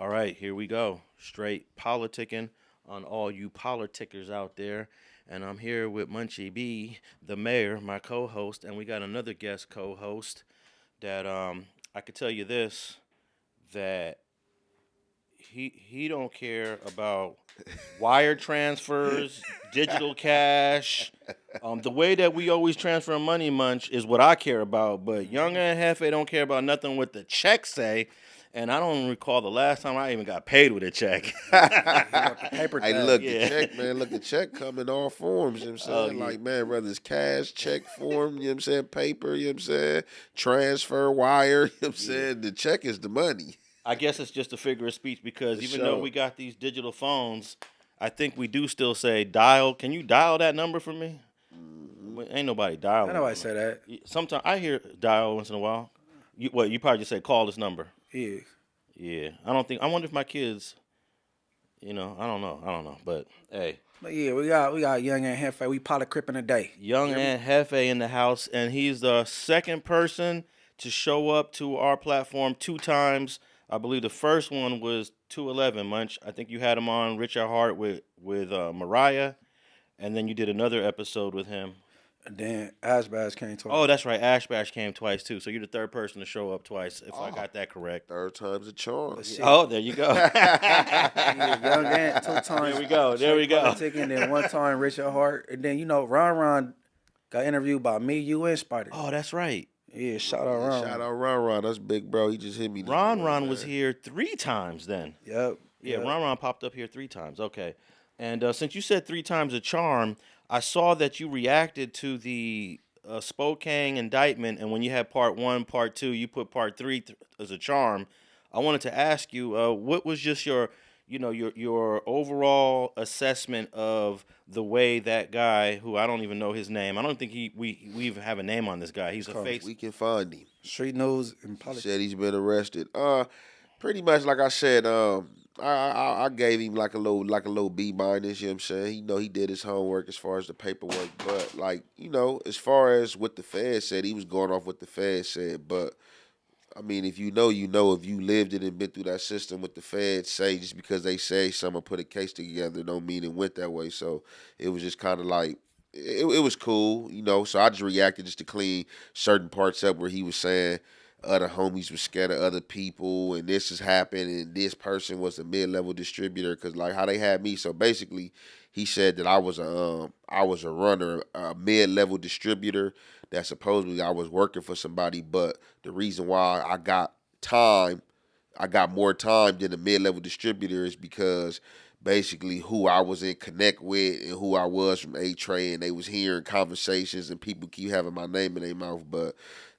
All right, here we go. Straight politicking on all you politickers out there. And I'm here with Munchie B, the mayor, my co-host, and we got another guest co-host that I could tell you this, that he don't care about wire transfers, digital cash. The way that we always transfer money, Munch, is what I care about. But Young Ant Jefe don't care about nothing what the check say. And I don't recall the last time I even got paid with a check. Paper Hey, tag. look, Yeah. the check, man. Look, the check come in all forms, you know what I'm saying? yeah. Like, man, whether it's cash, check form, you know what I'm saying, paper, you know what I'm saying, transfer, wire, you know what I'm saying? The check is the money. I guess it's just a figure of speech because For even though sure. we got these digital phones, I think we do still say dial. Can you dial that number for me? Well, ain't nobody dialing. I know I it. say that. Sometimes I hear dial once in a while. You probably just say call this number. Yeah. Yeah, I don't think. I wonder if my kids. I don't know. But hey, But yeah, we got Young Ant Jefe. We pilot cripping today. Young Ant Jefe in the house, and he's the second person to show up to our platform 2 times. I believe the first one was 211 Munch. I think you had him on Richard Hart with Mariah, and then you did another episode with him. And then Ashbash came to Oh, us. that's right. Ash Bash came twice too. So you're the third person to show up twice, if I Oh. got that correct. Third time's a charm. But shit, Oh, there you go. yeah, Young Ant 2 times. There we go. There we go. Politicking, and then 1 time Richard Hart. And then, Ron got interviewed by me, you, and Spider. Oh, that's right. Yeah, shout out Ron. Shout out Ron. That's big, bro. He just hit me. this Ron morning, was man. here 3 times then. Yep. Yeah, yep. Ron popped up here 3 times. Okay. And since you said 3 times a charm, I saw that you reacted to the Spokane Indictment, and when you had part 1, part 2, you put part 3 as a charm. I wanted to ask you, what was just your overall assessment of the way that guy, who I don't even know his name, I don't think we even have a name on this guy. He's a face. We can find him. Street news and He politics. said he's been arrested. Pretty much like I said, I gave him like a low B minus. You know what I'm saying? He did his homework as far as the paperwork, but like as far as what the Fed said, he was going off what the Fed said. But I mean, if you know, if you lived it and been through that system, what the Feds say, just because they say someone put a case together, don't mean it went that way. So it was just kind of like. It was cool, so I just reacted just to clean certain parts up where he was saying other homies were scared of other people and this has happened and this person was a mid-level distributor because like how they had me. So basically he said that I was a runner, a mid-level distributor, that supposedly I was working for somebody, but the reason why I got more time than a mid-level distributor is because basically who I was in connect with and who I was from A-Tray, and they was hearing conversations and people keep having my name in their mouth, but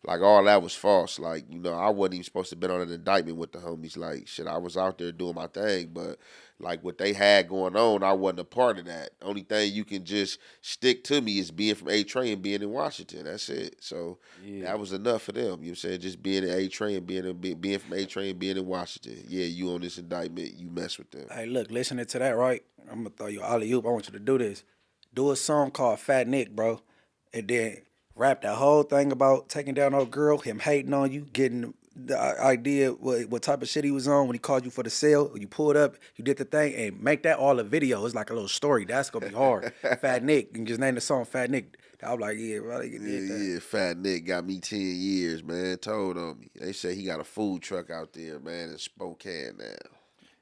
like all that was false. Like, I wasn't even supposed to be on an indictment with the homies. Like, shit, I was out there doing my thing, but like what they had going on, I wasn't a part of that. Only thing you can just stick to me is being from A-Tray and being in Washington. That's it. So that was enough for them. You know what I'm saying? Just being in A-Tray and being from A-Tray and being in Washington. Yeah, you on this indictment, you mess with them. Hey, look, listening to that, right? I'm going to throw you alley-oop. I want you to do this. Do a song called Fat Nick, bro. And then rap that whole thing about taking down old girl, him hating on you, getting the idea what type of shit he was on when he called you for the sale. You pulled up, you did the thing, and make that all a video. It's like a little story. That's going to be hard. Fat Nick. And just name the song Fat Nick. I was like, yeah, bro, they did that. Yeah, Fat Nick got me 10 years, man. Told on me. They say he got a food truck out there, man, in Spokane now.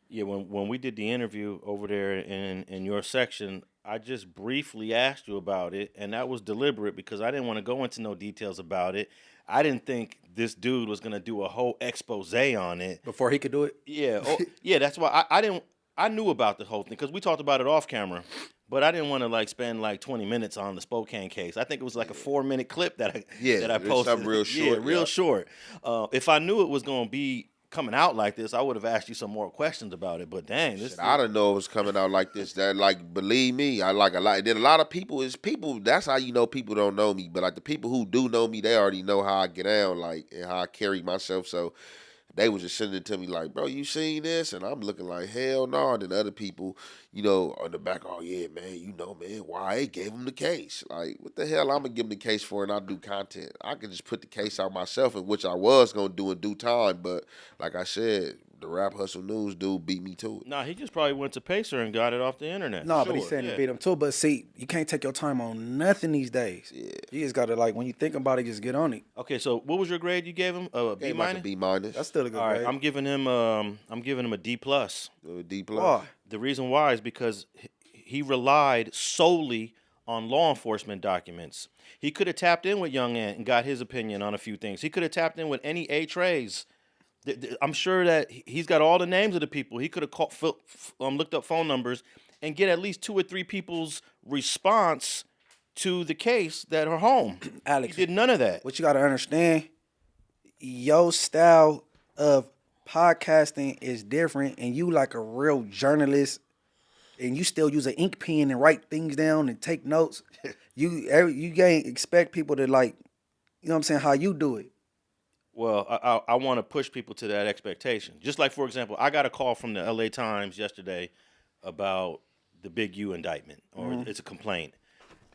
Yeah, when we did the interview over there in your section, I just briefly asked you about it, and that was deliberate because I didn't want to go into no details about it. I didn't think this dude was gonna do a whole expose on it. Before he could do it? Yeah, yeah, that's why I didn't. I knew about the whole thing because we talked about it off camera, but I didn't want to like spend like 20 minutes on the Spokane case. I think it was like a 4-minute clip that I there's posted. something real short. Yeah, real short. If I knew it was gonna be coming out like this, I would have asked you some more questions about it. But dang, this I didn't know it was coming out like this. That like, believe me, I like a lot. Then a lot of people is people. That's how you know people don't know me. But like the people who do know me, they already know how I get down, like and how I carry myself. So they was just sending it to me like, bro, you seen this? And I'm looking like, hell no. And then other people, on the back, oh yeah, man, man, why they gave him the case? Like, what the hell I'm gonna give him the case for and I do content? I could just put the case out myself, and which I was gonna do in due time. But like I said, the Rap Hustle News dude beat me to it. Nah, he just probably went to Pacer and got it off the internet. No, Sure, but he's saying yeah. to beat him too. But see, you can't take your time on nothing these days. Yeah. You just gotta like when you think about it, just get on it. Okay, so what was your grade you gave him? B Gave him like a minus. B minus. That's still a good All right, grade. I'm giving him a D plus. D plus. Why? The reason why is because he relied solely on law enforcement documents. He could have tapped in with Young Ant and got his opinion on a few things. He could have tapped in with any A-Trays. I'm sure that he's got all the names of the people. He could have looked up phone numbers and get at least 2 or 3 people's response to the case that are home. Alex, He did none of that. what you gotta understand, your style of podcasting is different, and you like a real journalist, and you still use an ink pen and write things down and take notes. You can't expect people to like, you know what I'm saying, how you do it. Well, I want to push people to that expectation. Just like, for example, I got a call from the LA Times yesterday about the Big-U indictment, or it's a complaint.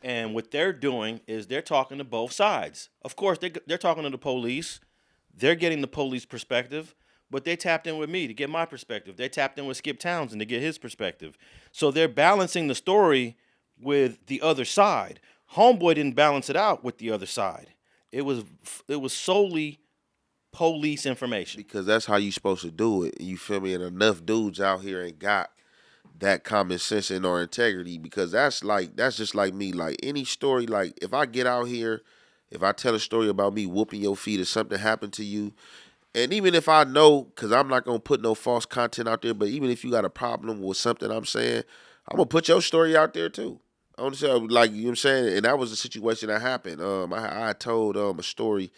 And what they're doing is they're talking to both sides. Of course, they're talking to the police. They're getting the police perspective, but they tapped in with me to get my perspective. They tapped in with Skip Townsend to get his perspective. So they're balancing the story with the other side. Homeboy didn't balance it out with the other side. It was solely police information. Because that's how you supposed to do it. You feel me? And enough dudes out here ain't got that common sense and or integrity, because that's just like me. Like any story, like if I get out here, if I tell a story about me whooping your feet or something happened to you, and even if I know, because I'm not going to put no false content out there, but even if you got a problem with something I'm saying, I'm going to put your story out there too. I want to say, like, you know what I'm saying? And that was a situation that happened. I told a story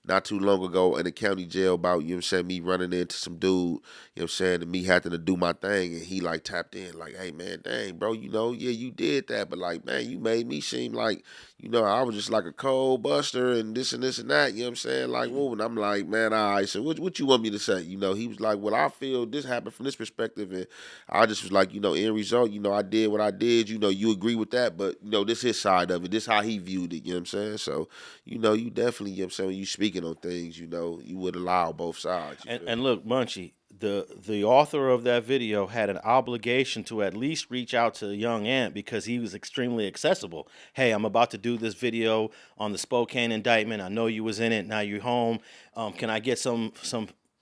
not too long ago in the county jail about, you know what I'm saying, me running into some dude, you know what I'm saying, and me having to do my thing, and he like tapped in like, hey man, dang bro, you know, yeah, you did that, but like, man, you made me seem like, you know, I was just like a cold buster and this and that, you know what I'm saying, like, whoa, and I'm like, man, all right, so what you want me to say? You know, he was like, well, I feel this happened from this perspective, and I just was like, you know, end result, you know, I did what I did, you know, you agree with that, but, you know, this his side of it, this how he viewed it, you know what I'm saying, so, you know, you definitely, you know what I'm saying, when you speaking on things, you know, you would allow both sides. And look, Munchie, the author of that video had an obligation to at least reach out to Young Ant because he was extremely accessible. Hey, I'm about to do this video on the Spokane Indictment. I know you was in it. Now you're home. Can I get some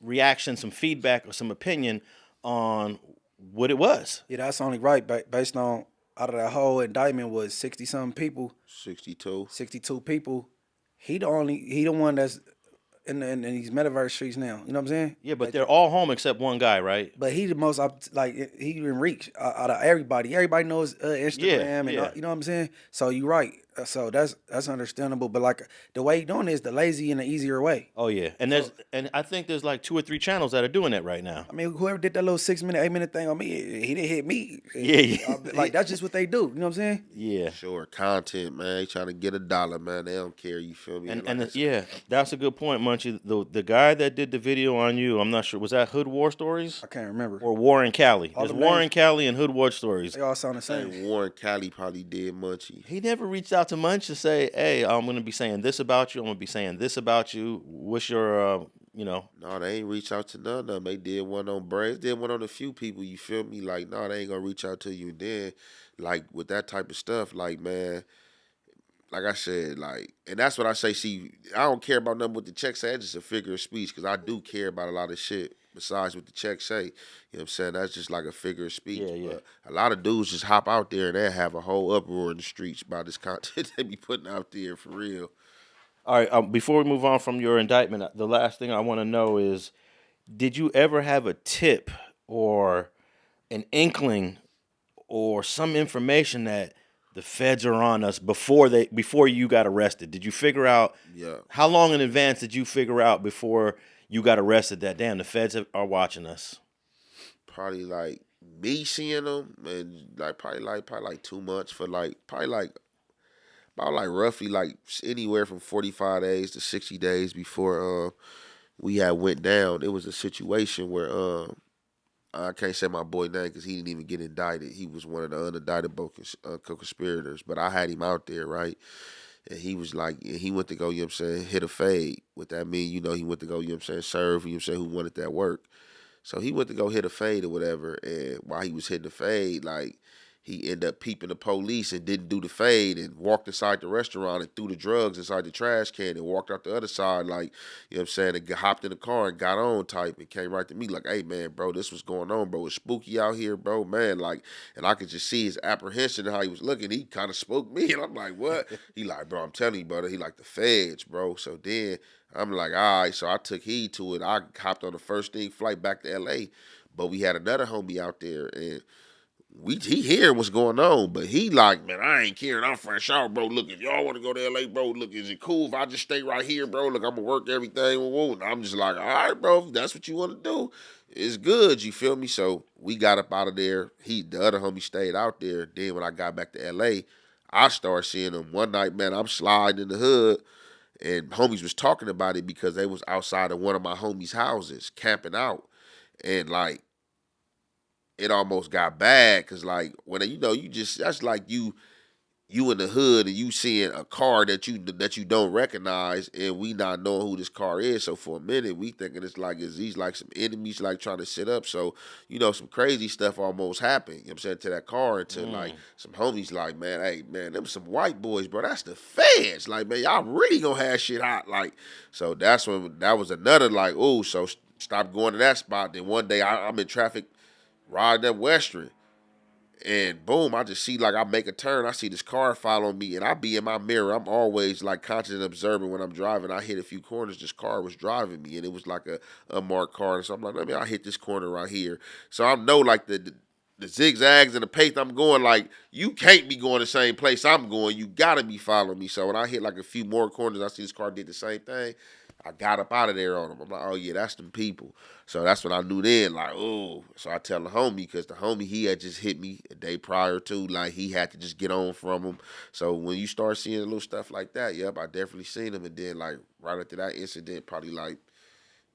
reaction, some feedback, or some opinion on what it was? Yeah, that's only right, based on out of that whole indictment was 60-something people, 62 people. He the one that's in these metaverse streets now. You know what I'm saying? Yeah, but they're all home except one guy, right? But he the most like he in reach out of everybody. Everybody knows Instagram and you know what I'm saying. So you right. So that's understandable. But like the way he doing it is the lazy and the easier way. Oh yeah, and I think there's like 2 or 3 channels that are doing that right now. I mean, whoever did that little 6-minute, 8-minute thing on me, he didn't hit me. Yeah. Like that's just what they do. You know what I'm saying? Yeah. Sure, content, man. They trying to get $1, man. They don't care. You feel me? And that's a good point, Munchie. The guy that did the video on you, I'm not sure, was that Hood War Stories? I can't remember. Or Warren Cali? There's the Warren names- Cali and Hood War Stories. They all sound the same. And Warren Cali probably did Munchie. He never reached out to Munch to say, hey, I'm going to be saying this about you. I'm going to be saying this about you. What's your, No, they ain't reach out to none of them. They did one on Braves, did one on a few people, you feel me? Like, no, they ain't gonna reach out to you. And then, like, with that type of stuff, like, man, like I said, like, and that's what I say, see, I don't care about nothing what the check say, it's just a figure of speech, because I do care about a lot of shit besides what the check say. You know what I'm saying? That's just like a figure of speech. Yeah. But a lot of dudes just hop out there and they have a whole uproar in the streets about this content they be putting out there for real. All right, before we move on from your indictment, the last thing I want to know is, did you ever have a tip or an inkling or some information that the feds are on us before you got arrested? Did you figure out? Yeah. How long in advance did you figure out before you got arrested that, damn, the feds are watching us? Probably like me seeing them, and like probably like 2 months for like probably like about like roughly like anywhere from 45 days to 60 days before we had went down. It was a situation where I can't say my boy name because he didn't even get indicted. He was one of the unindicted co-conspirators, but I had him out there, right? And he was like, he went to go, you know what I'm saying, hit a fade. What that mean, you know, he went to go, you know what I'm saying, serve, you know what I'm saying, who wanted that work. So he went to go hit a fade or whatever, and while he was hitting the fade, like, he ended up peeping the police and didn't do the fade and walked inside the restaurant and threw the drugs inside the trash can and walked out the other side, like, you know what I'm saying, and hopped in the car and got on type and came right to me like, hey, man, bro, this was going on, bro. It's spooky out here, bro, man. Like, and I could just see his apprehension and how he was looking. He kind of spooked me, and I'm like, what? He like, bro, I'm telling you, brother, he like the feds, bro. So then I'm like, all right. So I took heed to it. I hopped on the first thing flight back to LA, but we had another homie out there, and he hear what's going on, but he like, man, I ain't caring. I'm fresh out, bro. Look, if y'all want to go to LA, bro, look, is it cool if I just stay right here, bro? Look, I'm gonna work everything. And I'm just like, all right, bro, if that's what you want to do, it's good. You feel me? So we got up out of there. The other homie stayed out there. Then when I got back to LA, I started seeing him one night. Man, I'm sliding in the hood, and homies was talking about it because they was outside of one of my homies' houses camping out, and like, it almost got bad because, like, when that's like you in the hood and you seeing a car that you don't recognize, and we not knowing who this car is. So for a minute we thinking it's like, is these like some enemies like trying to sit up? So some crazy stuff almost happened. You know what I'm saying, to that car, until like some homies like, man, hey man, them some white boys, bro. That's the feds. Like, man, y'all really gonna have shit hot. Like, so that was another like, ooh. So stop going to that spot. Then one day I'm in traffic, riding up Western, and boom, I just see, like, I make a turn, I see this car follow me, and I be in my mirror. I'm always like conscious and observant when I'm driving. I hit a few corners, this car was driving me, and it was like a unmarked car. So I'm like, I hit this corner right here. So I know, like, the zigzags and the pace I'm going, like, you can't be going the same place I'm going. You gotta be following me. So when I hit like a few more corners, I see this car did the same thing. I got up out of there on them. I'm like, oh yeah, that's them people. So that's when I knew then, like, oh. So I tell the homie, because the homie, he had just hit me a day prior to, like, he had to just get on from him. So when you start seeing little stuff like that, yep, I definitely seen him. And then, like, right after that incident, probably like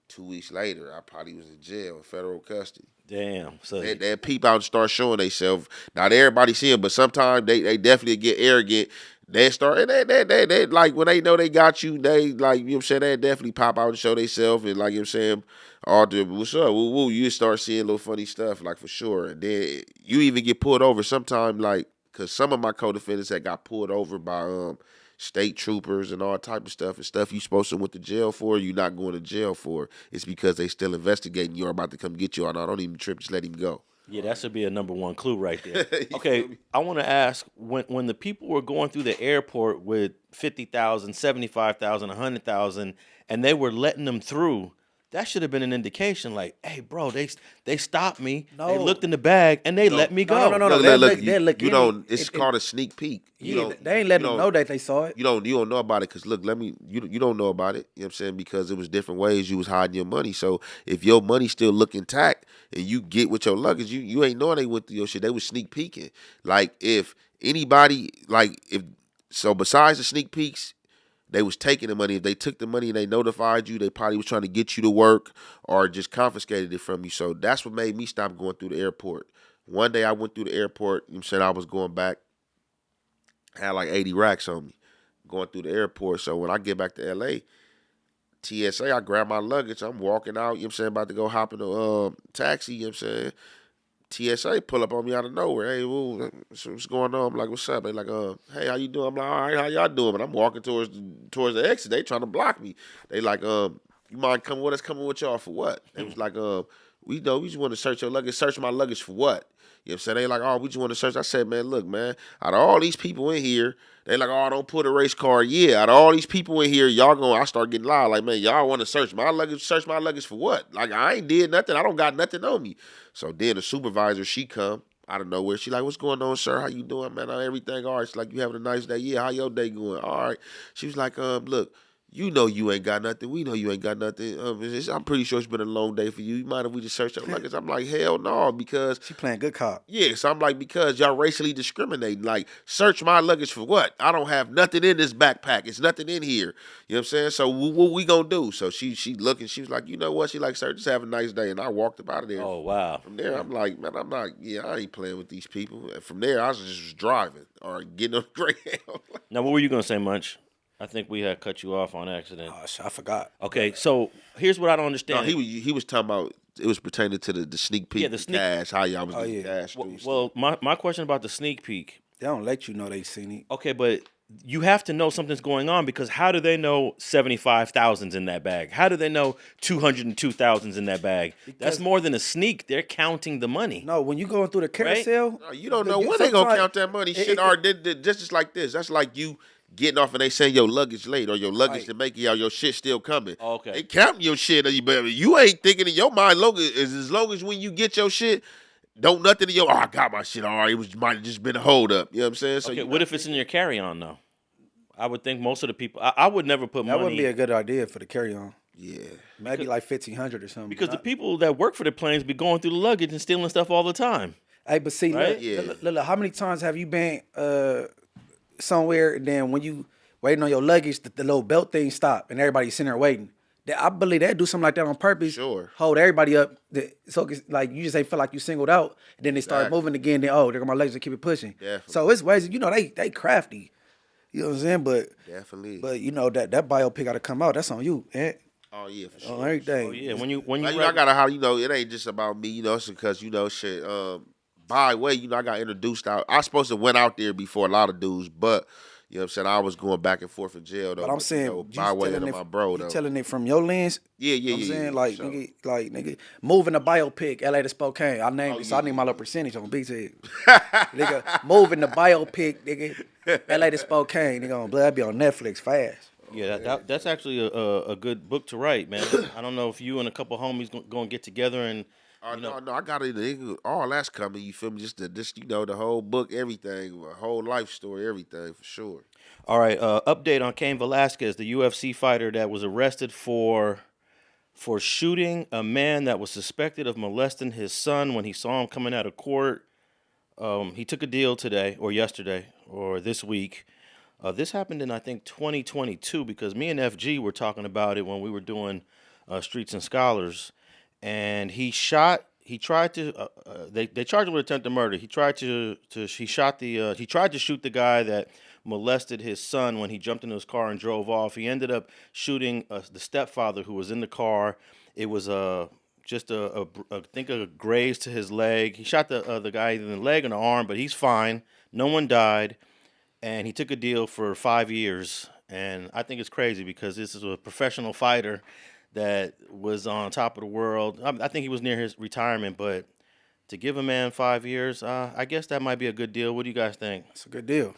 2 weeks later, I probably was in jail in federal custody. Damn. So they peep out and start showing themselves. Not everybody see them, but sometimes they definitely get arrogant. They start, and they like, when they know they got you, they, like, you know what I'm saying, they definitely pop out and show themselves, and, like, you know what I'm saying, all the, what's up, woo woo, you start seeing little funny stuff, like, for sure. And then you even get pulled over sometimes, like, because some of my co-defendants that got pulled over by state troopers and all type of stuff, and stuff you supposed to went to jail for, you not going to jail for. It's because they still investigating you or about to come get you. Or not, don't even trip, just let him go. yeah, that should be a number one clue right there. Okay, I want to ask, when the people were going through the airport with 50,000, 75,000, 100,000, and they were letting them through, that should have been an indication, like, hey, bro, they stopped me, they looked in the bag, and they let me go. No. Look, it's called a sneak peek. They ain't letting them know that they saw it. You don't know about it, because, look, you don't know about it, you know what I'm saying, because it was different ways you was hiding your money. So if your money still look intact and you get with your luggage, you ain't knowing they went through your shit. They was sneak peeking. Like, if anybody, like, besides the sneak peeks, they was taking the money. If they took the money and they notified you, they probably was trying to get you to work or just confiscated it from you. So that's what made me stop going through the airport. One day I went through the airport, you know what I'm saying, I was going back, had like 80 racks on me going through the airport. So when I get back to LA, TSA, I grab my luggage, I'm walking out, you know what I'm saying, about to go hop in a taxi, you know what I'm saying. TSA pull up on me out of nowhere. Hey, what's going on? I'm like, what's up? They like, hey, how you doing? I'm like, all right, how y'all doing? But I'm walking towards the exit. They trying to block me. They like, you mind coming with us? Coming with y'all for what? They was like, we just want to search your luggage. Search my luggage for what? You know what I'm saying? They like, oh, we just want to search. I said, man, look, man, out of all these people in here, they like, oh, don't put a race card. Yeah, out of all these people in here, I start getting loud. Like, man, y'all want to search my luggage for what? Like, I ain't did nothing. I don't got nothing on me. So then the supervisor, she come out of nowhere. She like, what's going on, sir? How you doing, man? Everything all right? She's like, you having a nice day? Yeah, how your day going? All right. She was like, look, you know you ain't got nothing. We know you ain't got nothing. I'm pretty sure it's been a long day for you. You mind if we just search your luggage? I'm like, hell no, because She playing good cop. yeah, so I'm like, because y'all racially discriminating. Like, search my luggage for what? I don't have nothing in this backpack. It's nothing in here. You know what I'm saying? So what we gonna do? So she looking. She was like, you know what? She like, sir, just have a nice day. And I walked up out of there. Oh, wow. From there, I'm like, man, I ain't playing with these people. And from there, I was just driving or getting on the Greyhound. Now, what were you going to say, Munch? I think we had cut you off on accident. Oh, shit, I forgot. Okay, so here's what I don't No, understand. he was talking about it was pertaining to the sneak peek, the sneak- cash, how y'all was getting yeah. cash through. Well, my question about the sneak peek. They don't let you know they seen it. Okay, but you have to know something's going on because how do they know 75,000's in that bag? How do they know 202,000's in that bag? That's more than a sneak. They're counting the money. No, when you going through the carousel, No, you don't know when they gonna count that money. Shit, or just like this. That's like you getting off and they saying your luggage late or your luggage to make it out, your shit still coming. Okay. They counting your shit, but you ain't thinking in your mind. As long as when you get your shit, don't nothing in your. Oh, I got my shit. All right, might have just been a hold up. You know what I'm saying? So Okay, what if it's in your carry-on though? I would think most of the people. I would never put money. that wouldn't be a good idea for the carry-on. Yeah. Maybe like 1,500 or something. Because the people that work for the planes be going through the luggage and stealing stuff all the time. Hey, but see, Right? look, how many times have you been somewhere and then when you waiting on your luggage, the little belt thing stop and everybody's sitting there waiting? I believe they'd do something like that on purpose. Sure. Hold everybody up. So it's like you just ain't feel like you singled out. And then they start moving again. Then, there go my legs to keep it pushing. Definitely. So it's ways, they crafty. You know what I'm saying? But Definitely. But that biopic got to come out. That's on you, eh? Oh yeah, for sure. On everything. Oh yeah, when you I gotta how it ain't just about me, it's because shit. By the way, I got introduced out. I supposed to went out there before a lot of dudes, but you know what I'm saying, I was going back and forth in jail though. But I'm saying, by way of my bro though. You telling it from your lens? Yeah. I'm saying like sure. nigga, moving the biopic, LA to Spokane. I named it, so I need my little percentage on BT. Nigga, moving the biopic, nigga, LA to Spokane. Nigga on blood be on Netflix fast. Yeah, that's actually a good book to write, man. I don't know if you and a couple homies gonna get together and. No, I got it. All that's coming. You feel me? Just the whole book, everything, a whole life story, everything for sure. All right. Update on Cain Velasquez, the UFC fighter that was arrested for shooting a man that was suspected of molesting his son when he saw him coming out of court. He took a deal today or yesterday or this week. This happened in I think 2022 because me and FG were talking about it when we were doing Streets and Scholars. And they tried to charged him with attempted murder. He tried to shoot the guy that molested his son when he jumped into his car and drove off. He ended up shooting the stepfather who was in the car. It was I think a graze to his leg. He shot the guy either in the leg or the arm, but he's fine. No one died, and he took a deal for 5 years. And I think it's crazy because this is a professional fighter that was on top of the world. I think he was near his retirement, but to give a man 5 years, I guess that might be a good deal. What do you guys think? It's a good deal.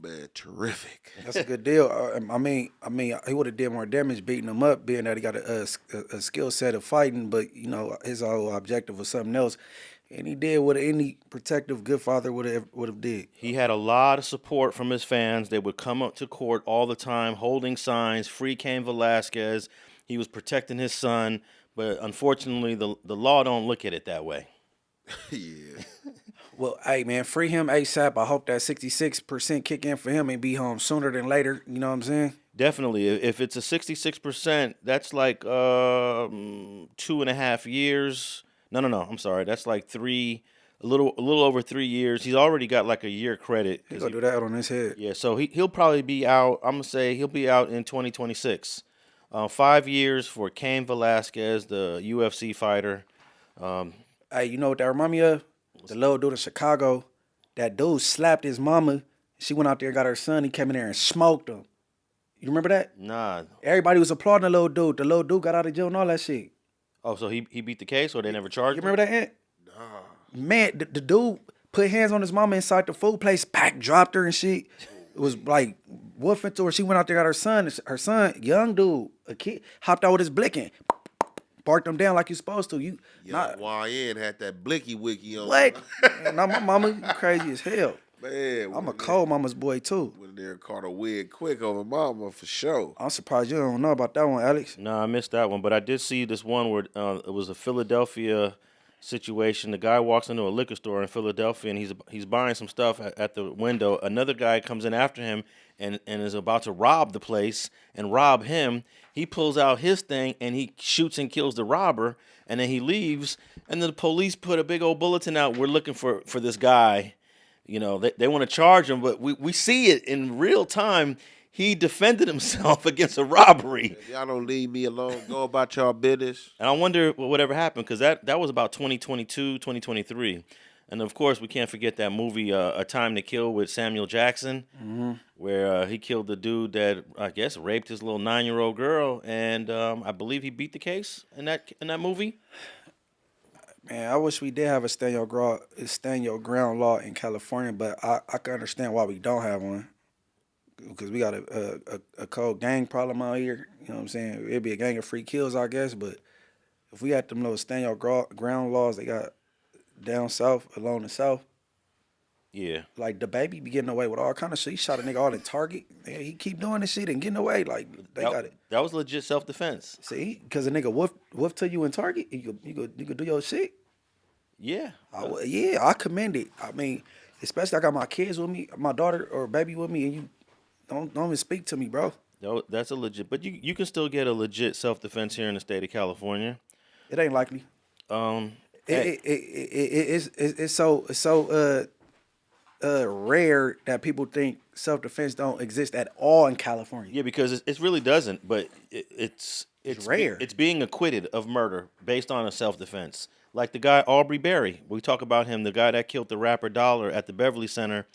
Man, terrific. That's a good deal. I mean, he would have did more damage beating him up, being that he got a skill set of fighting, but his whole objective was something else. And he did what any protective good father would have did. He had a lot of support from his fans. They would come up to court all the time, holding signs, "Free Cain Velasquez." He was protecting his son, but unfortunately, the law don't look at it that way. Yeah. Well, hey, man, free him ASAP. I hope that 66% kick in for him and be home sooner than later. You know what I'm saying? Definitely. If it's a 66%, that's like 2.5 years. No. I'm sorry. That's like a little over 3 years. He's already got like a year credit. He's going to do that on his head. Yeah, so he'll probably be out. I'm going to say he'll be out in 2026. 5 years for Cain Velasquez, the UFC fighter. Hey, you know what that remind me of? The little dude in Chicago. That dude slapped his mama. She went out there and got her son. He came in there and smoked him. You remember that? Nah. Everybody was applauding the little dude. The little dude got out of jail and all that shit. Oh, so he beat the case or they never charged You him? remember that, Ant? Nah. Man, the dude put hands on his mama inside the food place, dropped her and shit. It was like woofing to her. She went out there, got her son. Her son, young dude, a kid, hopped out with his blicking. Barked them down like you supposed to. YN had that blicky wicky on. What? Now my mama crazy as hell. Man, I'm a cold mama's boy too. Went in there and caught a wig quick over mama for sure. I'm surprised you don't know about that one, Alex. No, I missed that one, but I did see this one where it was a Philadelphia situation. The guy walks into a liquor store in Philadelphia and he's buying some stuff at the window. Another guy comes in after him and is about to rob the place and rob him. He pulls out his thing and he shoots and kills the robber, and then he leaves. And then the police put a big old bulletin out. We're looking for this guy. You know, they want to charge him, but we see it in real time. He defended himself against a robbery. If y'all don't leave me alone, go about y'all business. And I wonder whatever happened, because that was about 2022, 2023. And of course, we can't forget that movie, A Time to Kill, with Samuel Jackson, where he killed the dude that, I guess, raped his little 9-year-old girl. And I believe he beat the case in that movie. Man, I wish we did have a stand your ground law in California, but I can understand why we don't have one. Because we got a cold gang problem out here. You know what I'm saying? It'd be a gang of free kills, I guess. But if we got them little stand your ground laws they got down south, along the south, Yeah. like the baby be getting away with all kind of shit. He shot a nigga all in Target. Man, he keep doing this shit and getting away. Like they got it. That was legit self-defense. See, because a nigga woof to you in Target, you could do your shit. Yeah. I commend it. I mean, especially I got my kids with me, my daughter or baby with me, and you don't even speak to me, bro. No, that's a legit. But you can still get a legit self-defense here in the state of California. It ain't likely. It's so rare that people think self-defense don't exist at all in California. Yeah, because it really doesn't. But it's rare. It's being acquitted of murder based on a self-defense. Like the guy Aubrey Berry. We talk about him, the guy that killed the rapper Dollar at the Beverly Center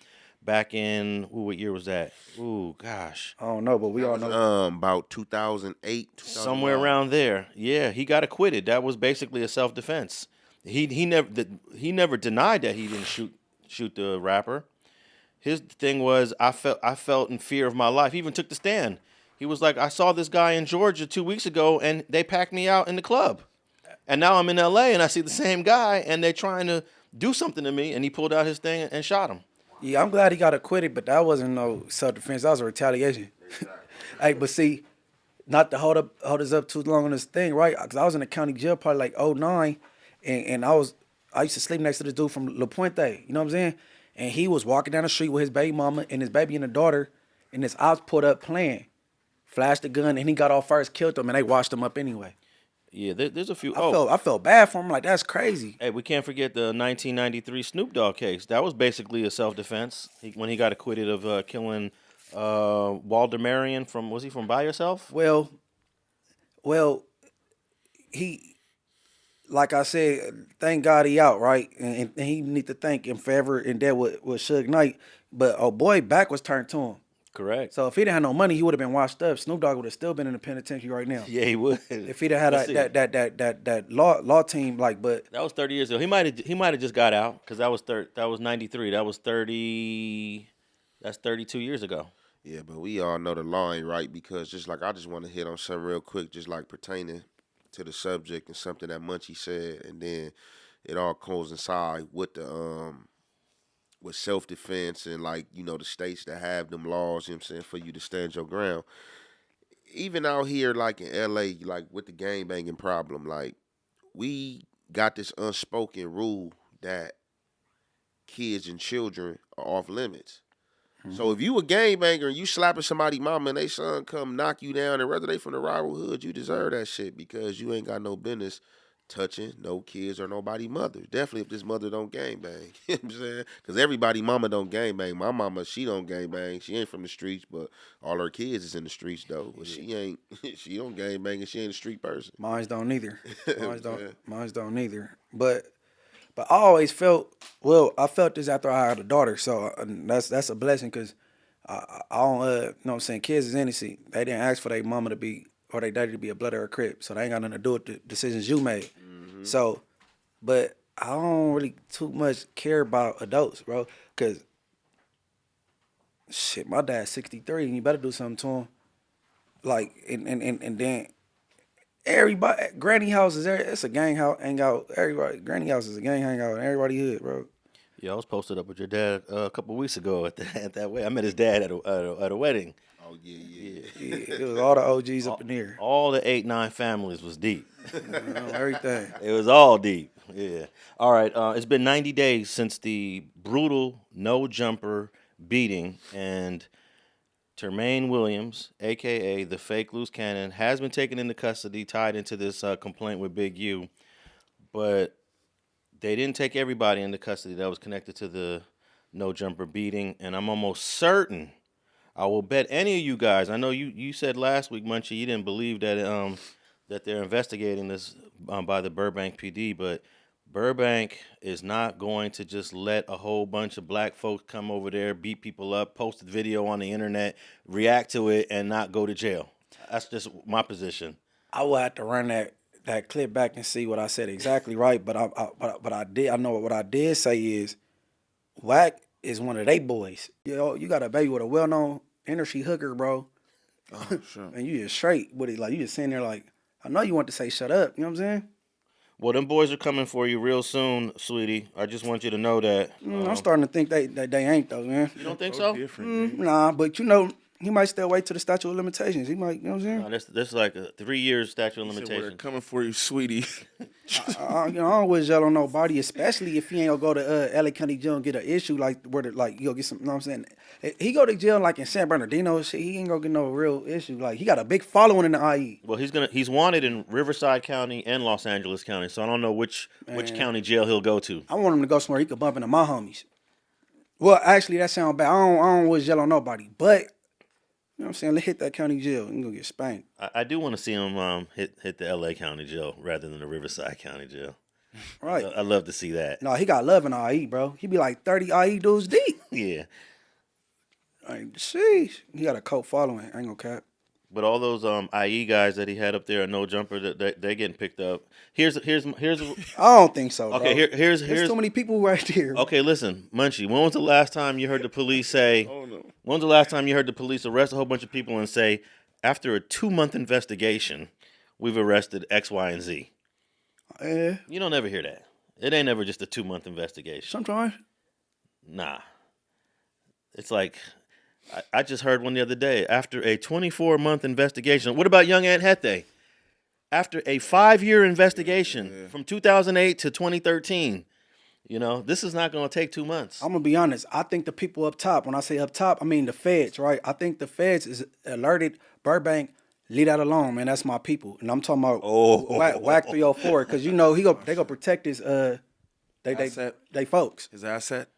back in, what year was that? Ooh, gosh. I don't know, but we all know. About 2008. Somewhere around there. Yeah, he got acquitted. That was basically a self-defense. He never denied that he didn't shoot the rapper. His thing was, I felt in fear of my life. He even took the stand. He was like, I saw this guy in Georgia 2 weeks ago, and they packed me out in the club. And now I'm in LA, and I see the same guy, and they're trying to do something to me, and he pulled out his thing and shot him. Yeah, I'm glad he got acquitted, but that wasn't no self-defense. That was a retaliation. Hey, but see, not to hold us up too long on this thing, right? Because I was in the county jail probably like 2009, and I used to sleep next to this dude from La Puente, you know what I'm saying? And he was walking down the street with his baby mama and his baby and the daughter, and his ops pulled up playing, flashed the gun, and he got off first, killed them, and they washed him up anyway. Yeah, there's a few. I felt bad for him. Like, that's crazy. Hey, we can't forget the 1993 Snoop Dogg case. That was basically a self-defense when he got acquitted of killing Walter Marion was he from By Yourself? Well, he, like I said, thank God he out, right? And he need to thank him forever and dead with Suge Knight. But oh boy, back was turned to him. Correct. So if he didn't have no money, he would have been washed up. Snoop Dogg would have still been in the penitentiary right now. Yeah, he would. If he'd have had that law team, like, but that was 30 years ago. He might have just got out because that was 93. That was 30. That's 32 years ago. Yeah, but we all know the law ain't right because I just want to hit on something real quick, just like pertaining to the subject and something that Munchie said, and then it all coincides with the with self-defense and, like, you know, the states that have them laws, you know what I'm saying, for you to stand your ground. Even out here, like in LA, like with the gang banging problem, like we got this unspoken rule that kids and children are off limits. Mm-hmm. So if you a gang banger and you slapping somebody mama and they son come knock you down, and whether they from the rival hood, you deserve that shit because you ain't got no business touching no kids or nobody mother. Definitely if this mother don't gang bang. You know what I'm saying? Because everybody mama don't gang bang. My mama, she don't gang bang. She ain't from the streets, but all her kids is in the streets though. But she don't gang bang and she ain't a street person. Mines don't either. Mines don't either. But I always felt, I felt this after I had a daughter, so that's a blessing because I don't, you know what I'm saying, kids is innocent. They didn't ask for their mama to be, or their daddy to be a blood or a crip, so they ain't got nothing to do with the decisions you made. Mm-hmm. So, but I don't really too much care about adults, bro, because, shit, my dad's 63, and you better do something to him. Like, and then everybody, granny house it's a gang house, hangout. Everybody, granny house is a gang hangout, and everybody hood, bro. Yeah, I was posted up with your dad a couple of weeks ago at that way. I met his dad at a wedding. Oh, yeah. It was all the OGs up in here. All the 8-9 families was deep. Everything. It was all deep. Yeah. All right. It's been 90 days since the brutal no-jumper beating, and Termaine Williams, a.k.a. the fake Luce Cannon, has been taken into custody, tied into this complaint with Big-U. But they didn't take everybody into custody that was connected to the no-jumper beating, and I'm almost certain I will bet any of you guys. I know you said last week, Munchie, you didn't believe that that they're investigating this by the Burbank PD, but Burbank is not going to just let a whole bunch of black folks come over there, beat people up, post a video on the internet, react to it, and not go to jail. That's just my position. I will have to run that clip back and see what I said exactly right. But I know what I did say is, Whack is one of they boys. You got a baby with a well-known industry hooker, bro. Oh, sure. And you just straight with it. Like, you just sitting there like, I know you want to say shut up. You know what I'm saying? Well, them boys are coming for you real soon, sweetie. I just want you to know that. I'm starting to think they ain't, though, man. You don't think so? Different. Nah, but you know, he might still wait till the statute of limitations. He might, you know what I'm saying? No, this is like a 3-year statute of Said, "Well, they're limitations. coming for you, sweetie." I don't always yell on nobody, especially if he ain't gonna go to LA County Jail and get an issue like where you go get some. You know what I'm saying? He go to jail like in San Bernardino, shit. He ain't gonna get no real issue. Like, he got a big following in the IE. Well, he's wanted in Riverside County and Los Angeles County, so I don't know which county jail he'll go to. I want him to go somewhere he could bump into my homies. Well, actually, that sounds bad. I don't always yell on nobody, but you know what I'm saying? Let's hit that county jail and go get spanked. I do want to see him hit the LA County jail rather than the Riverside County jail. Right. I'd love to see that. No, he got love in IE, bro. He be like 30 IE dudes deep. Yeah. Like, sheesh. He got a cult following. I ain't gonna cap. But all those IE guys that he had up there at No Jumper, they're getting picked up. Here's I don't think so, bro. okay. Here's There's too many people right there. Okay, listen, Munchie. When was the last time you heard the police say? Oh no. When was the last time you heard the police arrest a whole bunch of people and say, after a 2-month investigation, we've arrested X, Y, and Z? Yeah. You don't ever hear that. It ain't ever just a 2-month investigation. Sometimes. Nah. It's like, I just heard one the other day. After a 24-month investigation, what about Young Ant Jefe? After a 5-year investigation from 2008 to 2013, you know, this is not going to take 2 months. I'm gonna be honest. I think the people up top, when I say up top, I mean the feds, right? I think the feds is alerted Burbank, leave that alone, man. That's my people. And I'm talking about whack 304, because you know they gonna protect his they folks. His asset.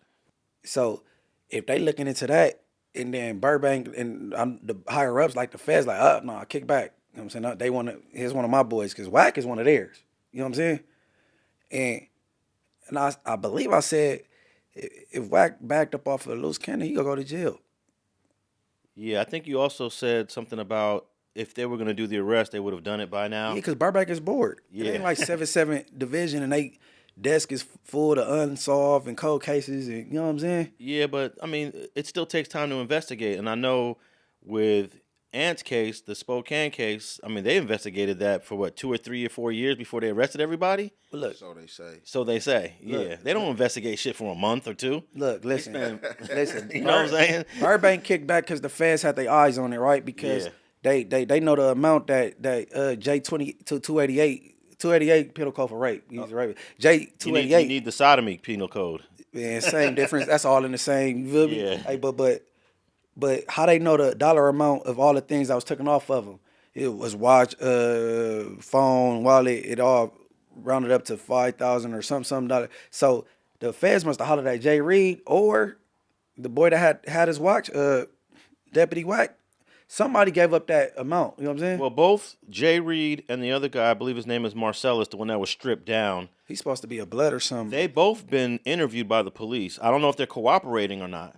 So if they looking into that, and then Burbank and the higher ups like the feds, like, nah, kick back. You know what I'm saying? No, they want to. Here's one of my boys, because Whack is one of theirs. You know what I'm saying? And I believe I said, if Whack backed up off of Luce Cannon, he gonna go to jail. Yeah, I think you also said something about if they were going to do the arrest, they would have done it by now. Yeah, because Burbank is bored. Yeah. It ain't like 7-7 division, and they desk is full of unsolved and cold cases, and you know what I'm saying? Yeah, but I mean, it still takes time to investigate. And I know with Ant's case, the Spokane case, I mean, they investigated that for what, 2 or 3 or 4 years before they arrested everybody? But look, So they say. So they say. Yeah. Look. They don't investigate shit for a month or two. look, listen. You know what I'm saying? Burbank kicked back because the feds had their eyes on it, right? Because Yeah. they know the amount that J20 to 288 penal code for rape. He's right. You need the sodomy penal code. Man, same difference. That's all in the same. You feel me? Yeah. Hey, but how they know the dollar amount of all the things that was taken off of them? It was watch, phone, wallet. It all rounded up to 5,000 or some dollar. So the feds must have hollered at Jay Reed or the boy that had his watch, Deputy Whack. Somebody gave up that amount. You know what I'm saying? Well, both Jay Reed and the other guy, I believe his name is Marcellus, the one that was stripped down. He's supposed to be a blood or something. They both been interviewed by the police. I don't know if they're cooperating or not.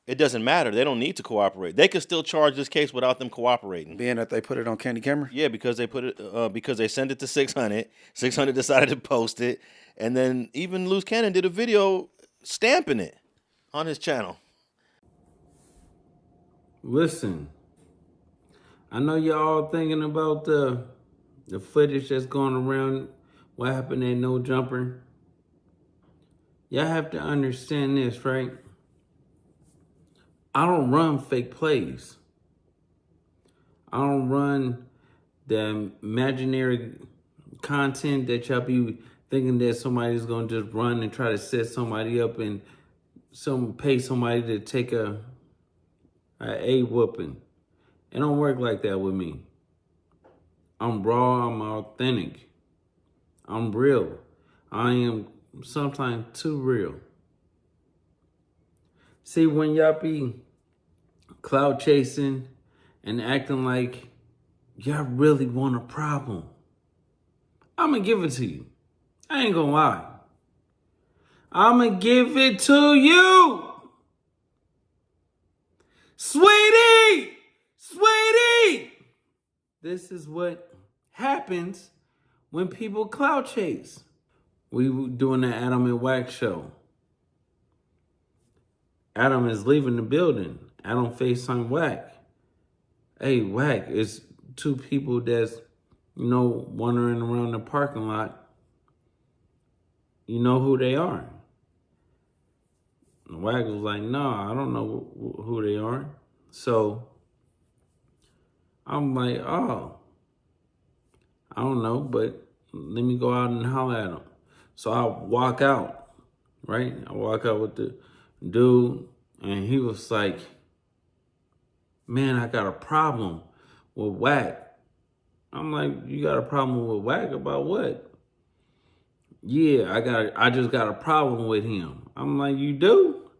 It doesn't matter. They don't need to cooperate. They could still charge this case without them cooperating. Being that they put it on candy camera? Yeah, because they put it because they sent it to 600. 600 decided to post it, and then even Luce Cannon did a video stamping it on his channel. Listen, I know y'all thinking about the footage that's going around, what happened at No Jumper. Y'all have to understand this, right? I don't run fake plays. I don't run the imaginary content that y'all be thinking that somebody's gonna just run and try to set somebody up and pay somebody to take a whooping. It don't work like that with me. I'm raw, I'm authentic. I'm real. I am sometimes too real. See, when y'all be clout chasing and acting like y'all really want a problem, I'm going to give it to you. I ain't going to lie. I'm going to give it to you. Sweetie! Sweetie! This is what happens when people clout chase. We were doing the Adam and Wack show. Adam is leaving the building. Adam FaceTime Wack. Hey, Wack, it's two people that's, wandering around the parking lot. You know who they are. And Wack was like, no, I don't know who they are. So I'm like, oh, I don't know, but let me go out and holler at them. So I walk out, right? I walk out with the dude, and he was like, man, I got a problem with Wack. I'm like, you got a problem with Wack about what? Yeah, I just got a problem with him. I'm like, you do?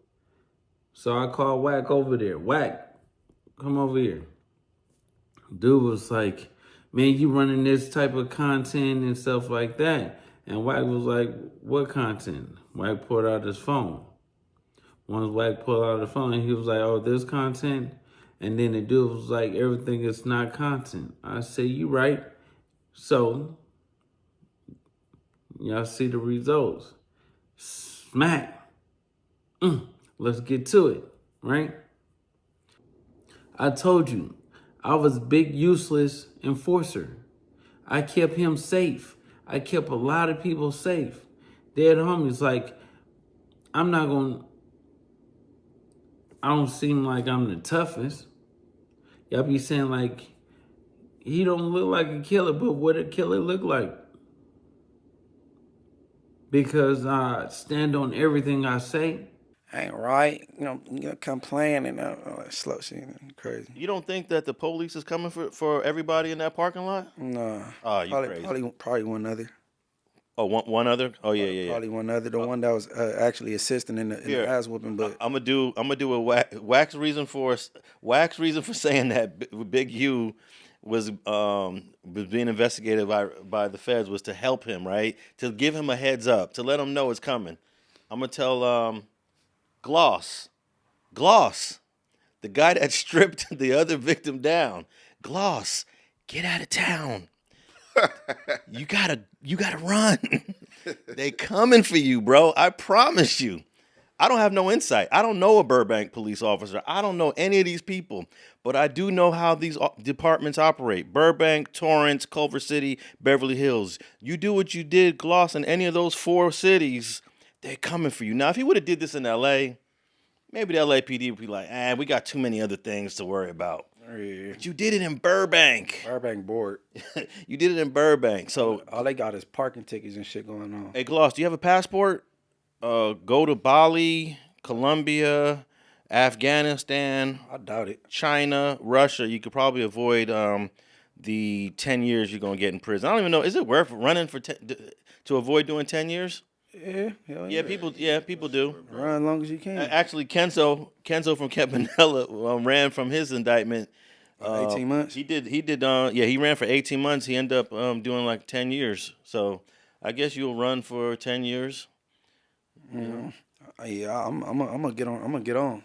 So I called Wack over there. Wack, come over here. Dude was like, man, you running this type of content and stuff like that. And Wack was like, what content? Wack pulled out his phone. Once Wack pulled out the phone, he was like, oh, this content? And then the dude was like, everything is not content. I said, you right. So, y'all see the results. Smack. Let's get to it, right? I told you, I was big useless enforcer. I kept him safe. I kept a lot of people safe. Dead homies, like, I don't seem like I'm the toughest. Y'all be saying like, he don't look like a killer, but what a killer look like? Because I stand on everything I say. Ain't right. Come playing and slow shit. Crazy. You don't think that the police is coming for everybody in that parking lot? No. Oh, you crazy. Probably one other. Oh, one other? Oh, yeah. Probably one other. The one that was actually assisting in the ass whooping. But I'm gonna do a Wax reason for saying that Big-U was being investigated by the feds was to help him, right? To give him a heads up, to let him know it's coming. I'm gonna tell Gloss, the guy that stripped the other victim down. Gloss, get out of town. You gotta run. They coming for you, bro. I promise you. I don't have no insight. I don't know a Burbank police officer. I don't know any of these people, but I do know how these departments operate. Burbank, Torrance, Culver City, Beverly Hills. You do what you did, Gloss, in any of those 4 cities, they're coming for you. Now, if he would have did this in L.A., maybe the LAPD would be like, we got too many other things to worry about. yeah. But you did it in Burbank. Burbank board. You did it in Burbank. So All they got is parking tickets and shit going on. hey, Gloss, do you have a passport? Go to Bali, Colombia, Afghanistan, I doubt it. China, Russia. You could probably avoid the 10 years you're going to get in prison. I don't even know. Is it worth running for to avoid doing 10 years? Yeah, hell Yeah, people do. Run as long as you can. Actually, Kenzo from Campanella ran from his indictment. 18 months. He did. He ran for 18 months. He ended up doing like 10 years. So I guess you'll run for 10 years. Yeah, I'm gonna get on. I'm gonna get on.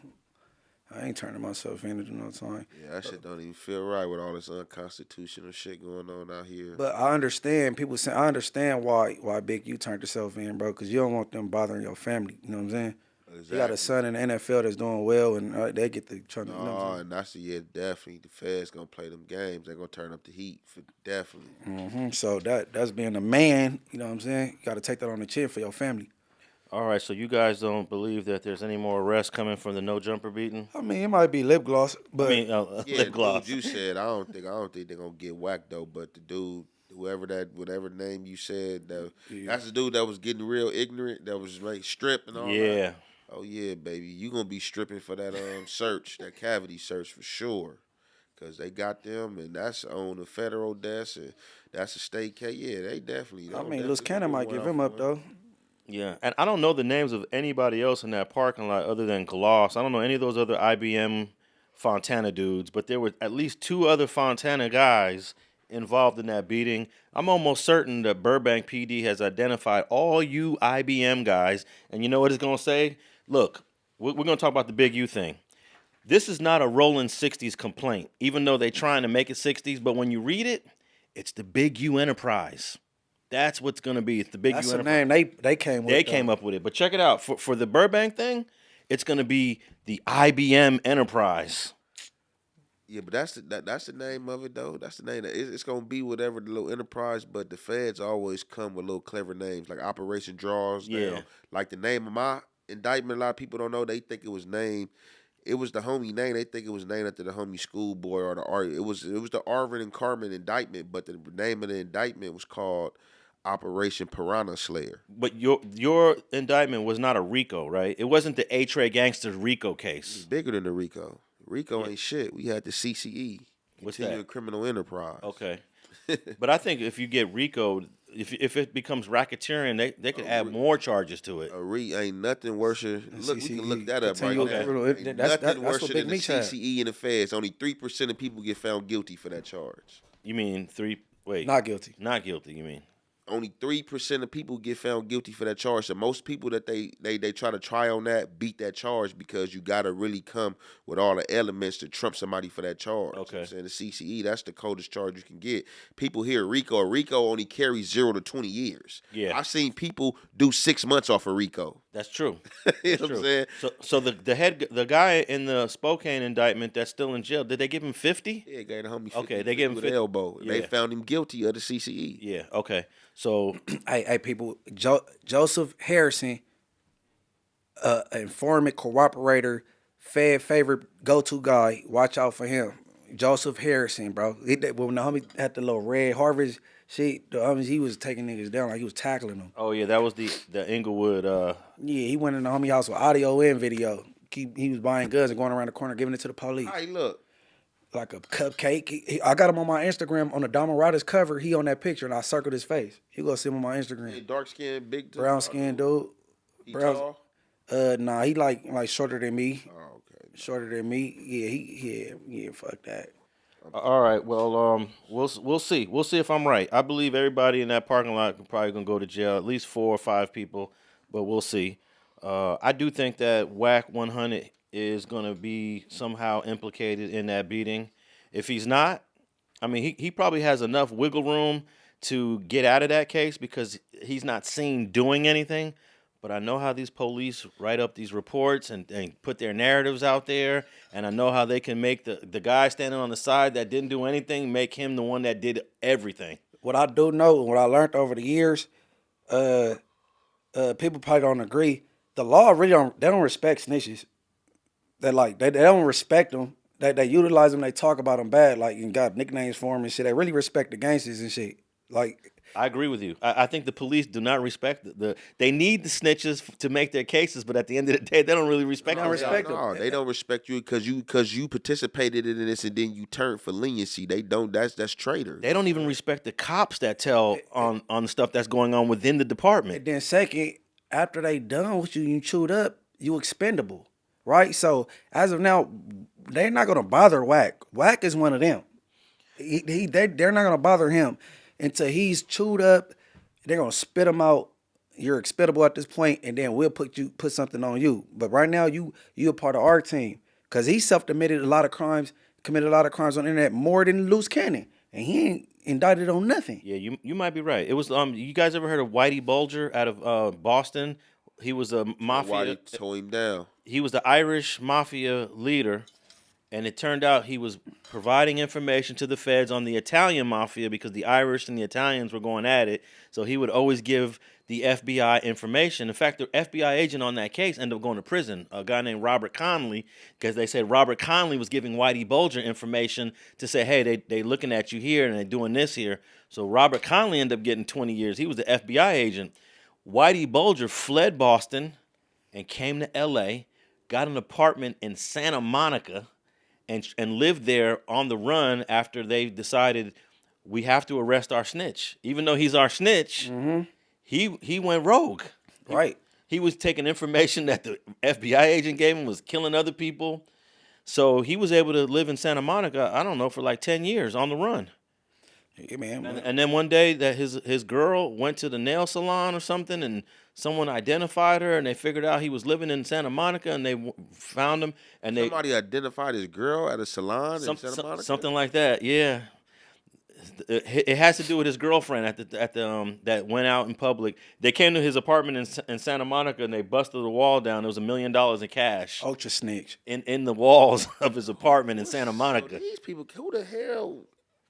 I ain't turning myself in to do no time. Yeah, that shit don't even feel right with all this unconstitutional shit going on out here. But I understand people say I understand why Big-U turned herself in, bro, because you don't want them bothering your family. You know what I'm saying? Exactly. You got a son in the NFL that's doing well, and they get the trying to. And that's definitely the feds gonna play them games. They're gonna turn up the heat for definitely. Mm-hmm. So that's being a man. You know what I'm saying? You got to take that on the chin for your family. All right, so you guys don't believe that there's any more arrests coming from the no jumper beating? I mean, it might be lip gloss, but lip gloss. Dude, you said I don't think they're gonna get whacked though. But the dude, whatever name you said, that's the dude that was getting real ignorant, that was like strip and all that. Yeah. Oh yeah, baby, you gonna be stripping for that search, that cavity search for sure, cause they got them, and that's on the federal desk, and that's a state case. Yeah, they definitely. I mean, Luce Cannon might give him up though. Yeah, and I don't know the names of anybody else in that parking lot other than Gloss. I don't know any of those other IBM Fontana dudes, but there were at least 2 other Fontana guys involved in that beating. I'm almost certain that Burbank PD has identified all you IBM guys, and you know what it's going to say? Look, we're going to talk about the Big U thing. This is not a rolling 60s complaint, even though they're trying to make it 60s, but when you read it, it's the Big U Enterprise. That's what's going to be. It's the Big That's U the Enterprise. name they came with. They came up with it. But check it out. For the Burbank thing, it's going to be the IBM Enterprise. Yeah, but that's the name of it though. That's the name. It's gonna be whatever the little enterprise, but the feds always come with little clever names like Operation Draws. Yeah. Down. Like the name of my indictment, a lot of people don't know. They think it was named. It was the homie name. They think it was named after the homie schoolboy or the art. It was the Arvin and Carmen indictment, but the name of the indictment was called Operation Piranha Slayer. But your indictment was not a RICO, right? It wasn't the A-Tray Gangsters RICO It's case. bigger than the RICO. RICO ain't shit. We had the CCE, What's Continuing that? Criminal Enterprise. Okay. But I think if you get RICO, if it becomes racketeering, they could add more charges to it. Ain't nothing worse than look. We can look that up right Continue now. criminal- Ain't that's nothing what worse Big than the Meech had. CCE and the feds. Only 3% of people get found guilty for that charge. You mean wait. Not guilty. Not guilty, you mean. Only 3% of people get found guilty for that charge. So most people that they try to try on that beat that charge because you got to really come with all the elements to trump somebody for that charge. Okay. You know what I'm saying? The CCE, that's the coldest charge you can get. People hear RICO. RICO only carries 0 to 20 years. Yeah. I've seen people do 6 months off of RICO. That's true. You know That's what I'm true. saying? So the guy in the Spokane indictment that's still in jail, did they give him 50? Yeah, gave the homie 50 Okay, they gave him with 50. an elbow. And They Yeah. found him guilty of the CCE. Yeah, okay. So Hey, people, Joseph Harrison, informant, cooperator, Fed favorite go-to guy. Watch out for him. Joseph Harrison, bro. When the homie had the little red Harvard shit, the homies, he was taking niggas down like he was tackling them. oh yeah, that was the Inglewood Yeah, he went in the homie house with audio and video. He was buying guns and going around the corner giving it to the police. Hey, look. Like a cupcake. I got him on my Instagram on the Dama Riders cover. He on that picture and I circled his face. You go see him on my Instagram. Hey, dark skin, big Brown skin dude. He brown- tall? Nah, he like shorter than me. Oh, okay. Shorter than me. Yeah, fuck that. All right. Well, we'll see. We'll see if I'm right. I believe everybody in that parking lot probably gonna go to jail. At least 4 or 5 people, but we'll see. I do think that Whack 100 is gonna be somehow implicated in that beating. If he's not, I mean, he probably has enough wiggle room to get out of that case because he's not seen doing anything. But I know how these police write up these reports and put their narratives out there. And I know how they can make the guy standing on the side that didn't do anything, make him the one that did everything. What I do know, what I learned over the years, people probably don't agree. The law really don't respect snitches. They don't respect them. They utilize them. They talk about them bad, like and got nicknames for them and shit. They really respect the gangsters and shit. Like I agree with you. I think the police do not respect they need the snitches to make their cases, but at the end of the day, they don't really respect They don't them. respect them. No, they don't respect you because you participated in this and then you turned for leniency. They don't. That's traitor. They don't even respect the cops that tell on the stuff that's going on within the department. And then second, after they done with you, you chewed up, you expendable, right? So as of now, they're not gonna bother Whack. Whack is one of them. They're not gonna bother him until he's chewed up. They're gonna spit him out. You're expendable at this point, and then we'll put something on you. But right now, you a part of our team because he committed a lot of crimes on the internet more than Luce Cannon, and he ain't indicted on nothing. Yeah, you might be right. It was you guys ever heard of Whitey Bulger out of Boston? He was a mafia. Whitey tore him down. He was the Irish mafia leader, and it turned out he was providing information to the feds on the Italian mafia because the Irish and the Italians were going at it. So he would always give the FBI information. In fact, the FBI agent on that case ended up going to prison, a guy named Robert Connolly, because they said Robert Connolly was giving Whitey Bulger information to say, hey, they looking at you here and they doing this here. So Robert Connolly ended up getting 20 years. He was the FBI agent. Whitey Bulger fled Boston and came to L.A., got an apartment in Santa Monica, and lived there on the run after they decided we have to arrest our snitch. Even though he's our snitch, he went rogue. Right. He was taking information that the FBI agent gave him, was killing other people. So he was able to live in Santa Monica, I don't know, for like 10 years on the run. Yeah, man. And then one day that his girl went to the nail salon or something, and someone identified her, and they figured out he was living in Santa Monica, and they found him, and they Somebody identified his girl at a salon in Santa Monica. something like that. Yeah, it has to do with his girlfriend at the that went out in public. They came to his apartment in Santa Monica, and they busted the wall down. There was $1 million in cash Ultra snitch. in the walls of his apartment in Santa So Monica. these people, who the hell?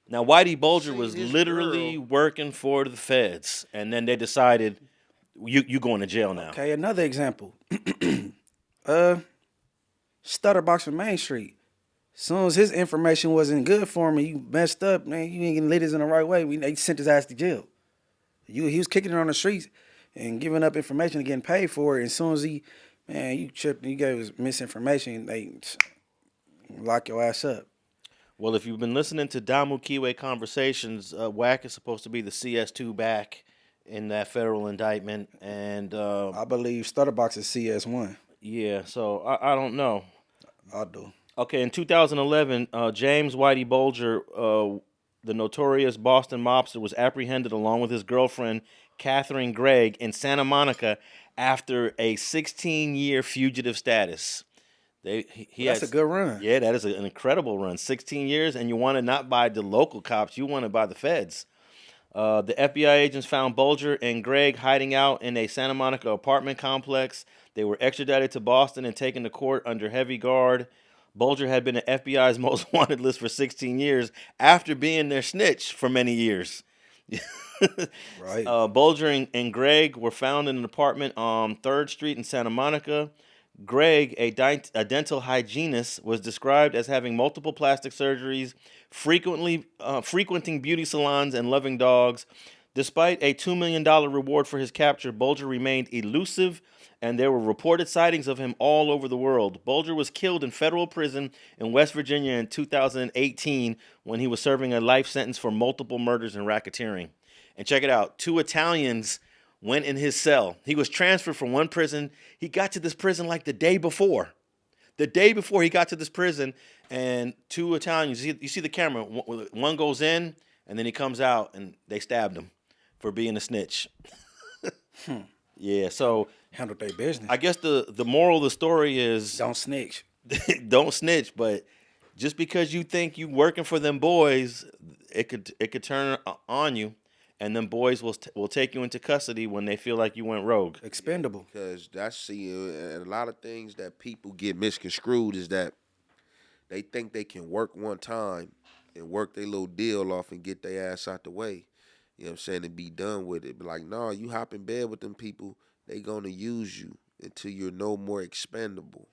Now, Whitey Bulger was his literally girl. working for the feds, and then they decided, you going to jail now. Okay, another example. Stutterbox from Main Street. Soon as his information wasn't good for him and you messed up, man, you ain't getting lit in the right way. They sent his ass to jail. He was kicking it on the streets and giving up information and getting paid for it. And as soon as you tripped and you gave us misinformation, they lock your ass up. Well, if you've been listening to Damu Kiwe Conversations, WAC is supposed to be the CS2 back in that federal indictment. And, I believe Stutterbox is CS1. yeah, so I don't know. I do. Okay, in 2011, James Whitey Bulger, the notorious Boston mobster, was apprehended along with his girlfriend, Catherine Gregg, in Santa Monica after a 16-year fugitive status. That's a good run. Yeah, that is an incredible run. 16 years, and you want it not by the local cops, you want it by the feds. The FBI agents found Bulger and Gregg hiding out in a Santa Monica apartment complex. They were extradited to Boston and taken to court under heavy guard. Bulger had been on FBI's most wanted list for 16 years after being their snitch for many years. Right. Bulger and Gregg were found in an apartment on 3rd Street in Santa Monica. Gregg, a dental hygienist, was described as having multiple plastic surgeries, frequenting beauty salons, and loving dogs. Despite a $2 million reward for his capture, Bulger remained elusive, and there were reported sightings of him all over the world. Bulger was killed in federal prison in West Virginia in 2018 when he was serving a life sentence for multiple murders and racketeering. And check it out, 2 Italians went in his cell. He was transferred from one prison. He got to this prison like the day before. The day before he got to this prison, and 2 Italians, you see the camera, one goes in, and then he comes out, and they stabbed him for being a snitch. Yeah, so Handled their business. I guess the moral of the story is Don't snitch. don't snitch, but just because you think you working for them boys, it could turn on you, and them boys will take you into custody when they feel like you went rogue. Expendable. Because and a lot of things that people get misconstrued is that they think they can work one time and work their little deal off and get their ass out the way. You know what I'm saying? And be done with it. But like, no, you hop in bed with them people, they gonna use you until you're no more expendable.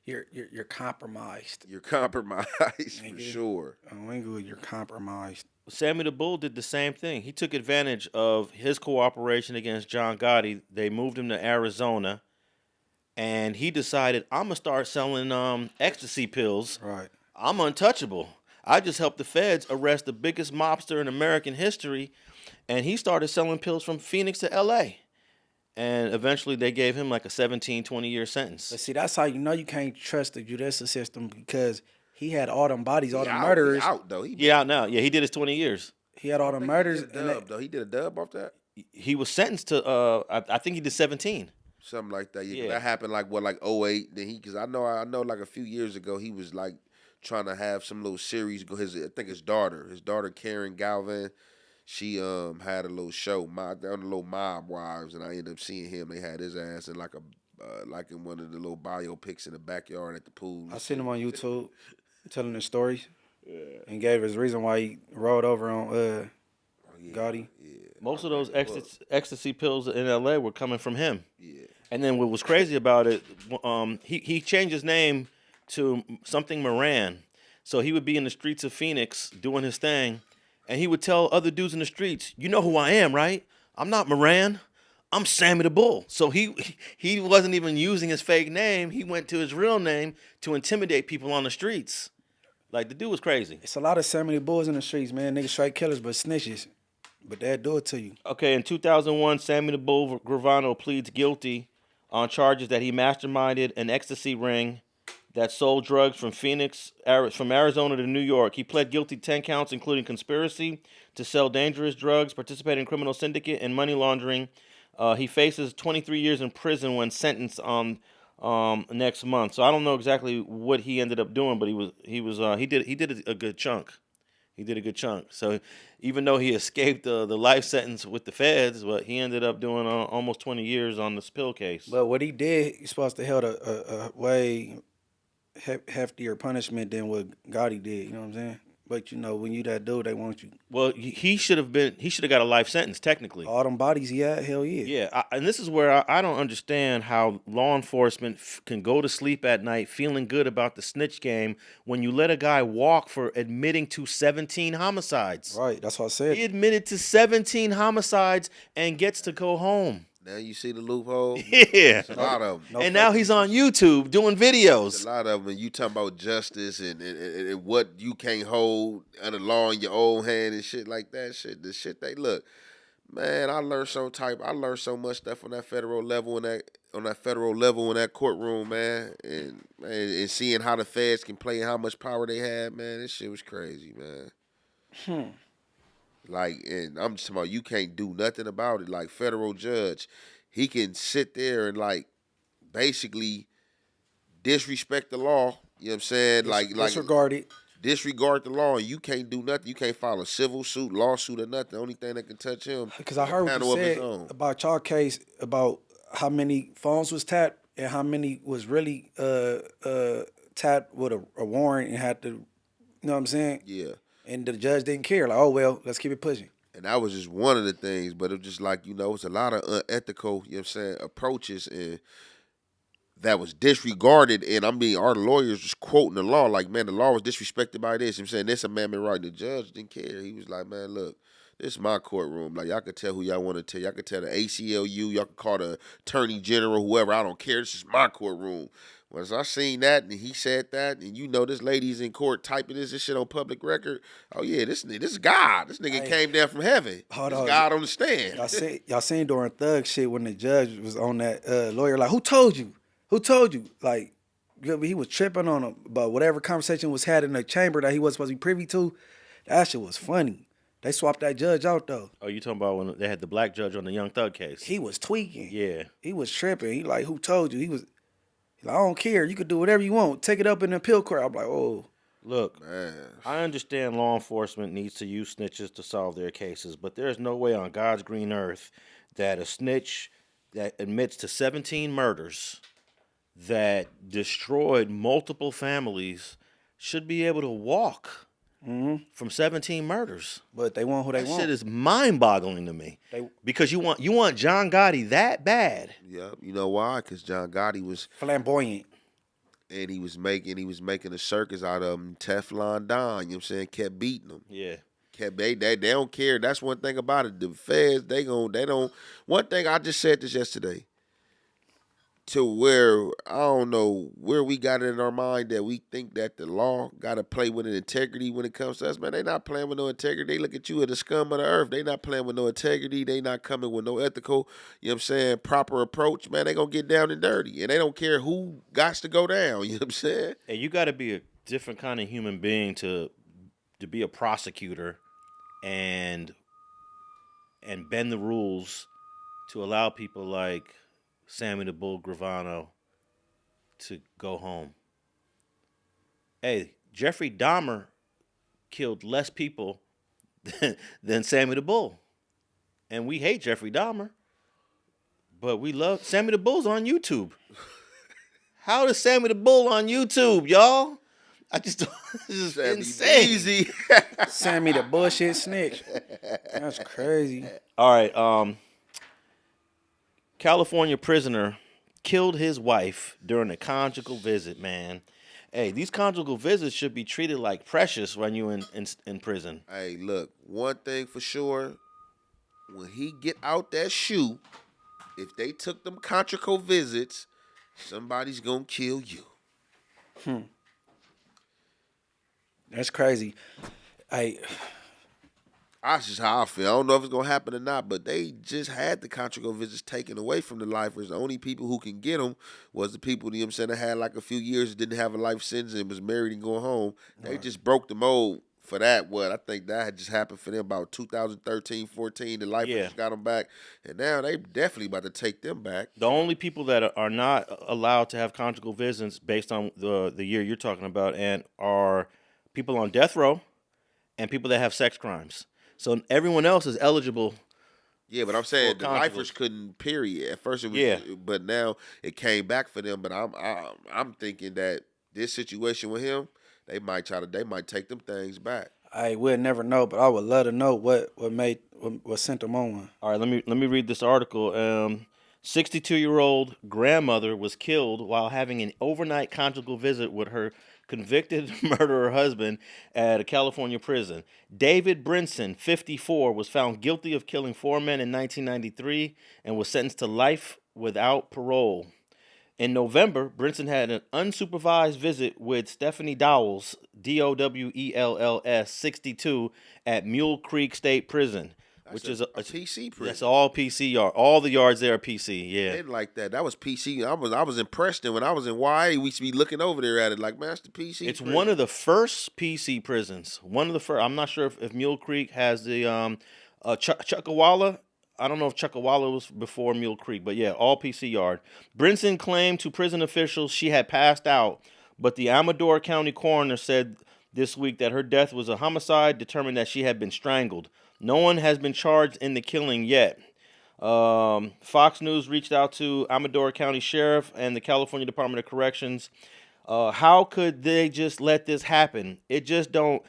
You're compromised. You're compromised for sure. Oh, ain't good. You're compromised. Sammy the Bull did the same thing. He took advantage of his cooperation against John Gotti. They moved him to Arizona, and he decided, I'm gonna start selling ecstasy pills. Right. I'm untouchable. I just helped the feds arrest the biggest mobster in American history, and he started selling pills from Phoenix to LA. And eventually they gave him like a 17, 20-year sentence. But see, that's how you know you can't trust the judicial system, because he had all them bodies, all the He murderers. out though. He out now. Yeah, he did his 20 years. He had all the murders. He did a dub, though. He did a dub off that. He was sentenced to, I think he did 17. Something like that. Yeah, 'cause Yeah. that happened like 08. Then because I know like a few years ago he was like trying to have some little series. I think his daughter Karen Galvin, she had a little show, on the little Mob Wives, and I ended up seeing him. They had his ass in like in one of the little biopics in the backyard at the pool. I seen him on YouTube telling the stories, and gave his reason why he rolled over on Gotti. Most of those ecstasy pills in LA were coming from him. Yeah. And then what was crazy about it, he changed his name to something Moran. So he would be in the streets of Phoenix doing his thing, and he would tell other dudes in the streets, you know who I am, right? I'm not Moran. I'm Sammy the Bull. So he wasn't even using his fake name. He went to his real name to intimidate people on the streets. Like, the dude was crazy. It's a lot of Sammy the Bulls in the streets, man. Niggas straight killers, but snitches. But they'll do it to you. Okay, in 2001, Sammy the Bull Gravano pleads guilty on charges that he masterminded an ecstasy ring that sold drugs from from Arizona to New York. He pled guilty to 10 counts, including conspiracy to sell dangerous drugs, participate in criminal syndicate, and money laundering. He faces 23 years in prison when sentenced on next month. So I don't know exactly what he ended up doing, but he did a good chunk. He did a good chunk. So even though he escaped the life sentence with the feds, but he ended up doing almost 20 years on the spill case. But what he did, he's supposed to held a way heftier punishment than what Gotti did. You know what I'm saying? But you know, when you that dude, they want you. Well, he should have got a life sentence technically. All them bodies he had, hell yeah. Yeah, and this is where I don't understand how law enforcement can go to sleep at night feeling good about the snitch game when you let a guy walk for admitting to 17 homicides. Right, that's what I said. He admitted to 17 homicides and gets to go home. Now you see the loophole. Yeah, There's a lot of them. and now he's on YouTube doing videos. A lot of them. And you talking about justice and what you can't hold under law in your own hand and shit like that. The shit they look. Man, I learned so much stuff on that federal level in that courtroom, man. And seeing how the feds can play and how much power they had, man. This shit was crazy, man. Like, and I'm just talking about you can't do nothing about it. Like, federal judge, he can sit there and, like, basically disrespect the law. You know what I'm saying? Disregard the law, and you can't do nothing. You can't file a civil suit, lawsuit, or nothing. The only thing that can touch him. Because I heard what you said about y'all case about how many phones was tapped and how many was really tapped with a warrant and had to, you know what I'm saying? Yeah. And the judge didn't care. Like, oh, well, let's keep it pushing. And that was just one of the things, but it was just like, you know, it's a lot of unethical, you know what I'm saying, approaches and that was disregarded. And our lawyers just quoting the law like, man, the law was disrespected by this. I'm saying this amendment right. The judge didn't care. He was like, man, look, this is my courtroom. Like, y'all can tell who y'all want to tell. Y'all can tell the ACLU. Y'all can call the attorney general, whoever. I don't care. This is my courtroom. Once I seen that and he said that, and you know this lady's in court typing this shit on public record. Oh yeah, this is God. This nigga came down from heaven. This God on the stand. Y'all seen during thug shit when the judge was on that lawyer like, who told you? Who told you? Like, he was tripping on him about whatever conversation was had in the chamber that he wasn't supposed to be privy to. That shit was funny. They swapped that judge out though. Oh, you talking about when they had the black judge on the Young Thug case? He was tweaking. Yeah. He was tripping. He like, who told you? He was like, I don't care. You could do whatever you want. Take it up in the appeal court. I'm like, oh. Look, Man. I understand law enforcement needs to use snitches to solve their cases, but there's no way on God's green earth that a snitch that admits to 17 murders that destroyed multiple families should be able to walk from 17 murders. But they want who they That want. shit is mind-boggling to me. Because you want John Gotti that bad. Yeah, you know why? Because John Gotti was flamboyant. And he was making a circus out of him. Teflon Don, you know what I'm saying? Kept beating them. Yeah. They don't care. That's one thing about it. The feds, they don't. One thing I just said this yesterday. To where I don't know where we got it in our mind that we think that the law got to play with an integrity when it comes to us. Man, they not playing with no integrity. They look at you as the scum of the earth. They not playing with no integrity. They not coming with no ethical, you know what I'm saying, proper approach. Man, they gonna get down and dirty, and they don't care who got to go down. You know what I'm saying? And you got to be a different kind of human being to be a prosecutor and bend the rules to allow people like Sammy the Bull Gravano to go home. Hey, Jeffrey Dahmer killed less people than Sammy the Bull. And we hate Jeffrey Dahmer, but we love Sammy the Bull's on YouTube. How is Sammy the Bull on YouTube, y'all? I just don't. This is insane. Easy. Sammy the bullshit snitch. That's crazy. All right. California prisoner killed his wife during a conjugal visit, man. Hey, these conjugal visits should be treated like precious when you in prison. Hey, look, one thing for sure, when he get out that shoe, if they took them conjugal visits, somebody's gonna kill you. That's crazy. That's just how I feel. I don't know if it's gonna happen or not, but they just had the conjugal visits taken away from the lifers. The only people who can get them was the people, you know what I'm saying, that had like a few years, didn't have a life sentence, and was married and going home. They just broke the mold for that. I think that had just happened for them about 2013, 14. The lifers just got them back, and now they definitely about to take them back. The only people that are not allowed to have conjugal visits based on the year you're talking about and are people on death row and people that have sex crimes. So everyone else is eligible. Yeah, but I'm saying the conjugal. lifers couldn't. Period. At first it was, but now it came back for them. But I'm thinking that this situation with him, they might take them things back. We'll never know, but I would love to know what sent them on one. All right, let me read this article. 62-year-old grandmother was killed while having an overnight conjugal visit with her convicted murderer husband at a California prison. David Brinson, 54, was found guilty of killing 4 men in 1993 and was sentenced to life without parole. In November, Brinson had an unsupervised visit with Stephanie Dowells, Dowells, 62, at Mule Creek State Prison. Which is a PC prison. That's all PC yard. All the yards there are PC. Yeah, I didn't like that. That was PC. I was impressed. And when I was in YA, we used to be looking over there at it like, man, that's the PC. It's prison. one of the first PC prisons. One of the first. I'm not sure if Mule Creek has the Chuckawalla. I don't know if Chuckawalla was before Mule Creek, but yeah, all PC yard. Brinson claimed to prison officials she had passed out, but the Amador County coroner said this week that her death was a homicide, determined that she had been strangled. No one has been charged in the killing yet. Fox News reached out to Amador County Sheriff and the California Department of Corrections. How could they just let this happen? It just don't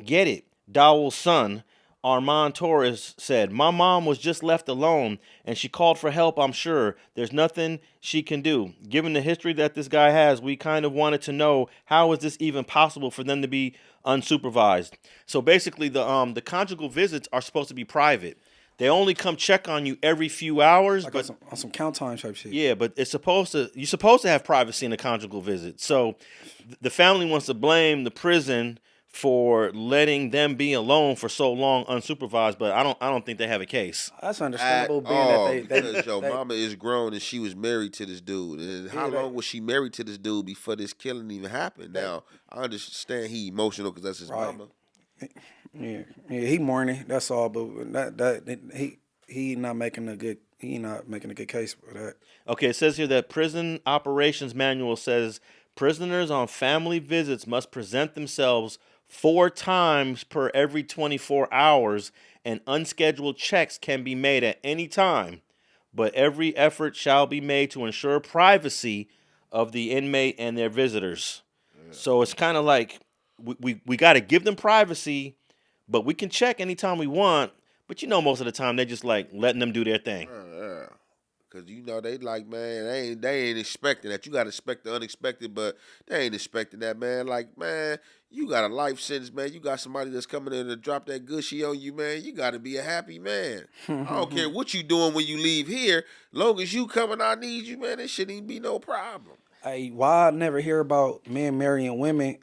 get it. Dowell's son, Armand Torres, said, "My mom was just left alone, and she called for help, I'm sure. There's nothing she can do. Given the history that this guy has, we kind of wanted to know, how is this even possible for them to be unsupervised?" So basically, the conjugal visits are supposed to be private. They only come check on you every few hours. Like but on some count time type shit. yeah, but you're supposed to have privacy in a conjugal visit. So the family wants to blame the prison for letting them be alone for so long unsupervised, but I don't think they have a case. That's understandable, being that because your mama is grown and she was married to this dude. And how long was she married to this dude before this killing even happened? Now, I understand he emotional because that's his mama. Yeah, he mourning. That's all, but he not making a good case for that. Okay, it says here that Prison Operations Manual says prisoners on family visits must present themselves 4 times per every 24 hours, and unscheduled checks can be made at any time, but every effort shall be made to ensure privacy of the inmate and their visitors. Yeah. So it's kind of like we got to give them privacy, but we can check anytime we want. But most of the time they just like letting them do their thing. Yeah. Cause they like, man, they ain't expecting that. You gotta expect the unexpected, but they ain't expecting that, man. Like, man, you got a life sentence, man. You got somebody that's coming in to drop that gushy on you, man. You gotta be a happy man. I don't care what you doing when you leave here. Long as you coming, I need you, man. It shouldn't even be no problem. Hey, why I never hear about men marrying women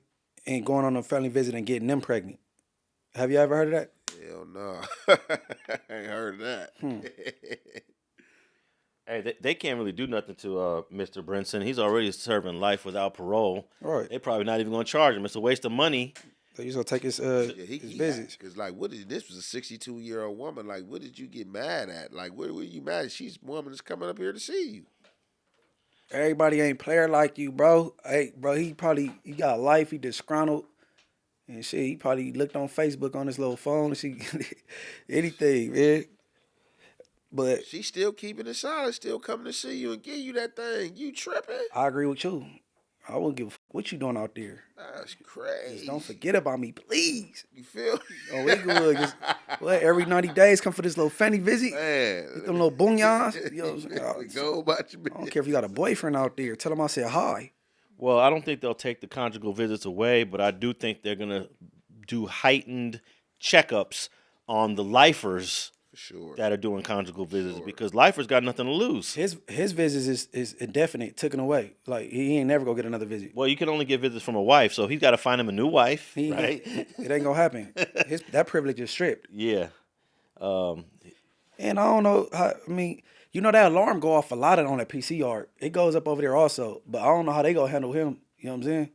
and going on a family visit and getting them pregnant? Have you ever heard of that? Hell no. I ain't heard of that. Hey, they can't really do nothing to Mr. Brinson. He's already serving life without parole. Right. They probably not even going to charge him. It's a waste of money. So you gonna take his visits? Because like, this was a 62-year-old woman. Like, what did you get mad at? Like, what were you mad at? She's a woman that's coming up here to see you. Everybody ain't player like you, bro. Hey, bro, he got life. He disgruntled and shit. He probably looked on Facebook on his little phone and see anything, man. But she's still keeping it solid, still coming to see you and give you that thing. You tripping? I agree with you. I wouldn't give a what you doing out there. That's crazy. Just don't forget about me, please. You feel me? Oh, we good. Just every 90 days come for this little fanny visit. Man. Get them little booyahs. Go about your business. I don't care if you got a boyfriend out there. Tell him I said hi. Well, I don't think they'll take the conjugal visits away, but I do think they're going to do heightened checkups on the lifers For sure. that are doing conjugal visits because lifers got nothing to lose. His visits is indefinite, taken away. Like he ain't never gonna get another visit. Well, you can only get visits from a wife, so he's got to find him a new wife, He ain't right? It ain't gonna happen. That privilege is stripped. Yeah. And I don't know how. I mean, you know that alarm go off a lot on that PC yard. It goes up over there also, but I don't know how they gonna handle him. You know what I'm saying?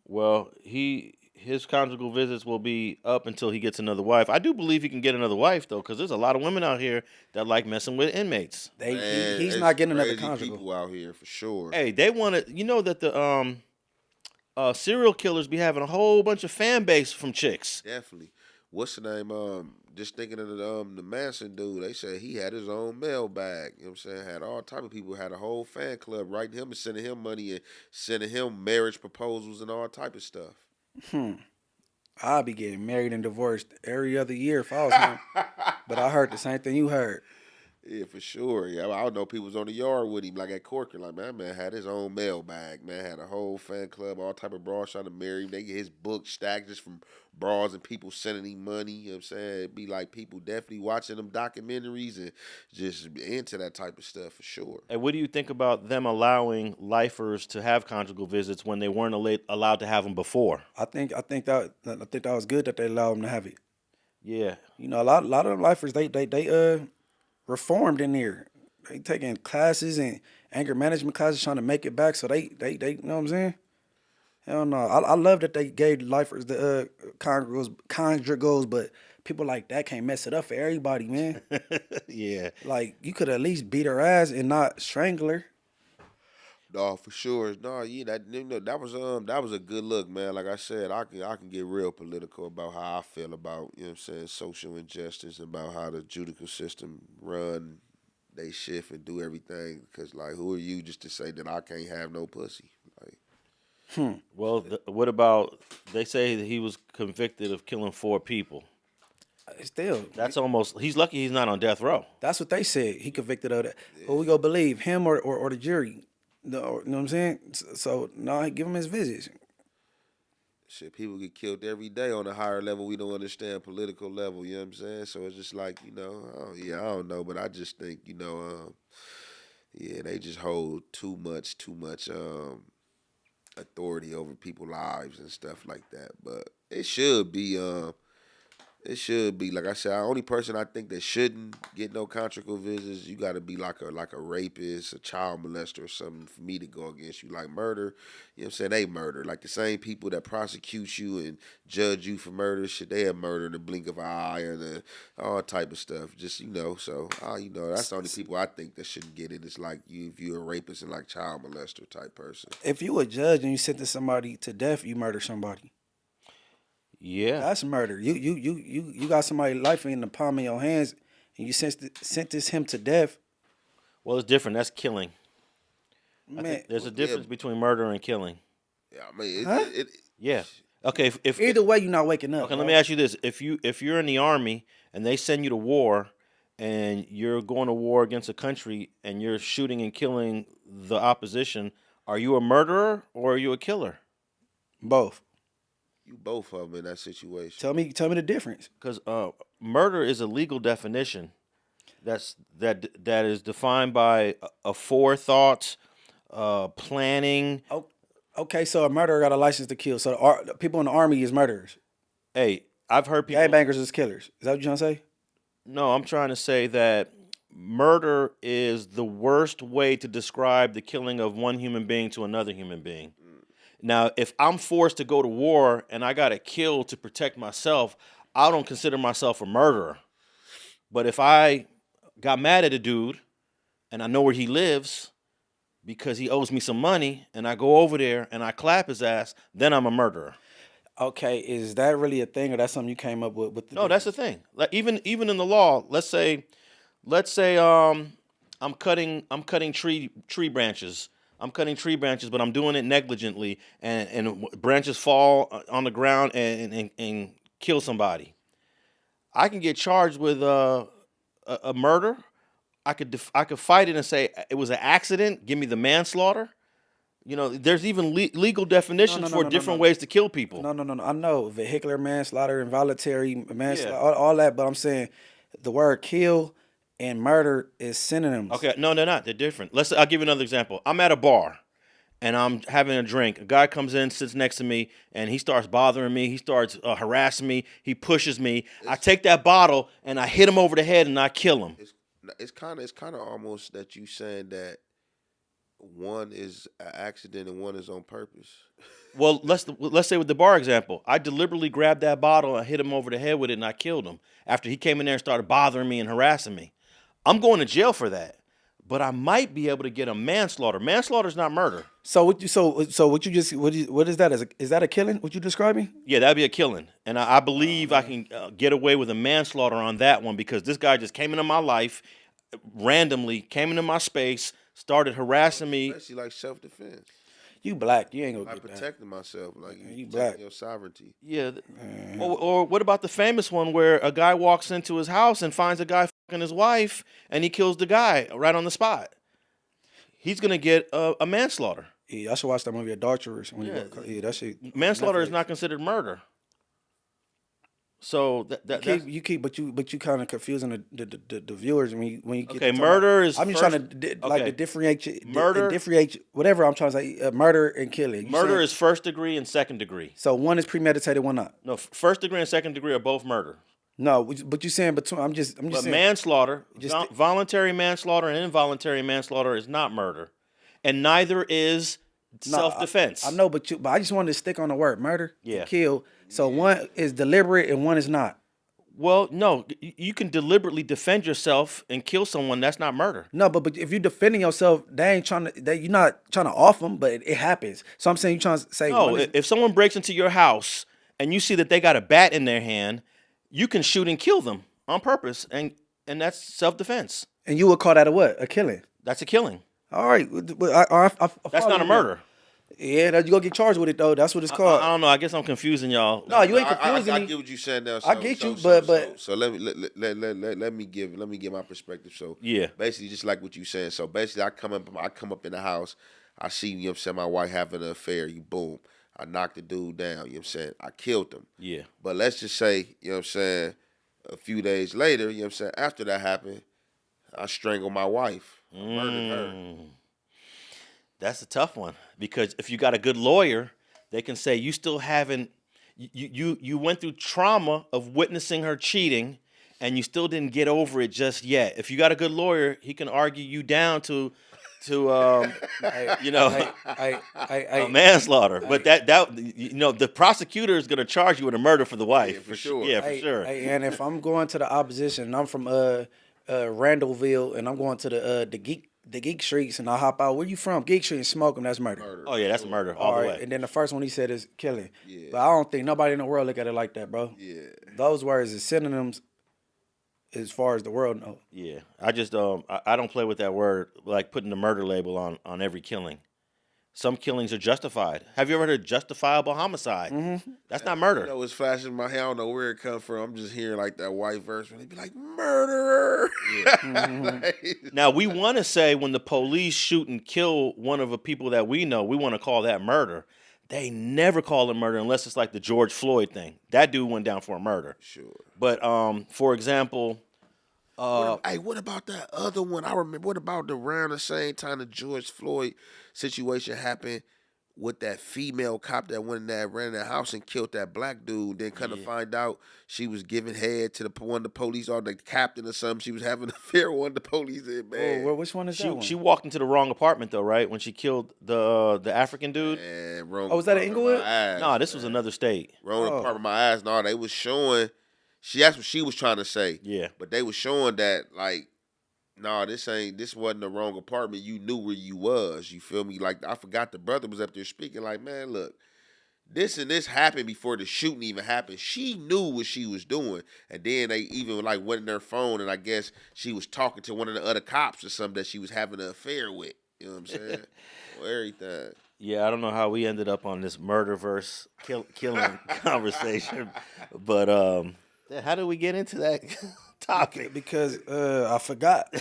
Well, his conjugal visits will be up until he gets another wife. I do believe he can get another wife though, because there's a lot of women out here that like messing with inmates. He's it's not getting another crazy conjugal. people out here for sure. Hey, they want to. You know that the serial killers be having a whole bunch of fan base from chicks. Definitely. What's the name? Just thinking of the Manson dude. They said he had his own mailbag. You know what I'm saying? Had all type of people. Had a whole fan club writing him and sending him money and sending him marriage proposals and all type of stuff. I'll be getting married and divorced every other year if I was him. But I heard the same thing you heard. Yeah, for sure. Yeah, I know people was on the yard with him, like at Corker. Like, man had his own mailbag. Man had a whole fan club, all type of bras trying to marry him. They get his book stacked just from bras and people sending him money. You know what I'm saying? It'd be like people definitely watching them documentaries and just into that type of stuff for sure. And what do you think about them allowing lifers to have conjugal visits when they weren't allowed to have them before? I think that was good that they allowed him to have it. Yeah. You know, a lot of them lifers they reformed in there. They taking classes and anger management classes trying to make it back. So they you know what I'm saying? Hell no. I love that they gave lifers the conjugals, but people like that can't mess it up for everybody, man. Yeah. Like you could at least beat her ass and not strangle her. No, for sure. No, yeah, that was a good look, man. Like I said, I can get real political about how I feel about, you know what I'm saying, social injustice and about how the judicial system run they shift and do everything. Because like, who are you just to say that I can't have no pussy? Like, Well, what about, they say that he was convicted of killing 4 people. Still, That's almost, he's lucky he's not on death row. that's what they said. He convicted of that. Who we gonna believe, him or the jury? No, you know what I'm saying? So no, give him his visits. shit, people get killed every day on a higher level we don't understand, political level, you know what I'm saying? So it's just like, I don't know, but I just think, they just hold too much authority over people's lives and stuff like that. But it should be, like I said, the only person I think that shouldn't get no conjugal visits, you got to be like a rapist, a child molester or something for me to go against you. Like murder, you know what I'm saying? They murder. Like the same people that prosecute you and judge you for murder, shit, they have murder in the blink of an eye and all type of stuff. Just, that's the only people I think that shouldn't get it. It's like if you're a rapist and like child molester type person. If you a judge and you sentence somebody to death, you murder somebody. Yeah. That's murder. You got somebody's life in the palm of your hands and you sentence him to death. Well, it's different. That's killing. I Man, think there's a difference between murder and killing. Yeah, I mean, Huh? Yeah. Okay. If either way, you're not waking up. okay, bro. let me ask you this: if you're in the army and they send you to war, and you're going to war against a country and you're shooting and killing the opposition, are you a murderer or are you a killer? Both. you both of them in that situation. Tell me the difference. Because murder is a legal definition. That is defined by a forethought, planning. Oh, okay, so a murderer got a license to kill. So the people in the army is murderers. Hey, I've heard people. Gangbangers is killers. Is that what you're trying to say? No, I'm trying to say that murder is the worst way to describe the killing of one human being to another human being. Now, if I'm forced to go to war and I got to kill to protect myself, I don't consider myself a murderer. But if I got mad at a dude and I know where he lives because he owes me some money and I go over there and I clap his ass, then I'm a murderer. Okay, is that really a thing, or that's something you came up with? No, that's the thing. Like even in the law, let's say I'm cutting tree branches. I'm cutting tree branches, but I'm doing it negligently, and branches fall on the ground and kill somebody. I can get charged with a murder. I could fight it and say it was an accident. Give me the manslaughter. You know, there's even legal definitions for different ways to kill people. No. I know vehicular manslaughter, involuntary manslaughter, Yeah. all that. But I'm saying the word kill and murder is synonyms. Okay, no, they're not. They're different. I'll give you another example. I'm at a bar and I'm having a drink. A guy comes in, sits next to me, and he starts bothering me. He starts harassing me. He pushes me. I take that bottle and I hit him over the head and I kill him. It's kind of almost that you saying that one is an accident and one is on purpose. Well, let's say with the bar example, I deliberately grabbed that bottle, I hit him over the head with it, and I killed him after he came in there and started bothering me and harassing me. I'm going to jail for that, but I might be able to get a manslaughter. Manslaughter is not murder. So what is that? Is that a killing? What you describing? Yeah, that'd be a killing, and I believe I can get away with a manslaughter on that one because this guy just came into my life randomly, came into my space, started harassing me. Especially like self-defense. You black. You ain't gonna I get that. protected myself. Like You protecting black. your sovereignty. Yeah. Or what about the famous one where a guy walks into his house and finds a guy fucking his wife and he kills the guy right on the spot? He's gonna get a manslaughter. Yeah, I should watch that movie Adulterers. Yeah, that shit. Manslaughter is Netflix. not considered murder. So You keep, but you kind of confusing the viewers when you get. Okay, to murder is I'm just first- trying to okay. to differentiate. Murder- differentiate whatever I'm trying to say. Murder and killing. You murder saying- is first degree and second degree. so one is premeditated, one not. No, first degree and second degree are both murder. No, but you saying between. I'm just But saying. manslaughter, Just- voluntary manslaughter and involuntary manslaughter is not murder, and neither is No, self-defense. I know, but I just wanted to stick on the word murder. Yeah. And kill. So one is deliberate and one is not. Well, no, you can deliberately defend yourself and kill someone. That's not murder. No, but if you're defending yourself, they ain't trying to. You're not trying to off them, but it happens. So I'm saying you're trying to say. No, one is- if someone breaks into your house and you see that they got a bat in their hand, you can shoot and kill them on purpose, and that's self-defense. and you would call that a what? A killing. That's a killing. All right, but I That's follow not a you. murder. Yeah, you gonna get charged with it though. That's what it's called. I don't know. I guess I'm confusing y'all. No, you ain't I confusing I me. get what you're saying now. I get you, but- so let me give my perspective. So Yeah. basically just like what you saying. So basically I come up in the house, I see, you know what I'm saying, my wife having an affair, you boom. I knocked the dude down, you know what I'm saying? I killed him. Yeah. But let's just say, you know what I'm saying, a few days later, you know what I'm saying, after that happened, I strangled my wife. I murdered her. That's a tough one because if you got a good lawyer, they can say you still haven't. You went through trauma of witnessing her cheating, and you still didn't get over it just yet. If you got a good lawyer, he can argue you down to manslaughter. But that the prosecutor is gonna charge you with a murder for the wife. Yeah, for sure. Yeah, for sure. And if I'm going to the opposition, and I'm from Randallville, and I'm going to the geek streets, and I hop out. Where you from? Geek Street and smoke them. That's murder. Oh yeah, that's murder all the way. And then the first one he said is killing. Yeah. But I don't think nobody in the world look at it like that, bro. Yeah. Those words is synonyms as far as the world knows. Yeah, I just I don't play with that word, like putting the murder label on every killing. Some killings are justified. Have you ever heard of justifiable homicide? Mm-hmm. That's not murder. You know, it's flashing in my head. I don't know where it come from. I'm just hearing like that white verse when they be like, murderer. Like, Now, we want to say when the police shoot and kill one of the people that we know, we want to call that murder. They never call it murder unless it's like the George Floyd thing. That dude went down for a murder. sure. But for example, Hey, what about that other one? I remember. What about around the same time the George Floyd situation happened with that female cop that went in that ran in that house and killed that black dude? Then kind of find out she was giving head to one of the police or the captain or something. She was having an affair with one of the police. Man, Which one is that one? she walked into the wrong apartment though, right? When she killed the African dude. man, wrong. Oh, was that in part of Inglewood? my eyes, No, this man. was another state. Wrong part of my eyes. No, they was showing. That's what she was trying to say. Yeah. But they was showing that like, no, this wasn't the wrong apartment. You knew where you was. You feel me? Like I forgot the brother was up there speaking. Like, man, look, this and this happened before the shooting even happened. She knew what she was doing, and then they even like went in their phone, and I guess she was talking to one of the other cops or something that she was having an affair with. You know what I'm saying? Well, everything. Yeah, I don't know how we ended up on this murder versus killing conversation, but how did we get into that topic? Because I forgot,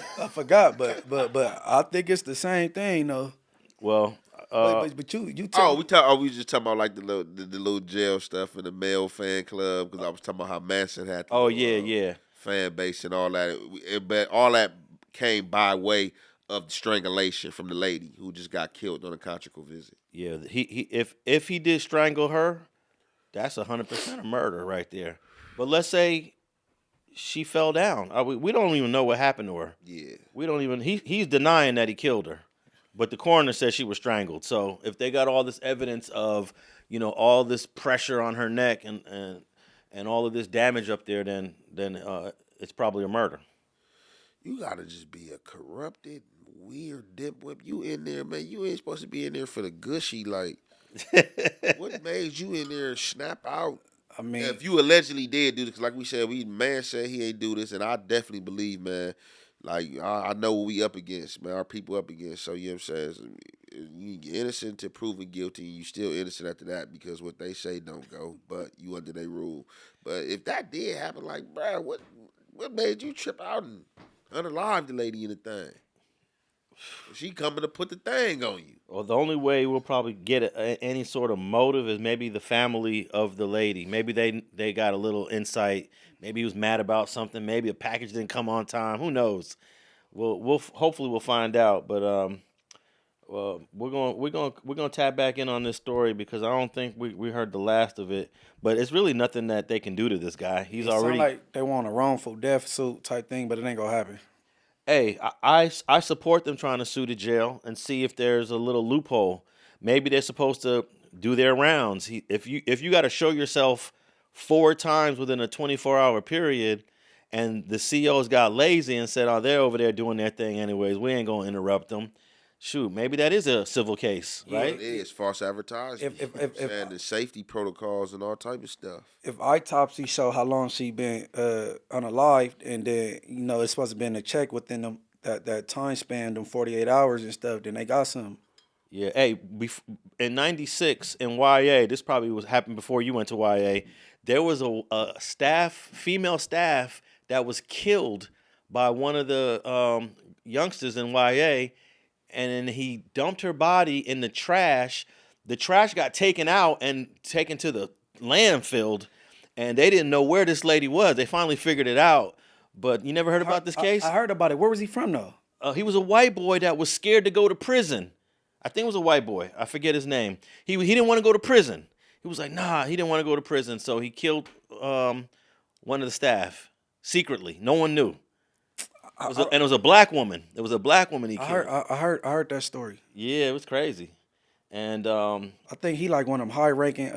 but I think it's the same thing though. Well, But you tell We was just talking about like the little jail stuff in the male fan club because I was talking about how Manson had. oh yeah. fan base and all that. But all that came by way of strangulation from the lady who just got killed on a conjugal visit. Yeah, if he did strangle her, that's 100% a murder right there. But let's say she fell down. We don't even know what happened to her. Yeah. We don't even. He's denying that he killed her, but the coroner says she was strangled. So if they got all this evidence of, all this pressure on her neck and all of this damage up there, then it's probably a murder. You gotta just be a corrupted, weird dipwhip. You in there, man. You ain't supposed to be in there for the gushy. Like, what made you in there snap out? I mean, If you allegedly did do this, 'cause like we said, man said he ain't do this, and I definitely believe, man. Like, I know what we up against, man. Our people up against. So, you know what I'm saying? You get innocent to proven guilty, you still innocent after that because what they say don't go, but you under their rule. But if that did happen, like, bro, what made you trip out and unalive the lady in the thing? She coming to put the thing on you. Well, the only way we'll probably get any sort of motive is maybe the family of the lady. Maybe they got a little insight. Maybe he was mad about something. Maybe a package didn't come on time. Who knows? We'll hopefully we'll find out. But we're gonna tap back in on this story because I don't think we heard the last of it. But it's really nothing that they can do to this guy. He's already like they want a wrongful death suit type thing, but it ain't gonna happen. Hey, I support them trying to sue the jail and see if there's a little loophole. Maybe they're supposed to do their rounds. If you got to show yourself 4 times within a 24-hour period, and the COs got lazy and said, "Oh, they're over there doing their thing anyways. We ain't gonna interrupt them." Shoot, maybe that is a civil case, right? It is false advertising. And the safety protocols and all type of stuff. If autopsy show how long she been unalived, and then it's supposed to be in a check within them that time span, them 48 hours and stuff, then they got some. Yeah. Hey, in '96 in YA, this probably happened before you went to YA. There was a female staff that was killed by one of the youngsters in YA. And then he dumped her body in the trash. The trash got taken out and taken to the landfill, and they didn't know where this lady was. They finally figured it out. But you never heard about this case? I heard about it. Where was he from, though? He was a white boy that was scared to go to prison. I think it was a white boy. I forget his name. He didn't want to go to prison. He was like, nah, he didn't want to go to prison. So he killed one of the staff secretly. No one knew. And it was a black woman. It was a black woman he killed. I heard that story. Yeah, it was crazy. And I think he like one of them high-ranking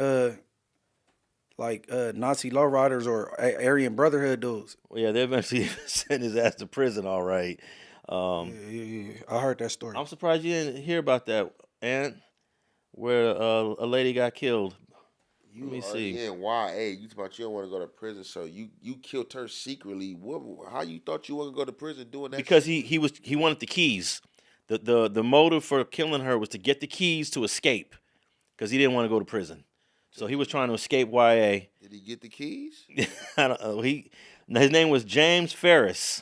Nazi lowriders or Aryan Brotherhood dudes. Well, yeah, they eventually sent his ass to prison. All right. Yeah. I heard that story. I'm surprised you didn't hear about that, Ant, where a lady got killed. Let me see. In YA, you talking about you don't want to go to prison, so you killed her secretly. How you thought you were gonna go to prison doing that? Because he wanted the keys. The motive for killing her was to get the keys to escape, because he didn't want to go to prison. So he was trying to escape YA. Did he get the keys? I don't know. His name was James Ferris.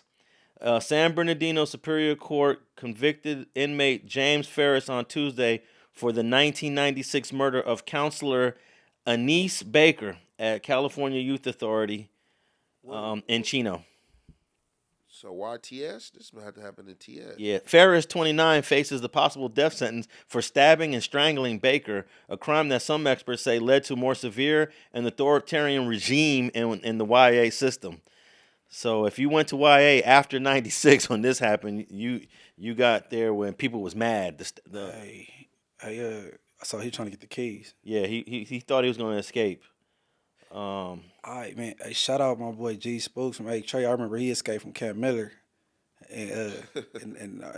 San Bernardino Superior Court convicted inmate James Ferris on Tuesday for the 1996 murder of counselor Anise Baker at California Youth Authority in Chino. So why TS? This might have to happen in TS. Yeah. Ferris, 29, faces the possible death sentence for stabbing and strangling Baker, a crime that some experts say led to more severe and authoritarian regime in the YA system. So if you went to YA after 96 when this happened, you got there when people was mad. So he trying to get the keys. Yeah, he thought he was going to escape. All right, man. Hey, shout out my boy G Spooks from Trey. I remember he escaped from Camp Miller, and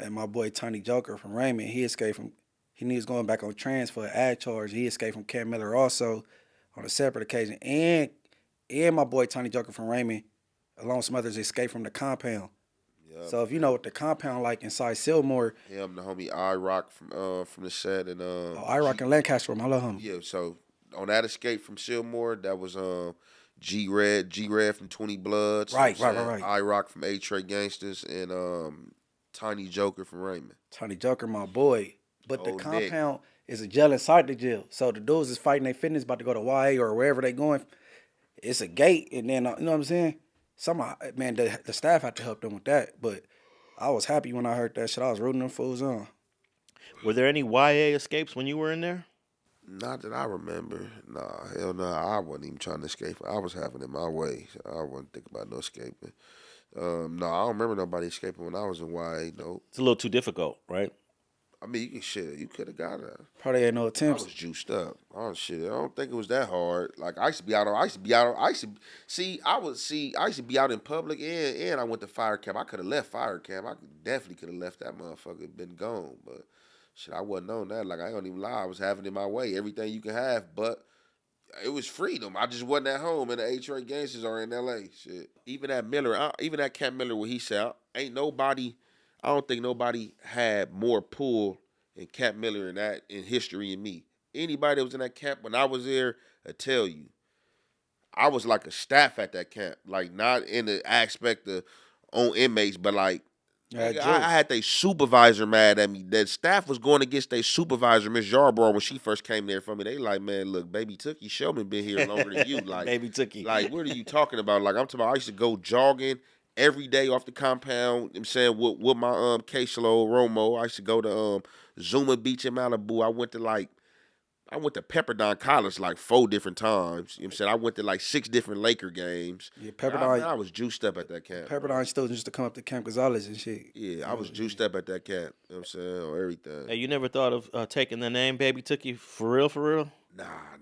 my boy Tiny Joker from Raymond. He escaped from. He was going back on transfer ad charge. He escaped from Camp Miller also on a separate occasion, and my boy Tiny Joker from Raymond, along with some others, escaped from the compound. Yep. So if you know what the compound like inside Silmore. Yeah, I'm the homie I-Rock from the set and I-Rock and Lancaster, my little homie. Yeah, so on that escape from Silmore, that was G-Red from 20 Bloods. Right. I-Rock from A-Trey Gangsters and Tiny Joker from Raymond. Tiny Joker, my boy. But the compound is a jail inside the jail. So the dudes is fighting their fitness about to go to YA or wherever they going. It's a gate, and then you know what I'm saying? man, the staff had to help them with that. But I was happy when I heard that shit. I was rooting them fools on. Were there any YA escapes when you were in there? Not that I remember. Nah, hell no. I wasn't even trying to escape. I was having it my way. So I wasn't thinking about no escaping. No, I don't remember nobody escaping when I was in YA. No. It's a little too difficult, right? I mean, you could have got it. Probably ain't no I attempts. was juiced up. Oh shit! I don't think it was that hard. Like I used to be out. I used to be out in public, and I went to fire camp. I could have left fire camp. I definitely could have left that motherfucker. Been gone, but shit, I wasn't on that. Like I ain't gonna even lie. I was having it my way. Everything you can have, but it was freedom. I just wasn't at home in the H-Ray gangsters or in LA. Shit. Even at Miller, even at Camp Miller, where he said, ain't nobody. I don't think nobody had more pull in Camp Miller in history than me. Anybody that was in that camp when I was there, I tell you, I was like a staff at that camp. Like not in the aspect of on inmates, but like I had their supervisor mad at me. That staff was going against their supervisor, Miss Yarborough, when she first came there for me. They like, man, look, baby Tookie Showman been here longer than you. Like, Baby Tookie. Like, what are you talking about? Like, I'm talking about I used to go jogging every day off the compound. I'm saying with my caseload Romo. I used to go to Zuma Beach in Malibu. I went to Pepperdine College like 4 different times. You know what I'm saying? I went to like 6 different Laker games. Yeah, Pepperdine. I was juiced up at that camp. Pepperdine still used to come up to Camp Gonzalez and shit. Yeah, I was juiced up at that camp. You know what I'm saying? On everything. Hey, you never thought of taking the name Baby Tookie for real, for real?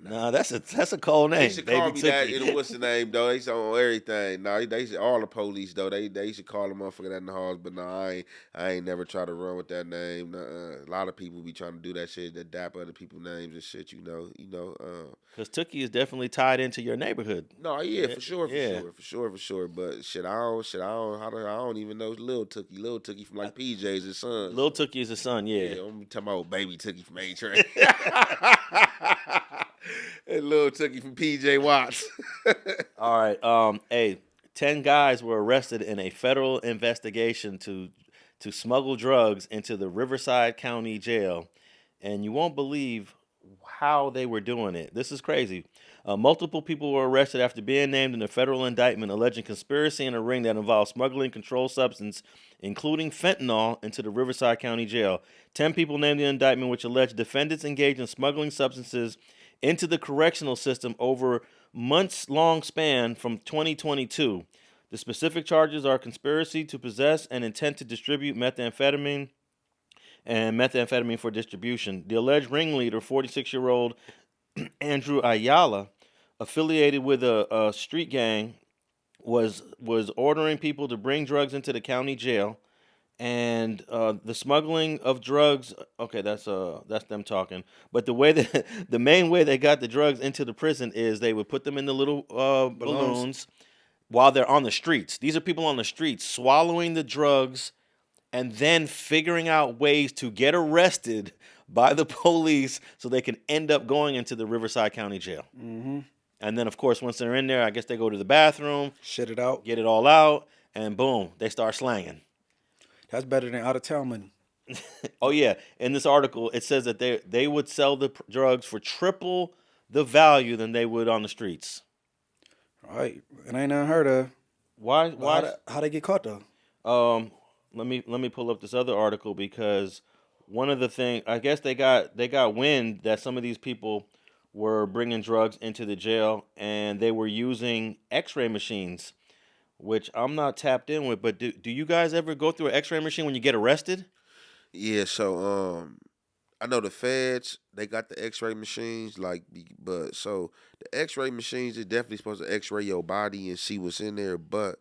Nah. That's a cold name. They should call Baby me that. Tookie. And what's the name though? They used to on everything. Nah, they should, all the police though. They used to call the motherfucker that in the halls. But nah, I ain't never try to run with that name. Nah, a lot of people be trying to do that shit, that dap other people's names and shit. You know. Because Tookie is definitely tied into your neighborhood. No, yeah, for sure. But shit, I don't even know Lil Tookie from like PJ's his son. Lil Tookie is his son, yeah. I'm talking about Baby Tookie from A-Train. And Lil Tookie from PJ Watts. All right. 10 guys were arrested in a federal investigation to smuggle drugs into the Riverside County Jail, and you won't believe how they were doing it. This is crazy. Multiple people were arrested after being named in a federal indictment alleging conspiracy in a ring that involved smuggling controlled substance, including fentanyl, into the Riverside County Jail. 10 people named in the indictment, which alleged defendants engaged in smuggling substances into the correctional system over months-long span from 2022. The specific charges are conspiracy to possess and intent to distribute methamphetamine and methamphetamine for distribution. The alleged ringleader, 46-year-old Andrew Ayala, affiliated with a street gang, was ordering people to bring drugs into the county jail. And the smuggling of drugs, okay, that's them talking. But the main way they got the drugs into the prison is they would put them in the little balloons while they're on the streets. These are people on the streets swallowing the drugs and then figuring out ways to get arrested by the police so they can end up going into the Riverside County Jail. Mm-hmm. And then, of course, once they're in there, I guess they go to the bathroom, shit it out, get it all out, and boom, they start slanging. That's better than out of town money. Oh yeah, in this article it says that they would sell the drugs for triple the value than they would on the streets. All right, it ain't unheard of. Why? How they get caught though? Let me pull up this other article because one of the things I guess they got wind that some of these people were bringing drugs into the jail and they were using X-ray machines, which I'm not tapped in with. But do you guys ever go through an X-ray machine when you get arrested? Yeah, so I know the feds, they got the X-ray machines, but so the X-ray machines is definitely supposed to X-ray your body and see what's in there, but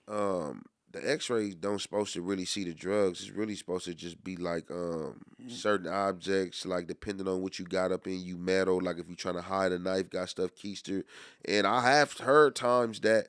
the X-rays don't supposed to really see the drugs. It's really supposed to just be like certain objects, like depending on what you got up in you, metal, like if you're trying to hide a knife, got stuff keistered. And I have heard times that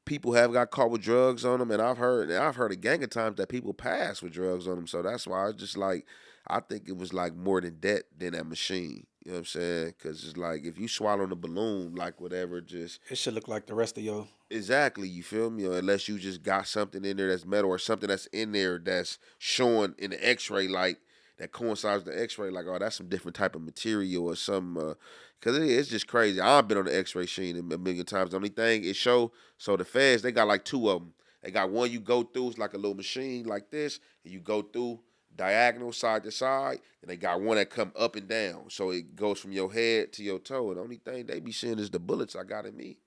people have got caught with drugs on them, and I've heard a gang of times that people pass with drugs on them. So that's why I just I think it was like more than that than that machine. You know what I'm saying? Because it's like if you swallow the balloon, like whatever, just it should look like the rest of your. Exactly, you feel me? Or unless you just got something in there that's metal or something that's in there that's showing in the X-ray like that coincides with the X-ray. Like, oh, that's some different type of material or some. Cause it's just crazy. I've been on the X-ray machine a million times. The only thing it show, so the feds, they got like 2 of them. They got one you go through, it's like a little machine like this, and you go through diagonal side to side, and they got one that come up and down, so it goes from your head to your toe. And the only thing they be seeing is the bullets I got in me.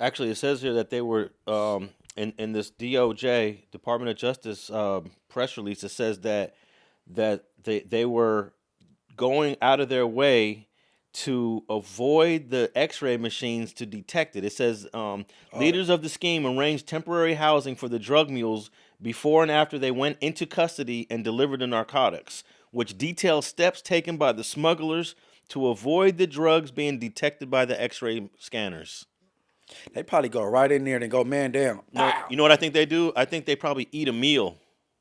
Actually, it says here that they were in this DOJ Department of Justice press release. It says that they were going out of their way to avoid the X-ray machines to detect it. It says leaders of the scheme arranged temporary housing for the drug mules before and after they went into custody and delivered the narcotics, which details steps taken by the smugglers to avoid the drugs being detected by the X-ray scanners. They probably go right in there and go man down. No, you know what I think they do? I think they probably eat a meal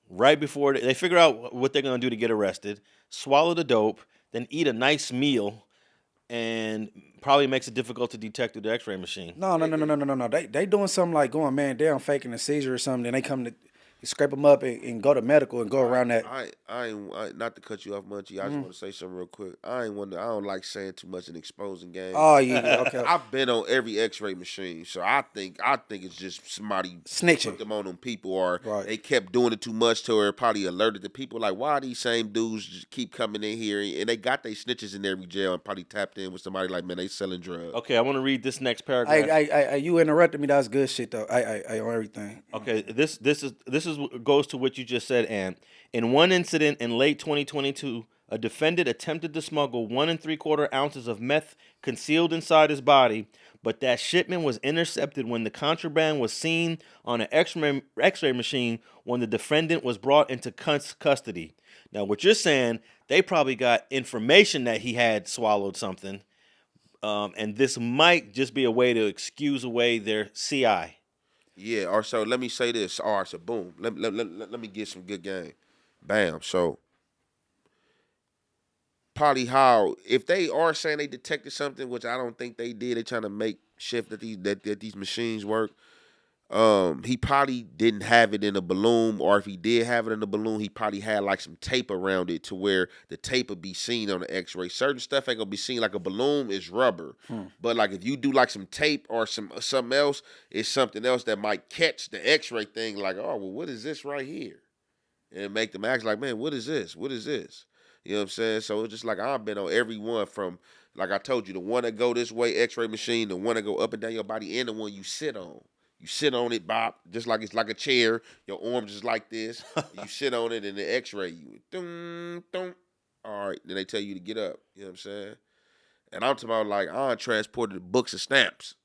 right before they figure out what they're going to do to get arrested, swallow the dope, then eat a nice meal, and probably makes it difficult to detect through the X-ray machine. No. They doing something like going man down, faking a seizure or something. Then they come to scrape them up and go to medical and go around that. I ain't not to cut you off, Munchie. I just want to say something real quick. I don't like saying too much and exposing game. Oh yeah, okay. I've been on every X-ray machine, so I think it's just somebody Snitching. put them on them people, or Right. they kept doing it too much to where it probably alerted the people. Like, why these same dudes just keep coming in here and they got their snitches in every jail and probably tapped in with somebody like, man, they selling drugs. Okay, I want to read this next paragraph. I you interrupted me. That's good shit though. I on everything. Okay, this is goes to what you just said, and in one incident in late 2022, a defendant attempted to smuggle 1 3/4 ounces of meth concealed inside his body, but that shipment was intercepted when the contraband was seen on an X-ray machine when the defendant was brought into custody. Now, what you're saying, they probably got information that he had swallowed something, and this might just be a way to excuse away their CI. Yeah, or so let me say this. All right, so boom. Let me get some good game. Bam. So probably how if they are saying they detected something, which I don't think they did, they trying to make shift that these machines work. He probably didn't have it in a balloon, or if he did have it in a balloon, he probably had like some tape around it to where the tape would be seen on the X-ray. Certain stuff ain't gonna be seen. Like a balloon is rubber, but like if you do like some tape or something else, it's something else that might catch the X-ray thing. Like, oh well, what is this right here? And make them act like, man, what is this? What is this? You know what I'm saying? So it's just like I've been on every one from, like I told you, the one that go this way, X-ray machine, the one that go up and down your body, and the one you sit on. You sit on it, Bob, just like it's like a chair. Your arms is like this. You sit on it and the X-ray you. Dum, dum. All right, then they tell you to get up. You know what I'm saying? And I'm talking about like I transported books and stamps,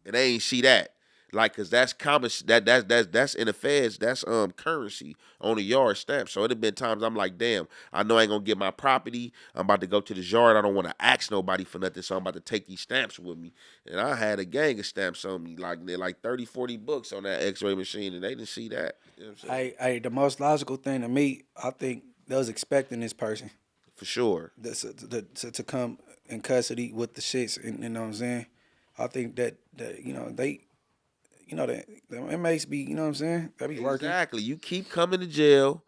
and they ain't see that. Like, cause that's common. That's in the feds. That's currency on the yard stamp. So it have been times I'm like, damn, I know I ain't gonna get my property. I'm about to go to the yard. I don't want to ask nobody for nothing, so I'm about to take these stamps with me. And I had a gang of stamps on me, like they're like 30, 40 books on that X-ray machine, and they didn't see that. You know what I'm saying? The most logical thing to me, I think they was expecting this person For sure. to come in custody with the shits. And you know what I'm saying? I think that you know they. You know, the inmates be, you know what I'm saying? They be working. Exactly. You keep coming to jail.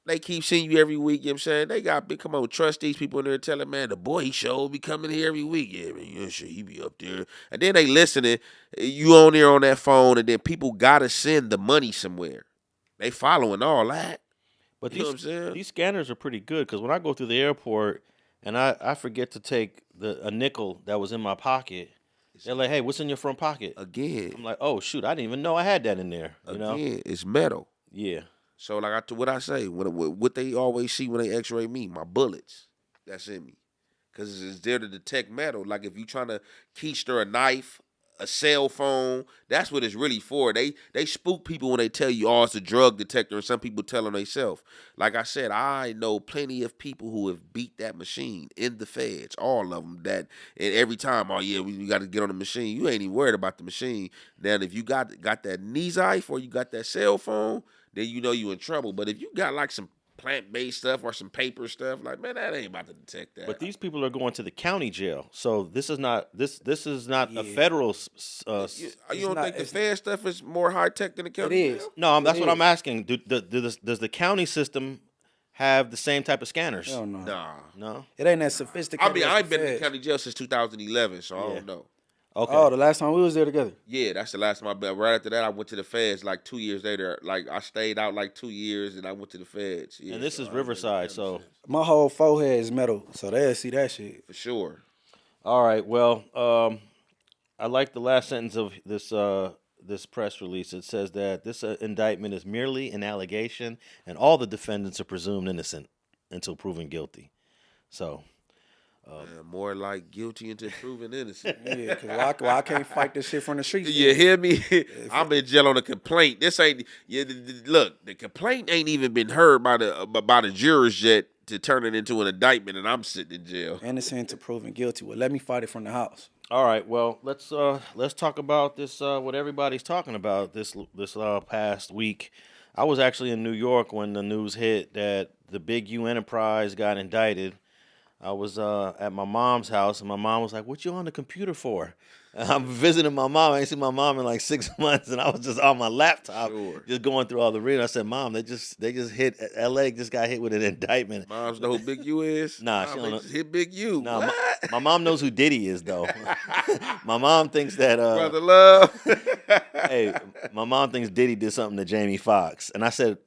They keep seeing you every week, you know what I'm saying? They got big, come on, trust these people in there telling, man, the boy, he sure be coming here every week. Yeah, man, yeah, shit, he be up there. And then they listening, you on there on that phone, and then people got to send the money somewhere. They following all that. But You know what I'm saying? these scanners are pretty good, because when I go through the airport and I forget to take a nickel that was in my pocket, they're like, hey, what's in your front pocket? Again, I'm like, oh, shoot, I didn't even know I had that in there. You know? again, it's metal. Yeah. So like what I say, what they always see when they X-ray me, my bullets, that's in me, because it's there to detect metal. Like if you trying to keister a knife, a cell phone, that's what it's really for. They spook people when they tell you, oh, it's a drug detector, and some people tell them themselves. Like I said, I know plenty of people who have beat that machine in the feds, all of them. That and every time, oh yeah, we got to get on the machine. You ain't even worried about the machine. Now if you got that knife or you got that cell phone, then you know you in trouble. But if you got like some plant-based stuff or some paper stuff, like, man, that ain't about to detect that. But these people are going to the county jail, so this is not a federal. You don't think the Fed stuff is more high-tech than the county? It is. jail? No, that's what I'm asking. Does the county system have the same type of scanners? Hell no. Nah. No. It ain't that sophisticated. I mean, as I ain't the been in the feds. county jail since 2011, so I Yeah. don't know. Okay. Oh, the last time we was there together. Yeah, that's the last time I've been. Right after that, I went to the feds like 2 years later. Like, I stayed out like 2 years, and I went to the feds. Yeah, And this so is I ain't been in the Riverside, county so. since. My whole forehead is metal, so they'll see that shit. For sure. All right. Well, I like the last sentence of this press release. It says that this indictment is merely an allegation, and all the defendants are presumed innocent until proven guilty. So, Man, more like guilty until proven innocent. Yeah, because why I can't fight this shit from the streets? You hear me? I'm in jail on a complaint. This ain't. Yeah, look, the complaint ain't even been heard by the jurors yet to turn it into an indictment, and I'm sitting in jail. Innocent to proven guilty. Well, let me fight it from the house. all right. Well, let's talk about this. What everybody's talking about this past week. I was actually in New York when the news hit that the Big-U Enterprise got indicted. I was at my mom's house, and my mom was like, "What you on the computer for?" And I'm visiting my mom. I ain't seen my mom in like 6 months, and I was just on my laptop, Sure. just going through all the reading. I said, "Mom, they just hit LA. Just got hit with an indictment." Moms know who Big U is? Nah, Mom, she they don't know. just hit Big U. No, What? my mom knows who Diddy is though. My mom thinks that Brother Love. hey, my mom thinks Diddy did something to Jamie Foxx, and I said,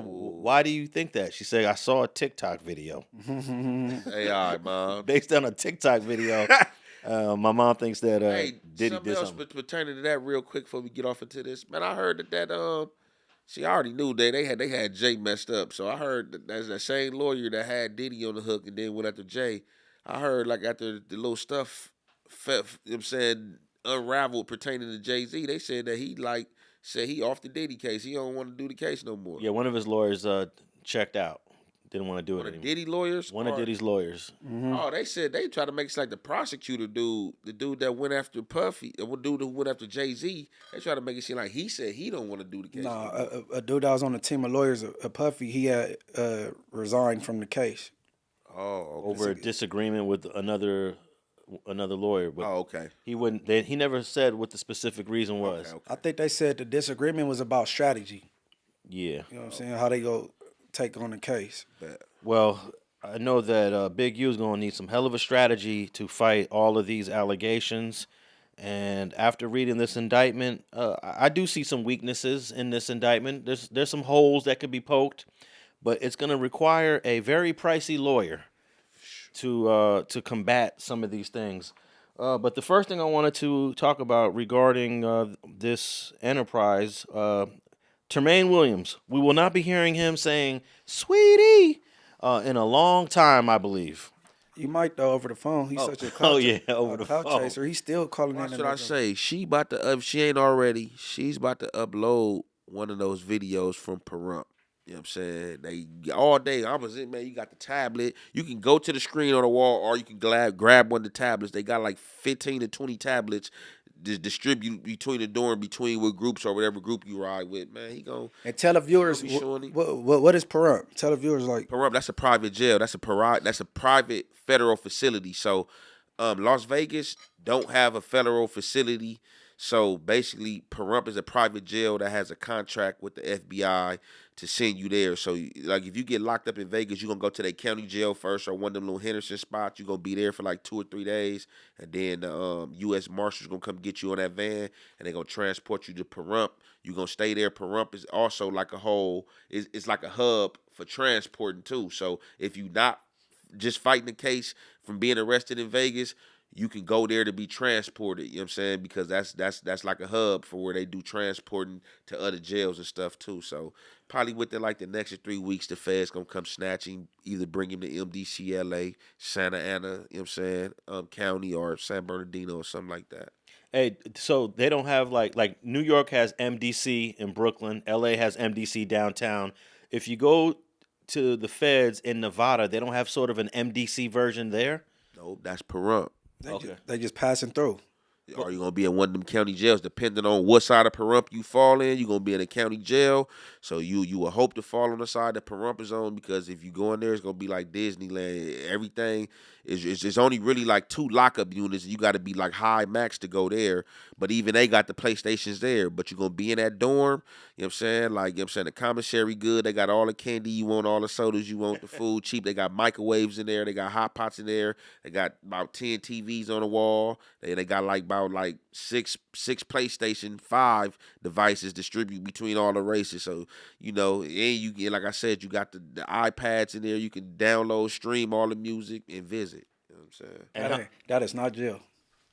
why do you think that? She said, I saw a TikTok video. Hey, all right, Mom. Based on a TikTok video, my mom thinks that Hey, Diddy something did else something. pertaining to that real quick before we get off into this. Man, I heard that see, I already knew they had Jay messed up. So I heard that that's that same lawyer that had Diddy on the hook and then went after Jay. I heard like after the little stuff, you know what I'm saying, unraveled pertaining to Jay-Z, they said that he said he off the Diddy case. He don't want to do the case no more. Yeah, one of his lawyers checked out. Didn't want to do One it of anymore. Diddy lawyers? One of Diddy's lawyers. Oh, they said they try to make it like the prosecutor dude, the dude that went after Puffy, the dude who went after Jay-Z. They try to make it seem like he said he don't want to do the case. Nah, a dude that was on the team of lawyers, a Puffy, he had resigned from the case. Oh, okay. Over a disagreement with another lawyer. But Oh, okay. he never said what the specific reason was. Okay. I think they said the disagreement was about strategy. Yeah. You know what I'm saying? How they go take on the case. Well, I know that Big-U is going to need some hell of a strategy to fight all of these allegations. And after reading this indictment, I do see some weaknesses in this indictment. There's some holes that could be poked, but it's going to require a very pricey lawyer to combat some of these things. But the first thing I wanted to talk about regarding this enterprise, Termaine Williams. We will not be hearing him saying "sweetie" in a long time, I believe. You might though over the phone. He's such a oh, yeah, over the clout phone. chaser. He's still calling What in. should I say? She about to she ain't already. She's about to upload one of those videos from Pahrump. You know what I'm saying? They all day. I was in, man. You got the tablet. You can go to the screen on the wall, or you can grab one of the tablets. They got like 15 to 20 tablets to distribute between the dorm, between what groups or whatever group you ride with. Man, he gon' And tell the viewers Be showing him. what is Pahrump? Tell the viewers like Pahrump. That's a private jail. That's a private federal facility. So, Las Vegas don't have a federal facility. So basically, Pahrump is a private jail that has a contract with the FBI to send you there. So, like, if you get locked up in Vegas, you're going to go to the county jail first or one of them little Henderson spots. You're going to be there for like 2 or 3 days. And then the U.S. Marshals going to come get you on that van, and they're going to transport you to Pahrump. You're going to stay there. Pahrump is also like it's like a hub for transporting, too. So, if you're not just fighting the case from being arrested in Vegas, you can go there to be transported, you know what I'm saying? Because that's like a hub for where they do transporting to other jails and stuff too. So probably within like the next 3 weeks, the feds gonna come snatching, either bring him to MDC, LA, Santa Ana, you know what I'm saying, County, or San Bernardino or something like that. Hey, so they don't have like New York has MDC in Brooklyn, LA has MDC downtown. If you go to the feds in Nevada, they don't have sort of an MDC version there? No, that's Pahrump. they just passing through. Or you're gonna be in one of them county jails, depending on what side of Pahrump you fall in. You're gonna be in a county jail, so you will hope to fall on the side that Pahrump is on, because if you go in there, it's gonna be like Disneyland. Everything is only really like 2 lockup units, and you got to be like high max to go there. But even they got the PlayStations there. But you're gonna be in that dorm. You know what I'm saying? Like, you know what I'm saying, the commissary good. They got all the candy you want, all the sodas you want, the food cheap. They got microwaves in there. They got hot pots in there. They got about 10 TVs on the wall. They got like about like six PlayStation 5 devices distributed between all the races. So, you know, and you get, like I said, you got the iPads in there. You can download, stream all the music, and visit. You know what I'm saying? And That is not jail.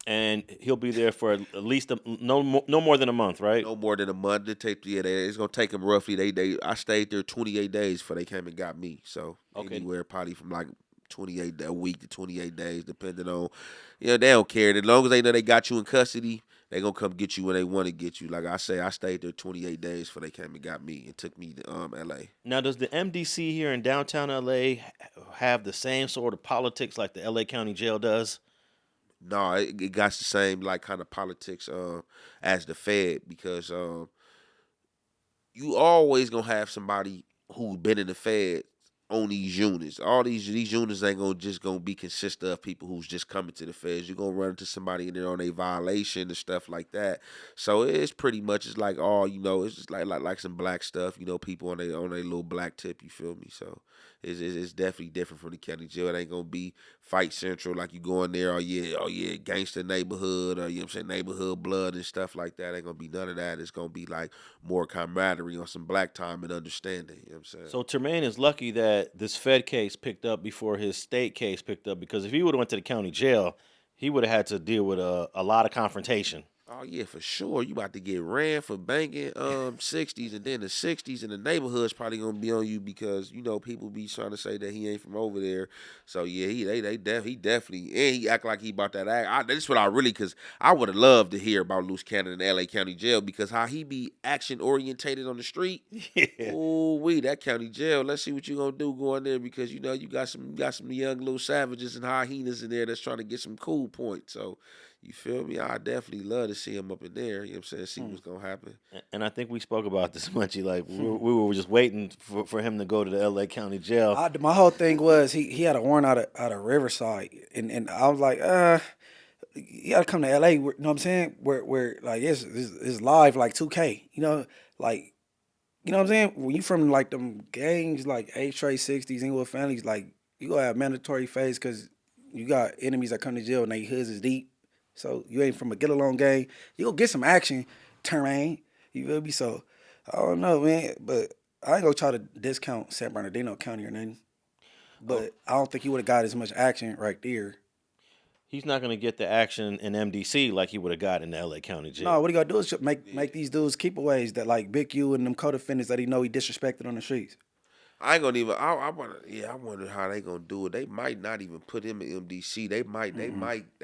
and he'll be there for at least no more than a month, right? No more than a month. It's gonna take them roughly. I stayed there 28 days before they came and got me. So Okay. anywhere probably from like 28 a week to 28 days, depending on. They don't care. As long as they know they got you in custody, they gonna come get you when they want to get you. Like I say, I stayed there 28 days before they came and got me and took me to LA. Now, does the MDC here in downtown LA have the same sort of politics like the LA County Jail does? No, it got the same like kind of politics as the Fed, because you always gonna have somebody who been in the Fed on these units. All these units ain't gonna be consist of people who's just coming to the Feds. You're gonna run into somebody in there on a violation and stuff like that. So it's pretty much, it's like all, you know, it's just like some black stuff, you know, people on a little black tip, you feel me? So it's definitely different from the county jail. It ain't gonna be fight central like you go in there, oh yeah, gangster neighborhood, or you know what I'm saying, neighborhood blood and stuff like that. Ain't gonna be none of that. It's gonna be like more camaraderie on some black time and understanding. You know what I'm saying? So Termaine is lucky that this Fed case picked up before his state case picked up, because if he would have went to the county jail, he would have had to deal with a lot of confrontation. Oh yeah, for sure. You about to get ran for banging 60s, and then the 60s in the neighborhood's probably gonna be on you, because you know people be trying to say that he ain't from over there. So yeah, he definitely, and he act like he about that act. This is what I really, because I would have loved to hear about Luce Cannon in LA County Jail, because how he be action orientated on the street. Yeah. Oh, that county jail. Let's see what you gonna do going there, because you know you got some young little savages and hyenas in there that's trying to get some cool points. So. You feel me? I definitely love to see him up in there. You know what I'm saying? See what's going to happen. And I think we spoke about this, Munchie. Like, we were just waiting for him to go to the LA County Jail. My whole thing was he had a warrant out of Riverside, and I was like, you gotta come to LA. You know what I'm saying? Where like it's live like 2K. You know, like, you know what I'm saying? When you from like them gangs like A-Trade 60s, Inglewood families, like you gonna have mandatory phase, because you got enemies that come to jail and they hoods is deep. So you ain't from a get-along gang. You gonna get some action, Termaine. You feel me? So, I don't know, man. But I ain't gonna try to discount San Bernardino County or nothing. But I don't think he would have got as much action right there. He's not going to get the action in MDC like he would have got in the LA County Jail. No, what he gotta do is just make these dudes keepaways that like Big-U and them co-defendants that he know he disrespected on the streets. I ain't gonna even. I wonder how they gonna do it. They might not even put him in MDC. They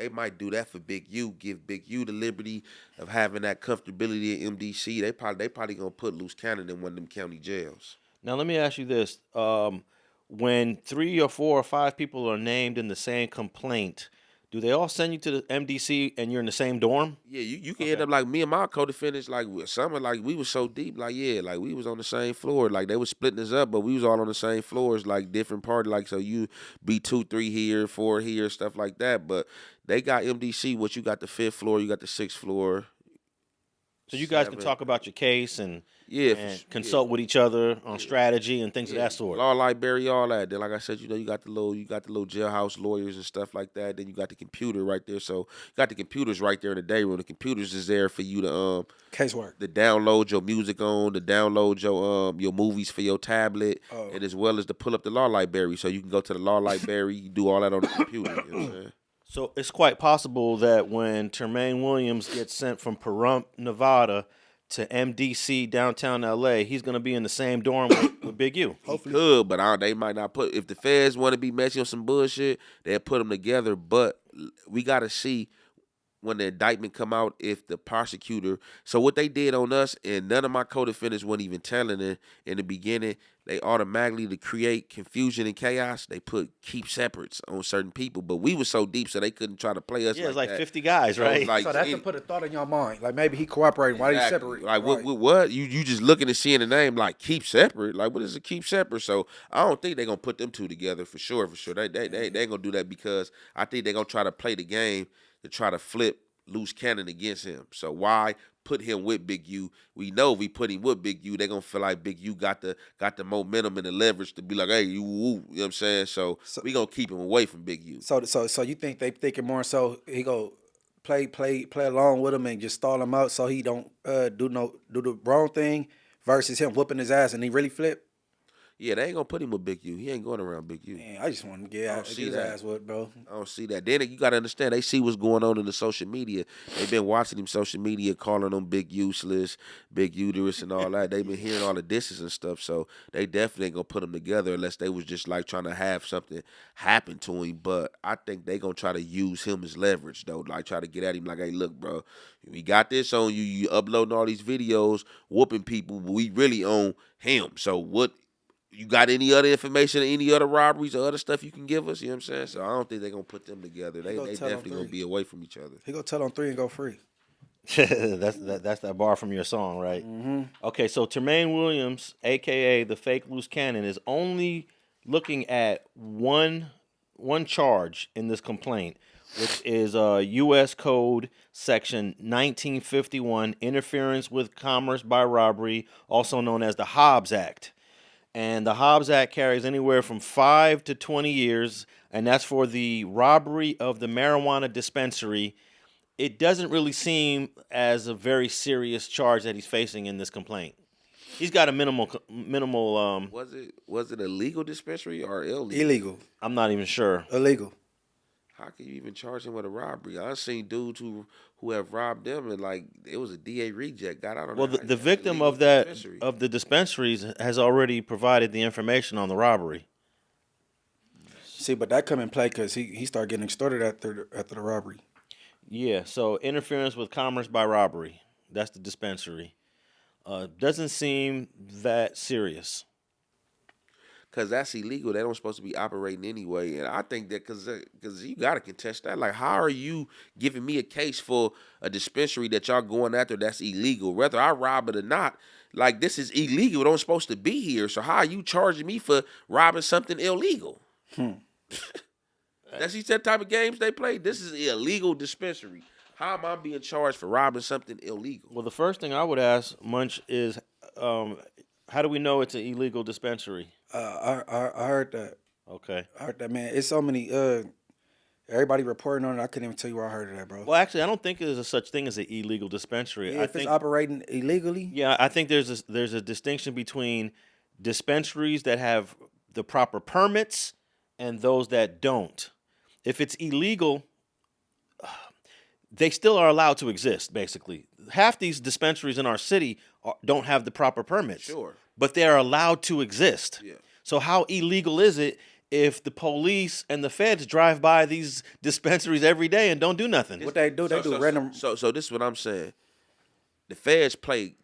might do that for Big-U. Give Big-U the liberty of having that comfortability in MDC. They probably gonna put Luce Cannon in one of them county jails. Now, let me ask you this. When 3 or 4 or 5 people are named in the same complaint, do they all send you to the MDC and you're in the same dorm? Yeah, you can end up like me and my co-defendants. Like summer, like we was so deep. Like like we was on the same floor. Like they was splitting us up, but we was all on the same floors. Like different part. Like so you be 2, 3 here, 4 here, stuff like that. But they got MDC. What you got the 5th floor, you got the 6th floor. So you guys can 7. talk about your case and Yeah, consult with each other on strategy and things of that sort. Law library, all that. Then, like I said, you know, you got the little jailhouse lawyers and stuff like that. Then you got the computer right there. So you got the computers right there in the day room. The computers is there for you to Casework. to download your music on, to download your movies for your tablet, and as well as to pull up the law library. So you can go to the law library, you do all that on the computer. You know what I'm saying? So it's quite possible that when Termaine Williams gets sent from Pahrump, Nevada, to MDC downtown LA, he's gonna be in the same dorm with Big-U. Hopefully, could, but they might not put. If the feds want to be messy on some bullshit, they'll put them together. But we gotta see when the indictment come out, if the prosecutor, so what they did on us, and none of my co-defendants weren't even telling it in the beginning, they automatically, to create confusion and chaos, they put keep separates on certain people. But we were so deep, so they couldn't try to play us. Yeah, like it's like that. 50 guys, So right? it's like, So that's to put a thought in your mind. Like maybe he cooperating. Why exactly. they separate? Like right. what? You just looking and seeing the name like keep separate. Like what is a keep separate? So I don't think they're gonna put them two together for sure. They ain't gonna do that, because I think they're gonna try to play the game to try to flip Luce Cannon against him. So why put him with Big-U? We know if we put him with Big-U, they're gonna feel like Big-U got the momentum and the leverage to be like, hey, you know what I'm saying? So we gonna keep him away from Big-U. So you think they thinking more so he go play along with him and just stall him out so he don't do the wrong thing versus him whooping his ass and he really flip? Yeah, they ain't gonna put him with Big-U. He ain't going around Big-U. Man, I just want to get his that. ass with, bro. I don't see that. Then you got to understand, they see what's going on in the social media. They've been watching him social media, calling them big useless, big uterus and all that. They've been hearing all the disses and stuff, so they definitely ain't going to put them together unless they was just like trying to have something happen to him. But I think they going to try to use him as leverage, though, like try to get at him like, hey, look, bro, we got this on you. You uploading all these videos, whooping people, but we really on him. So what? You got any other information, any other robberies or other stuff you can give us? You know what I'm saying? So I don't think they're going to put them together. They definitely going to be away from each other. He gonna tell on 3 and go free. That's that bar from your song, right? Mm-hmm. Okay, so Termaine Williams, a.k.a. the fake Luce Cannon, is only looking at one charge in this complaint, which is U.S. Code Section 1951, interference with commerce by robbery, also known as the Hobbs Act. And the Hobbs Act carries anywhere from 5 to 20 years, and that's for the robbery of the marijuana dispensary. It doesn't really seem as a very serious charge that he's facing in this complaint. He's got a minimal. Was it a legal dispensary or illegal? Illegal. I'm not even sure. Illegal. How can you even charge him with a robbery? I've seen dudes who have robbed them and like it was a DA reject, got out on. Well, the victim of the dispensaries has already provided the information on the robbery. See, but that come in play because he started getting extorted after the robbery. Yeah, so interference with commerce by robbery. That's the dispensary. Doesn't seem that serious. Because that's illegal. They don't supposed to be operating anyway. And I think that because you got to contest that. Like, how are you giving me a case for a dispensary that y'all going after that's illegal? Whether I rob it or not, like, this is illegal. It don't supposed to be here. So how are you charging me for robbing something illegal? That's that type of games they play. This is an illegal dispensary. How am I being charged for robbing something illegal? Well, the first thing I would ask, Munch, is how do we know it's an illegal dispensary? I heard that. Okay. I heard that, man. It's so many. Everybody reporting on it. I couldn't even tell you where I heard of that, bro. Well, actually, I don't think there's a such thing as an illegal dispensary. Yeah, if it's operating illegally. Yeah, I think there's a distinction between dispensaries that have the proper permits and those that don't. If it's illegal, they still are allowed to exist, basically. Half these dispensaries in our city don't have the proper permits. Sure. But they are allowed to exist. Yeah. So how illegal is it if the police and the feds drive by these dispensaries every day and don't do nothing? What they do, random. So this is what I'm saying. The feds play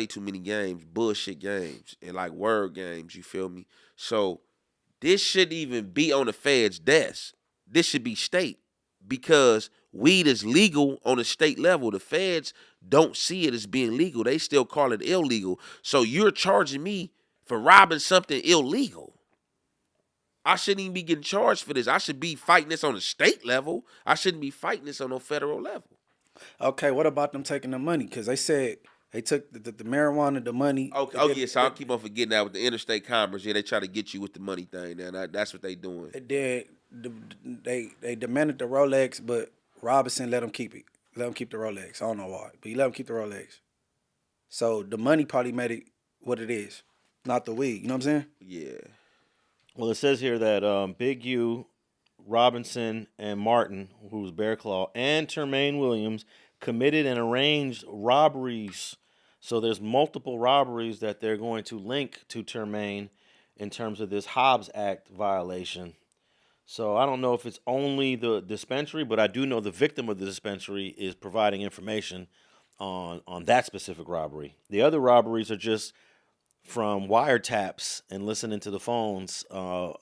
too many games, bullshit games, and like word games, you feel me? So this shouldn't even be on the feds' desk. This should be state, because weed is legal on a state level. The feds don't see it as being legal. They still call it illegal. So you're charging me for robbing something illegal. I shouldn't even be getting charged for this. I should be fighting this on a state level. I shouldn't be fighting this on a federal level. Okay, what about them taking the money? Because they said they took the marijuana, the money. Okay, yes, I'll keep on forgetting that with the interstate commerce. Yeah, they try to get you with the money thing. Now that's what they doing. And then they demanded the Rolex, but Robinson let them keep it. Let them keep the Rolex. I don't know why, but he let them keep the Rolex. So the money probably made it what it is, not the weed. You know what I'm saying? Yeah. Well, it says here that Big-U, Robinson, and Martin, who's Bear Claw, and Termaine Williams committed and arranged robberies. So there's multiple robberies that they're going to link to Termaine in terms of this Hobbs Act violation. So I don't know if it's only the dispensary, but I do know the victim of the dispensary is providing information on that specific robbery. The other robberies are just from wiretaps and listening to the phones for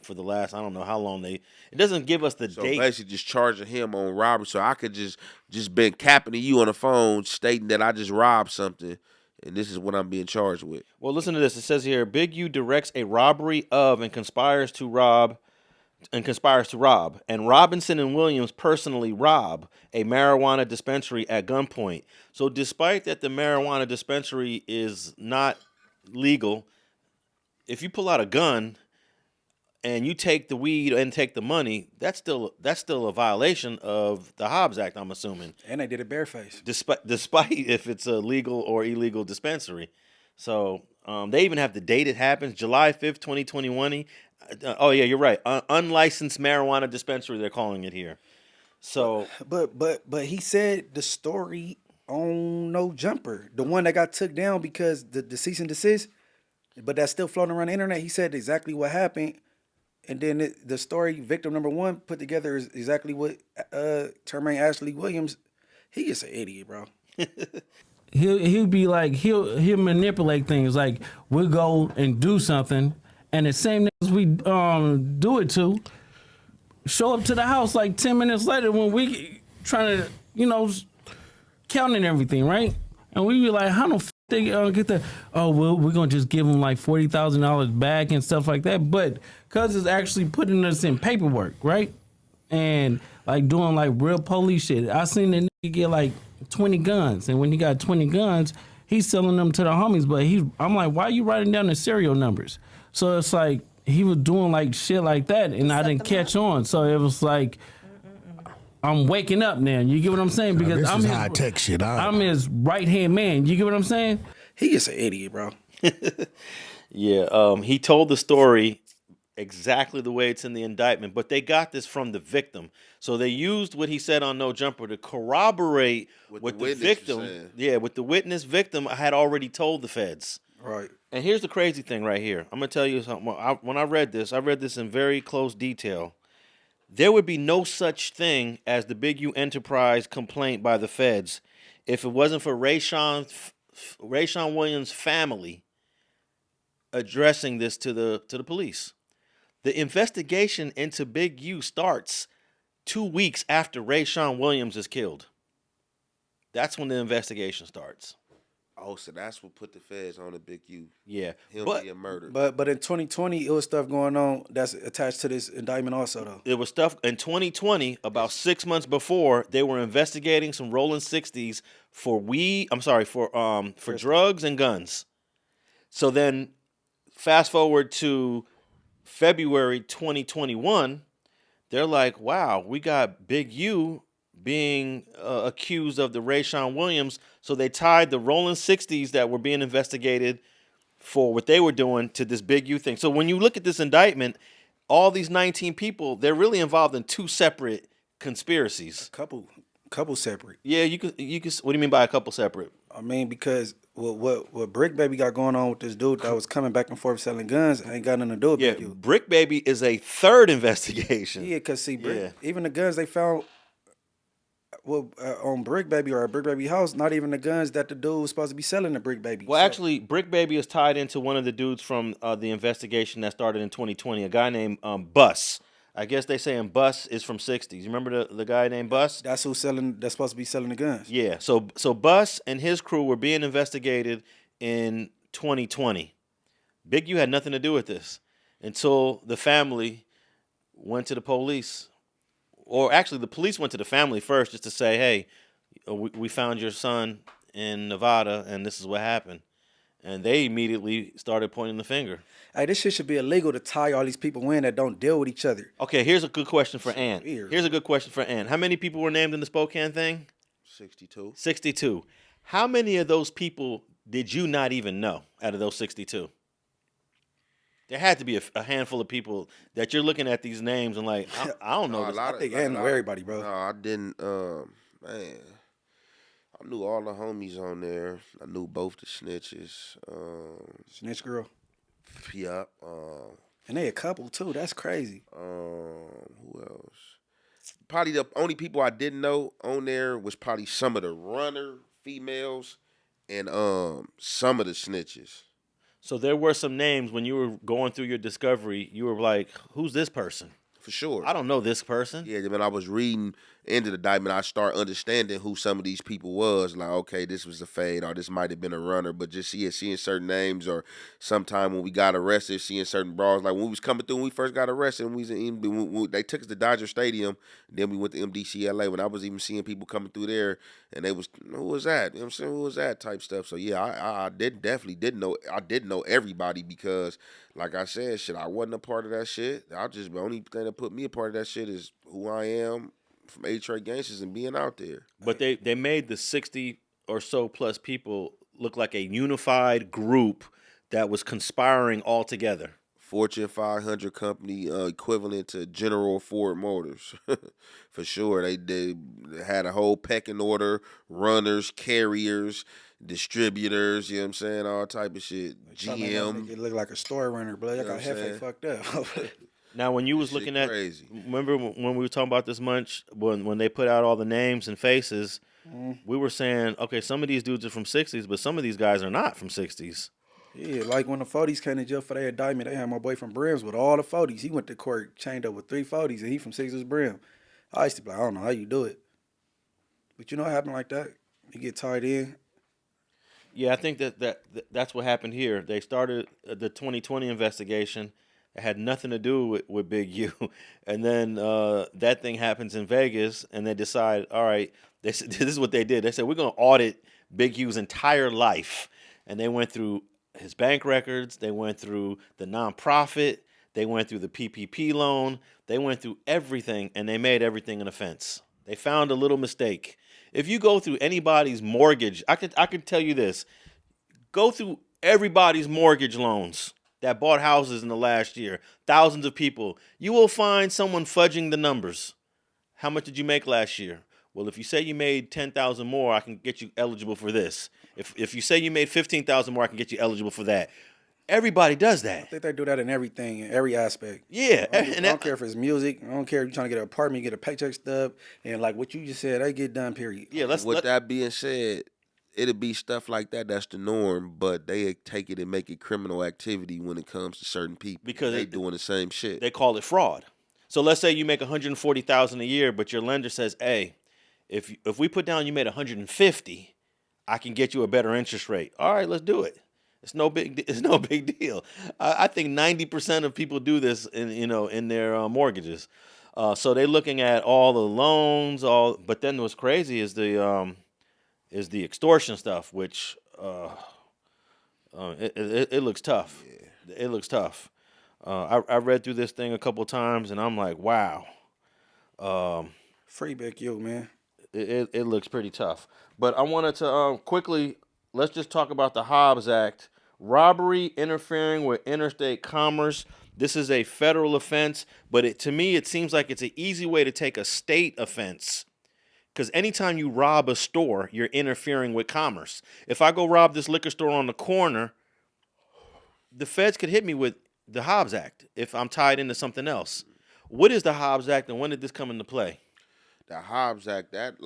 the last, I don't know how long they. It doesn't give us the So date. basically, just charging him on robbery. So I could just been capping to you on the phone, stating that I just robbed something, and this is what I'm being charged with. Well, listen to this. It says here, Big-U directs a robbery of and conspires to rob, and Robinson and Williams personally rob a marijuana dispensary at gunpoint. So despite that the marijuana dispensary is not legal, if you pull out a gun and you take the weed and take the money, that's still a violation of the Hobbs Act, I'm assuming. And they did it bareface. Despite if it's a legal or illegal dispensary. So they even have the date it happens, July 5th, 2021. Oh yeah, you're right. Unlicensed marijuana dispensary, they're calling it here. So, But he said the story on No Jumper, the one that got took down because the cease and desist, but that's still floating around the internet. He said exactly what happened, and then the story victim number one put together is exactly what Termaine Ashley Williams. He is an idiot, bro. He'll be like he'll manipulate things. Like we'll go and do something, and the same as we do it to, show up to the house like 10 minutes later when we trying to counting everything, right? And we be like, how the f they get the? Oh well, we're gonna just give them like $40,000 back and stuff like that. But cause it's actually putting us in paperwork, right? And like doing like real police shit. I seen the nigga get like 20 guns, and when he got 20 guns, he's selling them to the homies. But I'm like, why are you writing down the serial numbers? So it's like he was doing like shit like that, and I didn't catch on. So it was like I'm waking up now. You get what I'm saying? Because this I'm is his, high tech shit. I'm his right hand man. You get what I'm saying? He is an idiot, bro. yeah, he told the story exactly the way it's in the indictment, but they got this from the victim. So they used what he said on No Jumper to corroborate what the victim, what the witness victim had already told the feds. Right. And here's the crazy thing right here. I'm going to tell you something. When I read this in very close detail. There would be no such thing as the Big-U Enterprise complaint by the feds if it wasn't for Rayshawn Williams' family addressing this to the police. The investigation into Big-U starts 2 weeks after Rayshawn Williams is killed. That's when the investigation starts. Oh, so that's what put the feds on the Big-U. Yeah. Him being murdered. But in 2020, it was stuff going on that's attached to this indictment also, though. There was stuff in 2020, about 6 months before, they were investigating some rolling 60s for drugs and guns. So then fast forward to February 2021, they're like, wow, we got Big-U being accused of the Rayshawn Williams. So they tied the rolling 60s that were being investigated for what they were doing to this Big-U thing. So when you look at this indictment, all these 19 people, they're really involved in two separate conspiracies. Couple separate. Yeah, you could. What do you mean by a couple separate? I mean, because what Brick Baby got going on with this dude that was coming back and forth selling guns ain't got nothing to do with Big-U. Brick Baby is a third investigation. Yeah, because see, even the guns they found on Brick Baby or at Brick Baby house, not even the guns that the dude was supposed to be selling to Brick Baby. Well, actually, Brick Baby is tied into one of the dudes from the investigation that started in 2020, a guy named Bus. I guess they saying Bus is from 60s. You remember the guy named Bus? That's who's selling. That's supposed to be selling the guns. Yeah. So Bus and his crew were being investigated in 2020. Big-U had nothing to do with this until the family went to the police. Or actually, the police went to the family first just to say, hey, we found your son in Nevada, and this is what happened. And they immediately started pointing the finger. Hey, this shit should be illegal to tie all these people in that don't deal with each other. Okay, here's a good question for Ant. Weird. Here's a good question for Ant. How many people were named in the Spokane thing? 62. 62. How many of those people did you not even know out of those 62? There had to be a handful of people that you're looking at these names and like, I don't know. I think I know everybody, bro. No, I didn't. Man, I knew all the homies on there. I knew both the snitches. Snitch girl. Yep. And they a couple too. That's crazy. Who else? Probably the only people I didn't know on there was probably some of the runner females and some of the snitches. So there were some names when you were going through your discovery. You were like, "Who's this person? For sure. I don't know this person." Yeah, when I was reading into the indictment, I start understanding who some of these people was. Like, okay, this was a fade, or this might have been a runner. But just seeing certain names, or sometime when we got arrested, seeing certain brawls. Like when we was coming through, when we first got arrested, when we was when they took us to Dodger Stadium. Then we went to MDC LA. When I was even seeing people coming through there, and they was, who was that? You know what I'm saying? Who was that type stuff? So yeah, I definitely didn't know. I didn't know everybody because, like I said, shit, I wasn't a part of that shit. The only thing that put me a part of that shit is who I am from A-Trade Gangsters and being out there. But they made the 60 or so plus people look like a unified group that was conspiring all together. Fortune 500 company equivalent to General Ford Motors. For sure. They had a whole pecking order, runners, carriers, distributors, you know what I'm saying, all type of shit. GM. It looked like a store runner, bro. Y'all got Jefe fucked up. Now, when you was Shit looking at, crazy. remember when we were talking about this Munch, when they put out all the names and faces, we were saying, okay, some of these dudes are from 60s, but some of these guys are not from 60s. Yeah, like when the 40s came to jail for their indictment, they had my boy from Brims with all the 40s. He went to court, chained up with 3 40s, and he from 6's Brim. I used to be like, I don't know how you do it. But you know what happened like that? You get tied in. Yeah, I think that's what happened here. They started the 2020 investigation. It had nothing to do with Big U. And then that thing happens in Vegas, and they decide, all right, this is what they did. They said, we're going to audit Big U's entire life. And they went through his bank records. They went through the nonprofit. They went through the PPP loan. They went through everything, and they made everything an offense. They found a little mistake. If you go through anybody's mortgage, I could tell you this. Go through everybody's mortgage loans that bought houses in the last year, thousands of people. You will find someone fudging the numbers. How much did you make last year? Well, if you say you made 10,000 more, I can get you eligible for this. If you say you made 15,000 more, I can get you eligible for that. Everybody does that. I think they do that in everything, in every aspect. Yeah. I don't care if it's music. I don't care if you're trying to get an apartment, you get a paycheck stub, and like what you just said, they get done, period. Yeah, That being said, it'll be stuff like that that's the norm, but they take it and make it criminal activity when it comes to certain people. Because they doing the same shit. They call it fraud. So let's say you make $140,000 a year, but your lender says, hey, if we put down you made 150, I can get you a better interest rate. All right, let's do it. It's no big deal. I think 90% of people do this in their mortgages. So they're looking at all the loans, but then what's crazy is the extortion stuff, which it looks tough. Yeah. It looks tough. I read through this thing a couple of times, and I'm like, wow. Free Big-U, man. It looks pretty tough. But I wanted to quickly, let's just talk about the Hobbs Act. Robbery interfering with interstate commerce. This is a federal offense, but to me, it seems like it's an easy way to take a state offense. Because anytime you rob a store, you're interfering with commerce. If I go rob this liquor store on the corner, the feds could hit me with the Hobbs Act if I'm tied into something else. What is the Hobbs Act, and when did this come into play? The Hobbs Act, that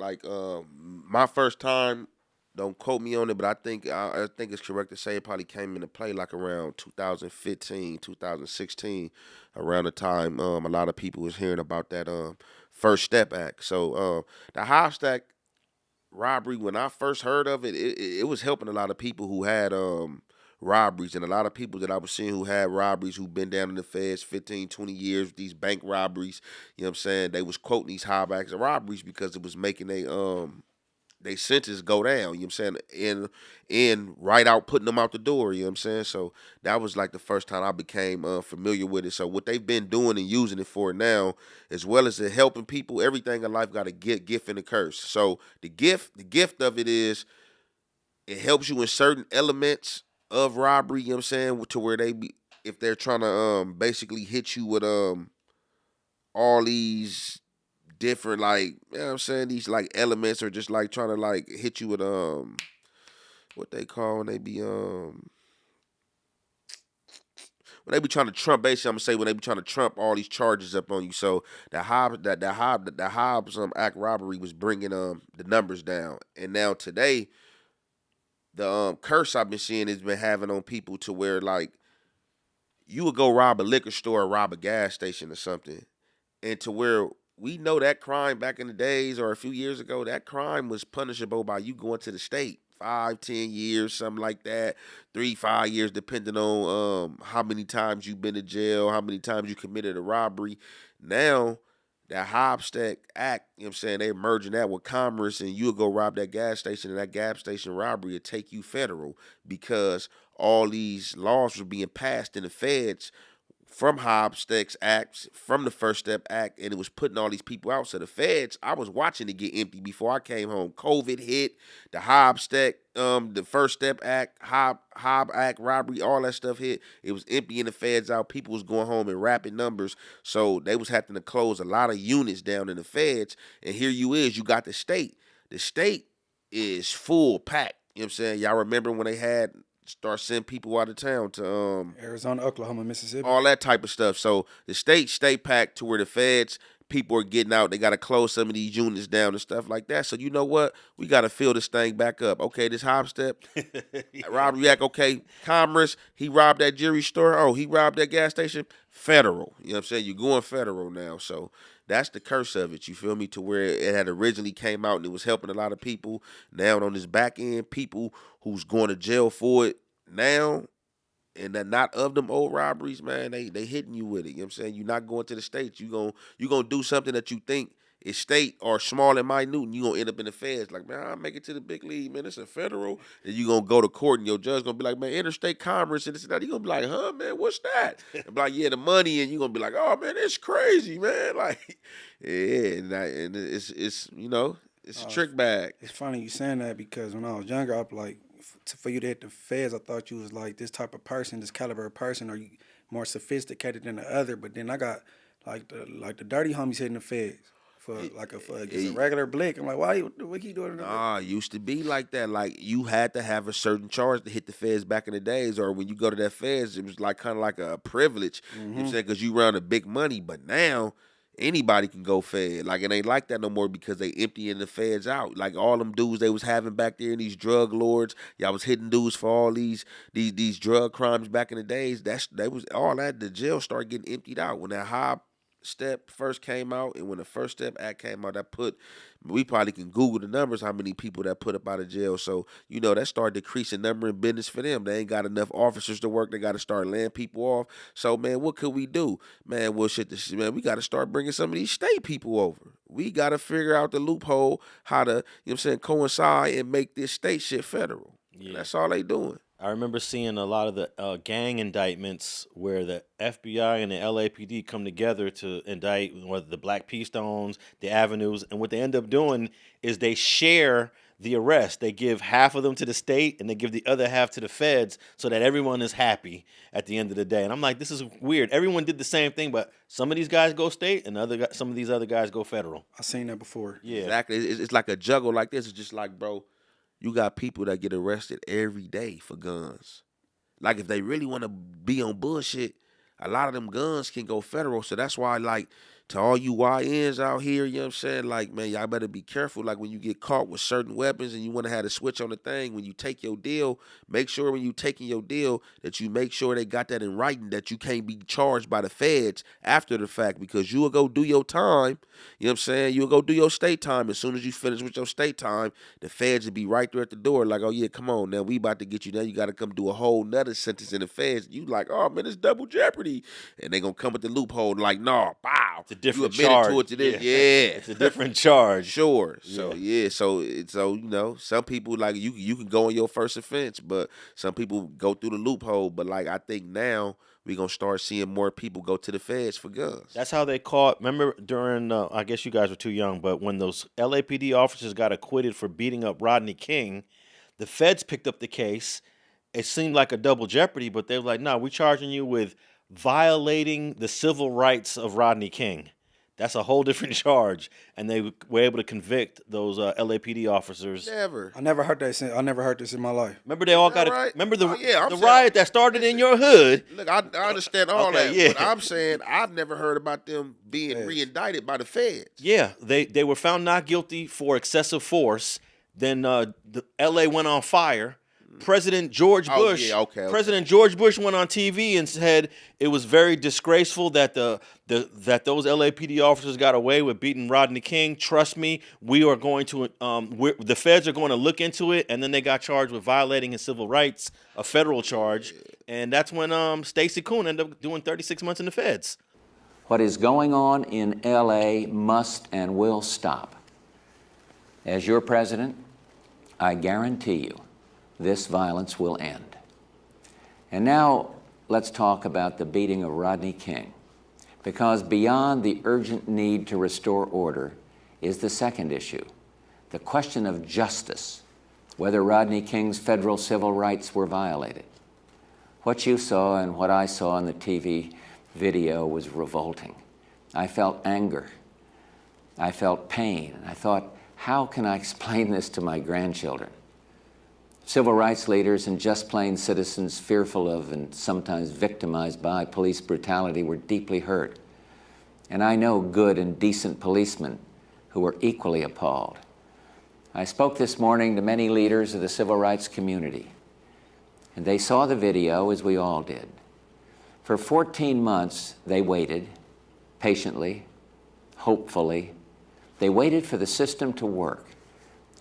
my first time, don't quote me on it, but I think it's correct to say it probably came into play like around 2015, 2016, around the time a lot of people was hearing about that First Step Act. So the Hobbs Act robbery, when I first heard of it, it was helping a lot of people who had robberies, and a lot of people that I was seeing who had robberies, who've been down in the feds 15, 20 years with these bank robberies. You know what I'm saying? They was quoting these Hobbs Act robberies because it was making they sentence go down, you know what I'm saying, and right out putting them out the door, you know what I'm saying? So that was like the first time I became familiar with it. So what they've been doing and using it for now, as well as it helping people, everything in life got a gift and a curse. So the gift of it is it helps you in certain elements of robbery, you know what I'm saying, to where if they're trying to basically hit you with all these different, like, you know what I'm saying, these like elements, or just like trying to like hit you with what they call when they be when when they be trying to trump, basically, I'm gonna say when they be trying to trump all these charges up on you. So the Hobbs Act robbery was bringing the numbers down, and now today, the curse I've been seeing has been having on people to where like you would go rob a liquor store or rob a gas station or something, and to where we know that crime back in the days or a few years ago, that crime was punishable by you going to the state. 5, 10 years, something like that. 3, 5 years, depending on how many times you've been to jail, how many times you committed a robbery. Now, that Hobbs Act, you know what I'm saying, they're merging that with commerce, and you'll go rob that gas station, and that gas station robbery will take you federal because all these laws were being passed in the feds from Hobbs Act, from the First Step Act, and it was putting all these people out. So the feds, I was watching it get empty before I came home. COVID hit, the Hobbs Act, the First Step Act, Hobbs Act robbery, all that stuff hit. It was emptying the feds out. People was going home in rapid numbers, so they was having to close a lot of units down in the feds. And here you got the state. The state is full packed. You know what I'm saying? Y'all remember when they had start sending people out of town to Arizona, Oklahoma, Mississippi, all that type of stuff. So the state stay packed to where the feds, people are getting out. They got to close some of these units down and stuff like that. So you know what? We got to fill this thing back up. Okay, this Hobbs robbery act. Okay, commerce. He robbed that jewelry store. Oh, he robbed that gas station. Federal. You know what I'm saying? You're going federal now. So that's the curse of it. You feel me? To where it had originally came out and it was helping a lot of people. Now on this back end, people who's going to jail for it now, and they're not of them old robberies, man, they hitting you with it. You know what I'm saying? You're not going to the states. You gonna do something that you think is state or small and minute, and you gonna end up in the feds. Like, man, I'll make it to the big league, man. It's a federal. And you gonna go to court and your judge gonna be like, man, interstate commerce and this and that. You gonna be like, huh, man, what's that? And be like, yeah, the money, and you gonna be like, oh man, it's crazy, man. Like, yeah, and it's you know, it's a trick bag. It's funny you saying that because when I was younger, I was like, for you to hit the feds, I thought you was like this type of person, this caliber of person, or you more sophisticated than the other. But then I got like the dirty homies hitting the feds for just a regular blick. I'm like, what you doing? It used to be like that. Like you had to have a certain charge to hit the feds back in the days, or when you go to that feds, it was like kind of like a privilege. You know what I'm saying? Because you run a big money, but now anybody can go fed. Like it ain't like that no more because they emptying the feds out. Like all them dudes they was having back there, and these drug lords, y'all was hitting dudes for all these drug crimes back in the days. That was all that. The jail started getting emptied out when that Hobbs Step first came out, and when the First Step Act came out, we probably can Google the numbers, how many people that put up out of jail. So, you know, that started decreasing number in business for them. They ain't got enough officers to work. They got to start laying people off. So, man, what could we do? Man, man, we got to start bringing some of these state people over. We got to figure out the loophole, how to, you know what I'm saying, coincide and make this state shit federal. Yeah. That's all they doing. I remember seeing a lot of the gang indictments where the FBI and the LAPD come together to indict whether the Black P-Stones, the Avenues, and what they end up doing is they share the arrest. They give half of them to the state and they give the other half to the feds so that everyone is happy at the end of the day. And I'm like, this is weird. Everyone did the same thing, but some of these guys go state and some of these other guys go federal. I seen that before. Yeah, exactly. It's like a juggle like this. It's just like, bro, you got people that get arrested every day for guns. Like, if they really want to be on bullshit, a lot of them guns can go federal. So that's why, like, to all you YNs out here, you know what I'm saying? Like, man, y'all better be careful. Like, when you get caught with certain weapons and you want to have the switch on the thing, when you take your deal, make sure when you taking your deal that you make sure they got that in writing, that you can't be charged by the feds after the fact, because you will go do your time. You know what I'm saying? You'll go do your state time. As soon as you finish with your state time, the feds will be right there at the door like, oh, yeah, come on. Now we about to get you. Now you got to come do a whole nother sentence in the feds. You like, oh, man, it's double jeopardy. And they going to come with the loophole like, no, bow. It's a different you charge. To it to this. Yeah. It's a different charge. Sure. So, So you know, some people, like, you can go on your first offense, but some people go through the loophole. But, like, I think now we're going to start seeing more people go to the feds for guns. That's how they caught, remember during, I guess you guys were too young, but when those LAPD officers got acquitted for beating up Rodney King, the feds picked up the case. It seemed like a double jeopardy, but they were like, no, we're charging you with violating the civil rights of Rodney King. That's a whole different charge, and they were able to convict those LAPD officers. Never. I never heard that. I never heard this in my life. Remember, they all Is that got right? Remember the Oh, yeah, I'm the saying- riot that started in your hood. Look, I understand all Okay, that. yeah. But I'm saying I've never heard about them being re-indicted by the feds. Yeah, they were found not guilty for excessive force. Then the LA went on fire. President George Bush. yeah, okay. President George Bush went on TV and said it was very disgraceful that that those LAPD officers got away with beating Rodney King. Trust me, we are going to the feds are going to look into it. And then they got charged with violating his civil rights, a federal charge, and that's when Stacey Koon ended up doing 36 months in the feds. What is going on in LA must and will stop. As your president, I guarantee you this violence will end. And now let's talk about the beating of Rodney King, because beyond the urgent need to restore order is the second issue, the question of justice, whether Rodney King's federal civil rights were violated. What you saw and what I saw in the TV video was revolting. I felt anger. I felt pain. And I thought, how can I explain this to my grandchildren? Civil rights leaders and just plain citizens fearful of and sometimes victimized by police brutality were deeply hurt. And I know good and decent policemen who were equally appalled. I spoke this morning to many leaders of the civil rights community, and they saw the video as we all did. For 14 months, they waited, patiently, hopefully. They waited for the system to work.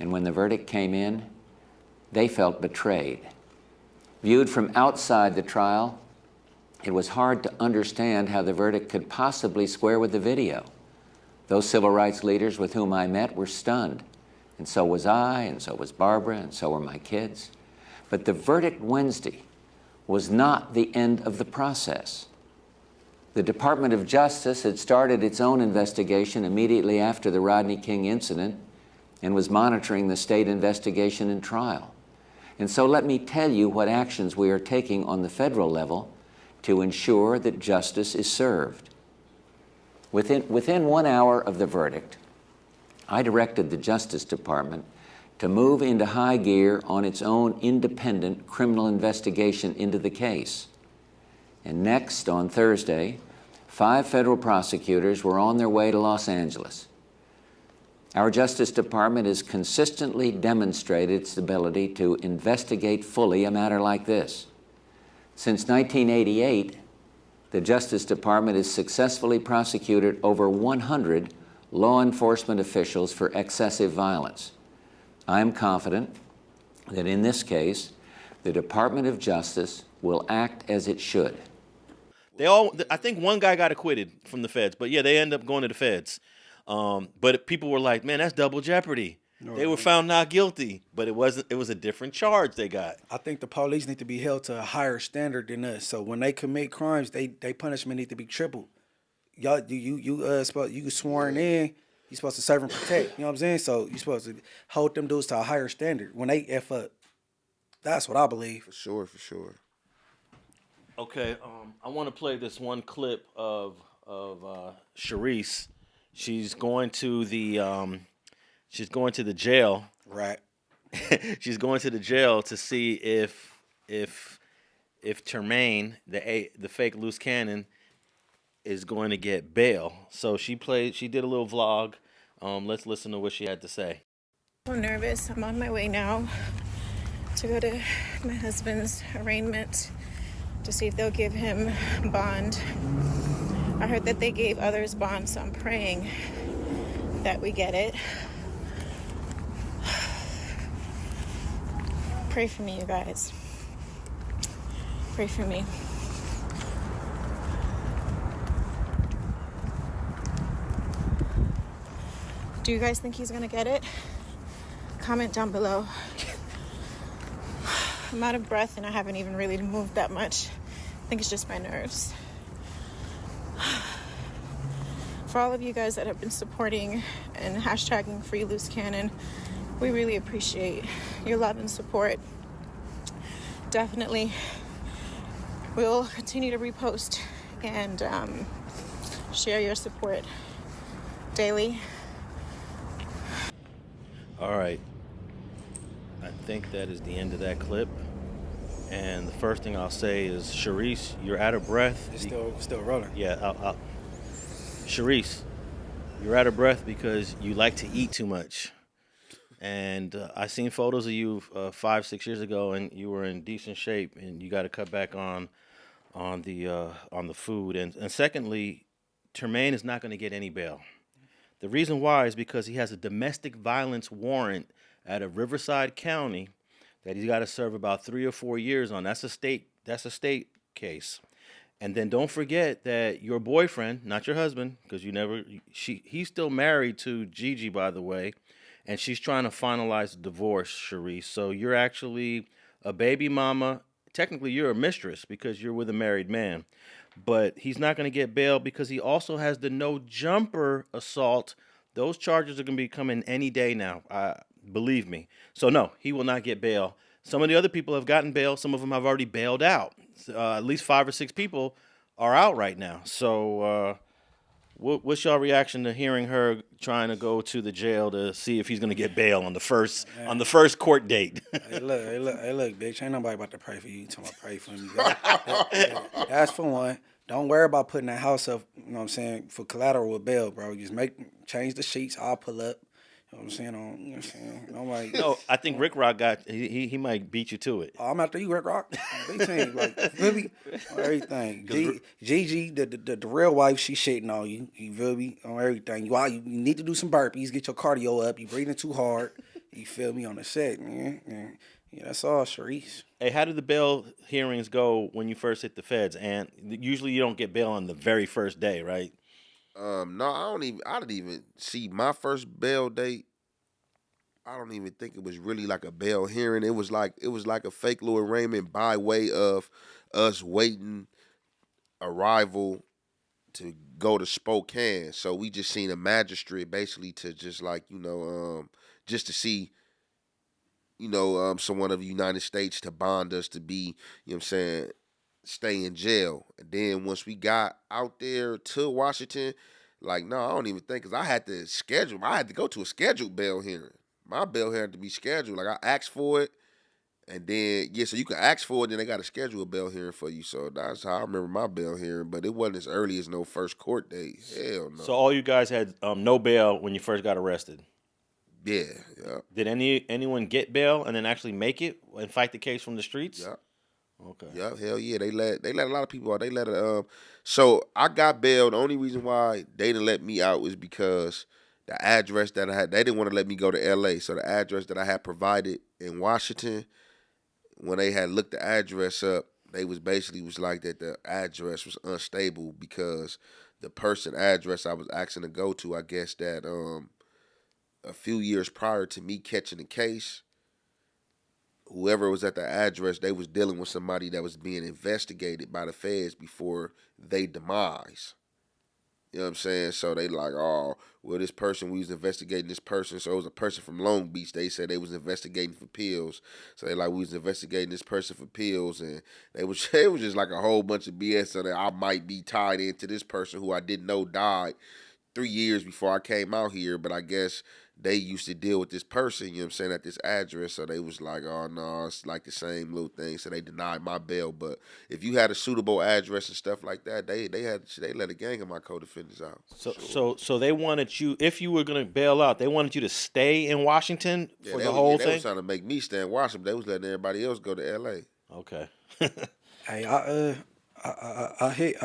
And when the verdict came in, they felt betrayed. Viewed from outside the trial, it was hard to understand how the verdict could possibly square with the video. Those civil rights leaders with whom I met were stunned, and so was I, and so was Barbara, and so were my kids. But the verdict Wednesday was not the end of the process. The Department of Justice had started its own investigation immediately after the Rodney King incident and was monitoring the state investigation and trial. And so let me tell you what actions we are taking on the federal level to ensure that justice is served. Within 1 hour of the verdict, I directed the Justice Department to move into high gear on its own independent criminal investigation into the case. And next, on Thursday, 5 federal prosecutors were on their way to Los Angeles. Our Justice Department has consistently demonstrated its ability to investigate fully a matter like this. Since 1988, the Justice Department has successfully prosecuted over 100 law enforcement officials for excessive violence. I am confident that in this case, the Department of Justice will act as it should. I think one guy got acquitted from the feds, but yeah, they end up going to the feds. But people were like, man, that's double jeopardy. They were found not guilty, but it wasn't. It was a different charge they got. I think the police need to be held to a higher standard than us. So when they commit crimes, they punishment need to be tripled. Y'all, you sworn in, you supposed to serve and protect. You know what I'm saying? So you supposed to hold them dudes to a higher standard when they F up. That's what I believe. For sure, for sure. Okay, I want to play this one clip of Charisse. She's going to the jail. Right. She's going to the jail to see if Termaine, the fake Luce Cannon, is going to get bail. So she did a little vlog. Let's listen to what she had to say. I'm nervous. I'm on my way now to go to my husband's arraignment to see if they'll give him bond. I heard that they gave others bond, so I'm praying that we get it. Pray for me, you guys. Pray for me. Do you guys think he's gonna get it? Comment down below. I'm out of breath and I haven't even really moved that much. I think it's just my nerves. For all of you guys that have been supporting and hashtagging Free Luce Cannon, we really appreciate your love and support. Definitely, we'll continue to repost and share your support. daily. All right. I think that is the end of that clip. And the first thing I'll say is, Charisse, you're out of breath. It's still rolling. Yeah, Charisse, you're out of breath because you like to eat too much. And I seen photos of you 5-6 years ago, and you were in decent shape, and you got to cut back on the food. And secondly, Termaine is not going to get any bail. The reason why is because he has a domestic violence warrant out of Riverside County that he's got to serve about 3 or 4 years on. That's a state case. And then don't forget that your boyfriend, not your husband, because he's still married to Gigi, by the way, and she's trying to finalize the divorce, Charisse. So you're actually a baby mama. Technically, you're a mistress because you're with a married man. But he's not going to get bail because he also has the no jumper assault. Those charges are going to be coming any day now. Believe me. So no, he will not get bail. Some of the other people have gotten bail. Some of them have already bailed out. At least 5 or 6 people are out right now. So what's your reaction to hearing her trying to go to the jail to see if he's going to get bail on the first court date? Hey, look, bitch. Ain't nobody about to pray for you. You talking about pray for me. That's for one. Don't worry about putting that house up, you know what I'm saying, for collateral with bail, bro. Just change the sheets. I'll pull up. You know what I'm saying? You know what I'm saying? I'm like, no, I think Rick Rock he might beat you to it. Oh, I'm after you, Rick Rock. Big team, like really, on everything. Gigi, the real wife, she shitting on you. You feel me? On everything. You need to do some burpees, get your cardio up. You breathing too hard. You feel me on the set, man? Yeah, that's all, Charisse. Hey, how did the bail hearings go when you first hit the feds? And usually you don't get bail on the very first day, right? No, I didn't even see my first bail date. I don't even think it was really like a bail hearing. It was like a fake little arraignment by way of us waiting arrival to go to Spokane. So we just seen a magistrate basically to just like, just to see, someone of the United States to bond us to be, you know what I'm saying, stay in jail. And then once we got out there to Washington, like, no, I don't even think, because I had to go to a scheduled bail hearing. My bail hearing had to be scheduled. Like, I asked for it, and then, so you can ask for it, then they got to schedule a bail hearing for you. So that's how I remember my bail hearing, but it wasn't as early as no first court date. Hell no. So all you guys had no bail when you first got arrested? Yeah. Did anyone get bail and then actually make it and fight the case from the streets? Yeah. Okay. Yeah, hell yeah. They let a lot of people out. They let so I got bail. The only reason why they didn't let me out was because the address that I had, they didn't want to let me go to LA. So the address that I had provided in Washington, when they had looked the address up, they was like that the address was unstable because the person address I was asking to go to, I guess that a few years prior to me catching the case, whoever was at the address, they was dealing with somebody that was being investigated by the feds before they demise. You know what I'm saying? So they like, oh, well, this person, we was investigating this person. So it was a person from Long Beach. They said they was investigating for pills. So they like, we was investigating this person for pills. And it was just like a whole bunch of BS so that I might be tied into this person who I didn't know died 3 years before I came out here. But I guess they used to deal with this person, you know what I'm saying, at this address. So they was like, oh, no, it's like the same little thing. So they denied my bail. But if you had a suitable address and stuff like that, they let a gang of my co-defendants out. So they wanted you, if you were going to bail out, they wanted you to stay in Washington for the whole thing? They was trying to make me stay in Washington. They was letting everybody else go to LA. Okay. Hey, I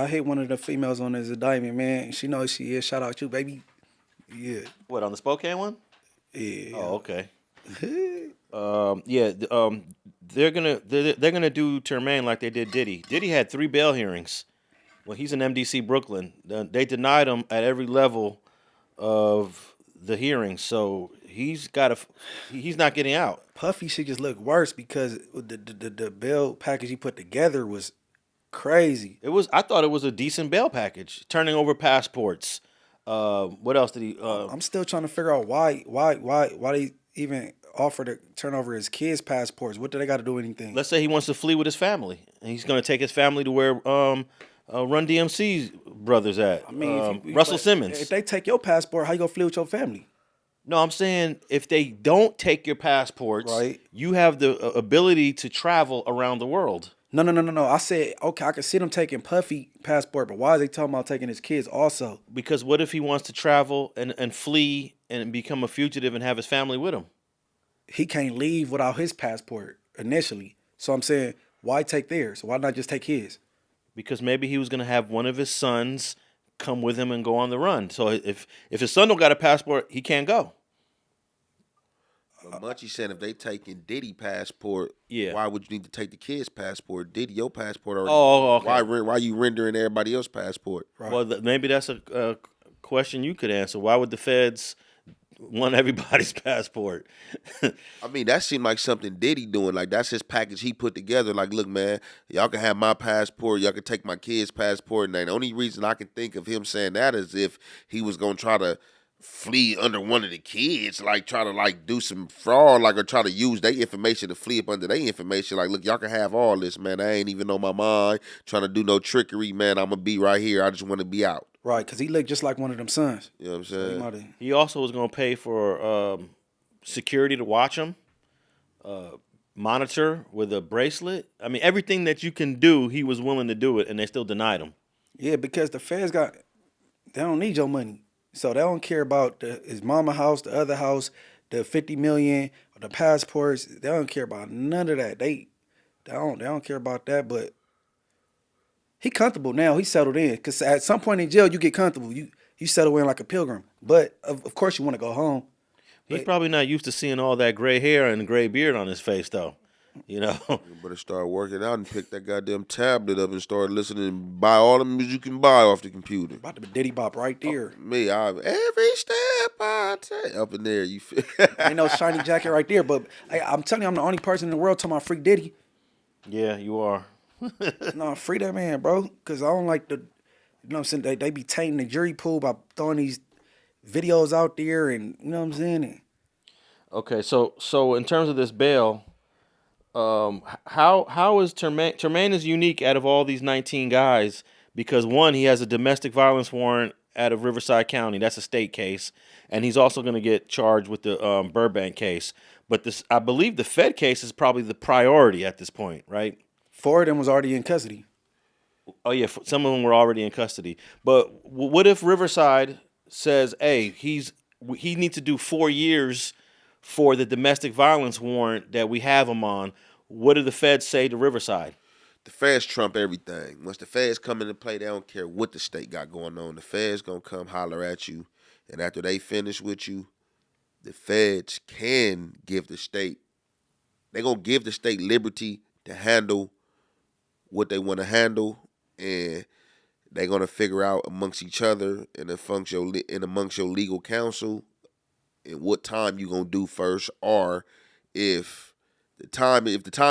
hit one of the females on his indictment, man. She knows she is. Shout out you, baby. Yeah. What, on the Spokane one? Yeah. Oh, okay. They're gonna do Termaine like they did Diddy. Diddy had 3 bail hearings. Well, he's in MDC Brooklyn. They denied him at every level of the hearing, so he's not getting out. Puffy should just look worse because the bail package he put together was crazy. I thought it was a decent bail package. Turning over passports. What else did he? I'm still trying to figure out why they even offer to turn over his kids' passports. What do they got to do with anything? Let's say he wants to flee with his family, and he's going to take his family to where Run DMC's brothers at? I mean, Russell but Simmons. If they take your passport, how you gonna flee with your family? No, I'm saying if they don't take your passports, Right. you have the ability to travel around the world. No. I said, okay, I can see them taking Puffy passport, but why is they talking about taking his kids also? Because what if he wants to travel and flee and become a fugitive and have his family with him? He can't leave without his passport initially. So I'm saying, why take theirs? Why not just take his? Because maybe he was going to have one of his sons come with him and go on the run. So if his son don't got a passport, he can't go. But Munchie said if they taking Diddy passport, Yeah. why would you need to take the kid's passport? Diddy, your passport already. Oh, okay. Why you rendering everybody else's passport? Right. Well, maybe that's a question you could answer. Why would the feds want everybody's passport? I mean, that seemed like something Diddy doing. Like, that's his package he put together. Like, look, man, y'all can have my passport. Y'all can take my kid's passport. And the only reason I can think of him saying that is if he was going to try to flee under one of the kids, like try to like do some fraud, like or try to use their information to flee up under their information. Like, look, y'all can have all this, man. I ain't even on my mind trying to do no trickery, man. I'm going to be right here. I just want to be out. Right, because he looked just like one of them sons. You know what I'm So he saying? mighta- He also was going to pay for security to watch him, monitor with a bracelet. I mean, everything that you can do, he was willing to do it, and they still denied him. Yeah, because the feds they don't need your money. So they don't care about his mama house, the other house, the $50 million, or the passports. They don't care about none of that. They don't care about that. But he comfortable now. He settled in. Because at some point in jail, you get comfortable. You settle in like a pilgrim. But of course, you want to go home. He's probably not used to seeing all that gray hair and gray beard on his face, though. You know, You better start working out and pick that goddamn tablet up and start listening and buy all the music you can buy off the computer. About to be Diddy Bop right there. Me, every step I take up in there. You feel? Ain't no shiny jacket right there. But I'm telling you, I'm the only person in the world talking about free Diddy. yeah, you are. No, free that man, bro. Because I don't like you know what I'm saying? They be tainting the jury pool by throwing these videos out there and, you know what I'm saying? Okay, so in terms of this bail, how is Termaine? Termaine is unique out of all these 19 guys because one, he has a domestic violence warrant out of Riverside County. That's a state case, and he's also going to get charged with the Burbank case. But this, I believe, the Fed case is probably the priority at this point, right? 4 of them was already in custody. Oh yeah, some of them were already in custody. But what if Riverside says, "Hey, he needs to do 4 years for the domestic violence warrant that we have him on"? What do the feds say to Riverside? The feds trump everything. Once the feds come into play, they don't care what the state got going on. The feds gonna come holler at you, and after they finish with you, the feds can give the state. They gonna give the state liberty to handle what they want to handle, and they're gonna figure out amongst each other and amongst your legal counsel and what time you gonna do first, or if the time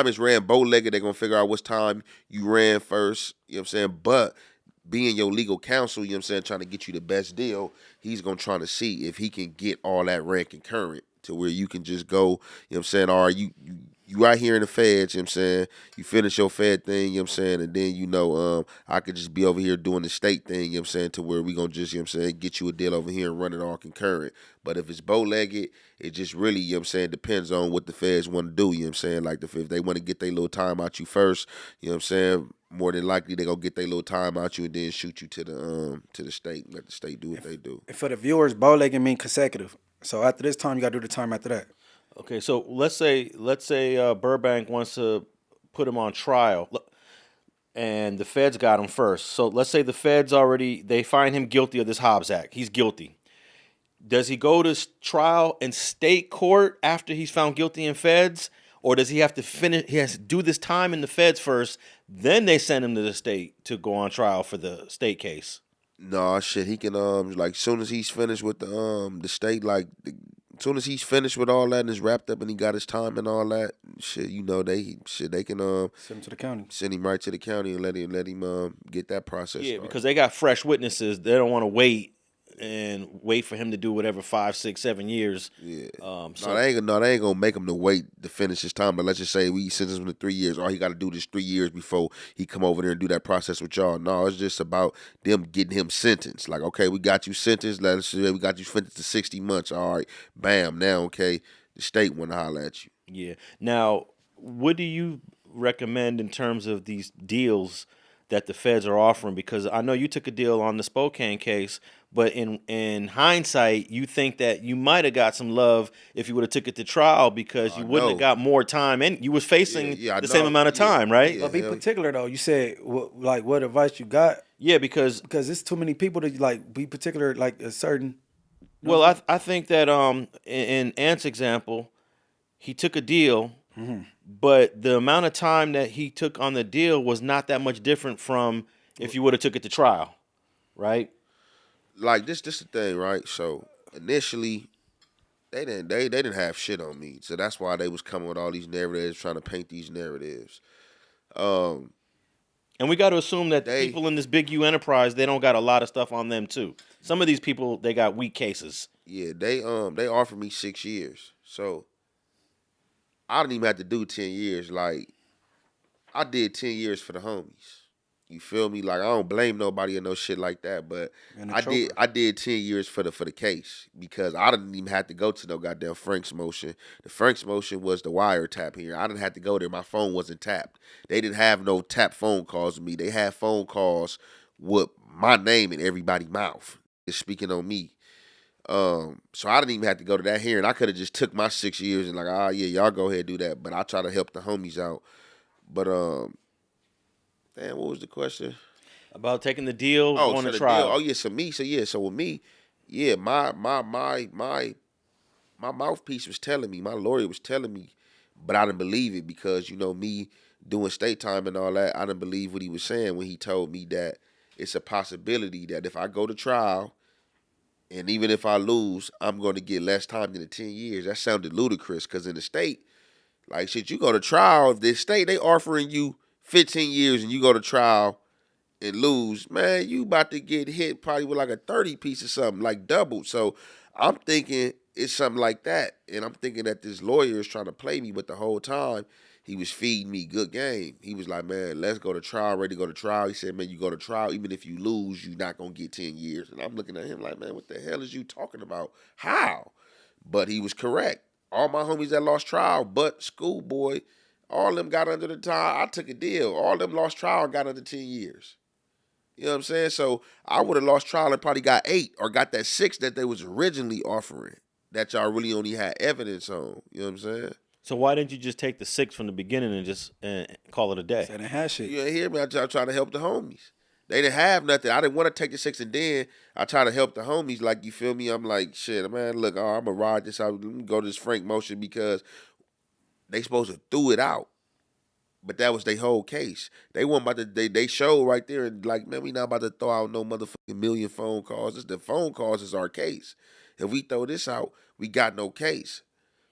is ran bow-legged, they're gonna figure out what time you ran first. You know what I'm saying? But being your legal counsel, you know what I'm saying, trying to get you the best deal, he's gonna try to see if he can get all that ran concurrent to where you can just go, you know what I'm saying, or you right here in the feds, you know what I'm saying, you finish your Fed thing, you know what I'm saying, and then, I could just be over here doing the state thing, you know what I'm saying, to where we gonna just, you know what I'm saying, get you a deal over here and run it all concurrent. But if it's bow-legged, it just really, you know what I'm saying, depends on what the feds want to do, you know what I'm saying, like if they want to get their little time out you first, you know what I'm saying, more than likely they gonna get their little time out you and then shoot you to the state, let the state do what they do. And for the viewers, bow-legged mean consecutive. So after this time, you got to do the time after that. Okay, so let's say Burbank wants to put him on trial, and the feds got him first. So let's say the feds they find him guilty of this Hobbs Act. He's guilty. Does he go to trial in state court after he's found guilty in feds, or does he have to finish? He has to do this time in the feds first, then they send him to the state to go on trial for the state case. No, shit, he can like soon as he's finished with the state, like as soon as he's finished with all that and is wrapped up and he got his time and all that, shit, you know, they can Send him to the county. send him right to the county and let him get that process Yeah, started. because they got fresh witnesses. They don't want to wait and wait for him to do whatever 5, 6, 7 years. Yeah. So they ain't gonna make him to wait to finish his time. But let's just say we sentence him to 3 years. All he got to do this 3 years before he come over there and do that process with y'all. No, it's just about them getting him sentenced. Like, okay, we got you sentenced. Let's say we got you sentenced to 60 months. All right, bam. Now, okay, the state want to holler at you. yeah. Now, what do you recommend in terms of these deals that the feds are offering? Because I know you took a deal on the Spokane case, but in hindsight, you think that you might have got some love if you would have took it to trial because you wouldn't have got more time, and you was facing the same amount of time, right? But be particular though. You said what advice you got? Yeah, because it's too many people to like be particular like a certain. Well, I think that in Ant's example, he took a deal, but the amount of time that he took on the deal was not that much different from if you would have took it to trial, right? Like this the thing, right? So initially, they didn't have shit on me, so that's why they was coming with all these narratives, trying to paint these narratives. And we got to assume that people in this Big-U enterprise, they don't got a lot of stuff on them too. Some of these people, they got weak cases. Yeah, they offered me 6 years, so I didn't even have to do 10 years. Like I did 10 years for the homies. You feel me? Like I don't blame nobody or no shit like that, but I did 10 years for the case because I didn't even have to go to no goddamn Frank's motion. The Frank's motion was the wiretap here. I didn't have to go there. My phone wasn't tapped. They didn't have no tap phone calls with me. They had phone calls with my name in everybody's mouth. It's speaking on me. So I didn't even have to go to that hearing. I could have just took my 6 years and like, yeah, y'all go ahead and do that. But I try to help the homies out. But damn, what was the question? About taking the deal on the trial. Oh yeah, so with me, yeah, my mouthpiece was telling me, my lawyer was telling me, but I didn't believe it because, you know, me doing state time and all that, I didn't believe what he was saying when he told me that it's a possibility that if I go to trial and even if I lose, I'm going to get less time than the 10 years. That sounded ludicrous because in the state, like shit, you go to trial, if the state, they offering you 15 years and you go to trial and lose, man, you about to get hit probably with like a 30 piece or something, like double. So I'm thinking it's something like that. And I'm thinking that this lawyer is trying to play me, but the whole time he was feeding me good game. He was like, man, let's go to trial, ready to go to trial. He said, man, you go to trial, even if you lose, you're not going to get 10 years. And I'm looking at him like, man, what the hell is you talking about? How? But he was correct. All my homies that lost trial, but Schoolboy, all of them got under the time. I took a deal. All of them lost trial and got under 10 years. You know what I'm saying? So I would have lost trial and probably got 8 or got that 6 that they was originally offering that y'all really only had evidence on. You know what I'm saying? So why didn't you just take the 6 from the beginning and just call it a day? They didn't have shit. You didn't hear me? I try to help the homies. They didn't have nothing. I didn't want to take the 6 and then I try to help the homies. Like, you feel me? I'm like, shit, man, look, I'm going to ride this out. Let me go to this Frank motion because they supposed to throw it out. But that was their whole case. They weren't about to, they showed right there and like, man, we not about to throw out no motherfucking million phone calls. The phone calls is our case. If we throw this out, we got no case.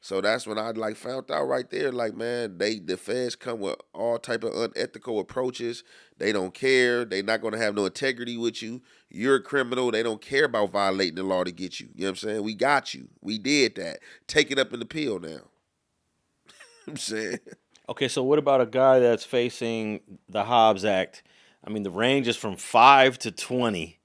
So that's when I like found out right there, like, man, the feds come with all type of unethical approaches. They don't care. They not going to have no integrity with you. You're a criminal. They don't care about violating the law to get you. You know what I'm saying? We got you. We did that. Take it up in the pill now. I'm saying. Okay, so what about a guy that's facing the Hobbs Act? I mean, the range is from 5 to 20.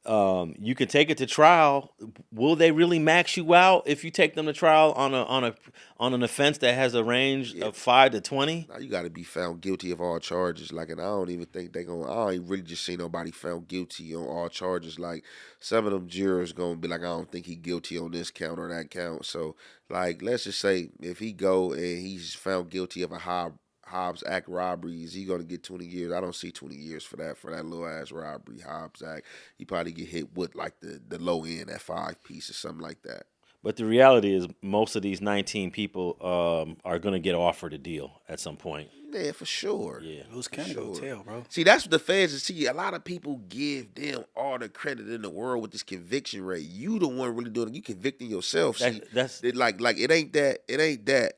You can take it to trial. Will they really max you out if you take them to trial on an offense that has a range of 5 to 20? Now you got to be found guilty of all charges. Like, and I don't even think I don't really just see nobody found guilty on all charges. Like, some of them jurors gonna be like, I don't think he guilty on this count or that count. So, like, let's just say if he go and he's found guilty of a Hobbs Act robbery, is he gonna get 20 years? I don't see 20 years for that little ass robbery, Hobbs Act. He probably get hit with like the low end at 5 piece or something like that. But the reality is most of these 19 people are gonna get offered a deal at some point. Yeah, for sure. Yeah. Luce Cannon go tell, bro. See, that's what the feds see. A lot of people give them all the credit in the world with this conviction rate. You the one really doing it. You convicting yourself. That's like it ain't that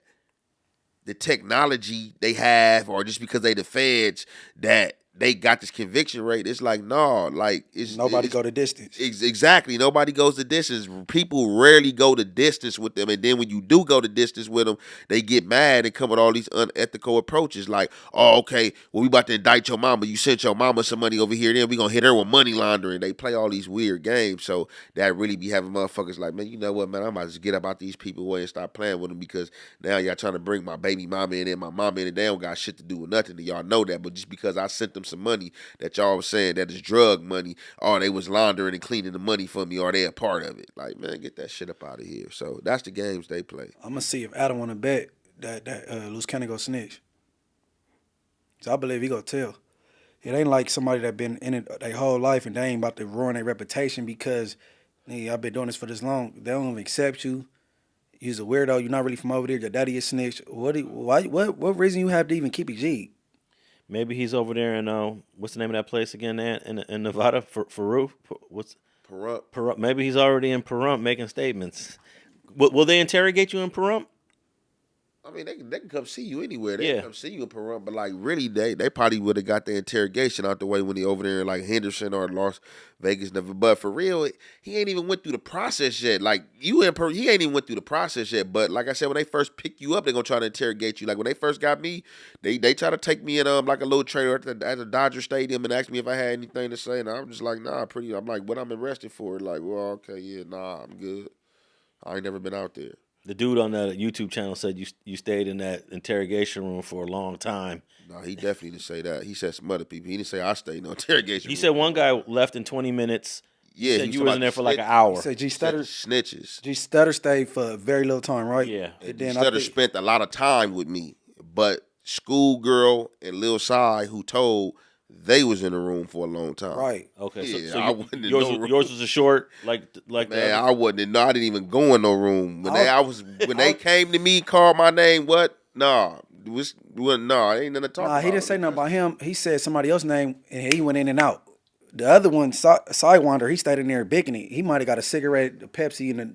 the technology they have, or just because they the feds, that they got this conviction rate. It's like, no, like Nobody go the distance. Exactly. Nobody goes the distance. People rarely go the distance with them. And then when you do go the distance with them, they get mad and come with all these unethical approaches. Like, oh, okay, well, we about to indict your mama. You sent your mama some money over here. Then we going to hit her with money laundering. They play all these weird games. So that really be having motherfuckers like, man, you know what, man, I'm about to just get up out these people way and stop playing with them because now y'all trying to bring my baby mama in and my mama in and they don't got shit to do with nothing. And y'all know that. But just because I sent them some money that y'all was saying that is drug money, or they was laundering and cleaning the money for me, or they a part of it. Like, man, get that shit up out of here. So that's the games they play. I'm gonna see if Adam want to bet that Luce Cannon go snitch. So I believe he go tell. It ain't like somebody that been in it their whole life and they ain't about to ruin their reputation because, nigga, I've been doing this for this long. They don't even accept you. You's a weirdo. You're not really from over there. Your daddy is snitch. What reason you have to even keep it G? Maybe he's over there in what's the name of that place again? In Nevada, Pahrump. What's Pahrump. Pahrump? Maybe he's already in Pahrump making statements. Will they interrogate you in Pahrump? I mean, they can come see you anywhere. They Yeah. can come see you in Pahrump, but like really, they probably would have got the interrogation out the way when he over there in like Henderson or Las Vegas. Never, but for real, he ain't even went through the process yet. Like he ain't even went through the process yet. But like I said, when they first pick you up, they gonna try to interrogate you. Like when they first got me, they try to take me in like a little trailer at the Dodger Stadium and ask me if I had anything to say, and I'm just like, nah, I'm like, what I'm arrested for? Like, well, okay, yeah, nah, I'm good. I ain't never been out there. The dude on that YouTube channel said you stayed in that interrogation room for a long time. No, he definitely didn't say that. He said some other people. He didn't say I stayed in no interrogation. He room. said one guy left in 20 minutes. Yeah, He said was you talking was in about there for like an snitch- hour. He said G He said Stutter. snitches. G Stutter stayed for a very little time, right? Yeah. And then Stutter I think, spent a lot of time with me, but Schoolgirl and Lil Cy, who told, they was in the room for a long time. right. Okay, Yeah, so I wasn't in yours, no was, room. yours was a short, like Man, the other? I wasn't in. No, I didn't even go in no room when they came to me, called my name. What? Nah, ain't nothing to talk Nah, about. he didn't say nothing about him. He said somebody else's name and he went in and out. The other one, Sidewinder, he stayed in there bigging it. He might have got a cigarette, a Pepsi, and a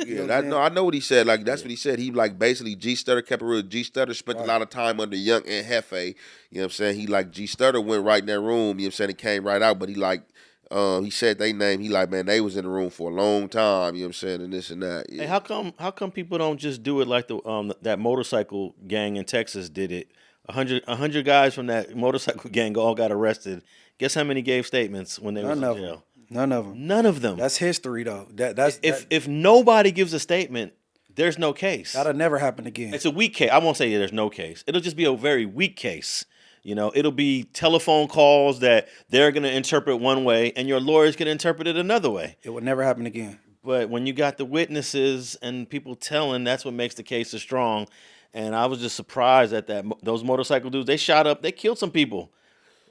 Yeah, I know what he said. Like that's what he said. He like basically G Stutter kept it real. G Stutter spent a lot of time under Young Ant Jefe. You know what I'm saying? He like G Stutter went right in that room. You know what I'm saying? It came right out, but he like he said they name. He like, man, they was in the room for a long time. You know what I'm saying? And this and that. Yeah. Hey, how come people don't just do it like the that motorcycle gang in Texas did it? 100 guys from that motorcycle gang all got arrested. Guess how many gave statements when they was in jail? None of them. None of them. That's history, though. If nobody gives a statement, there's no case. That'll never happen again. It's a weak case. I won't say there's no case. It'll just be a very weak case. You know, it'll be telephone calls that they're going to interpret one way and your lawyer's going to interpret it another way. It would never happen again. But when you got the witnesses and people telling, that's what makes the case so strong. And I was just surprised at that. Those motorcycle dudes, they shot up, they killed some people.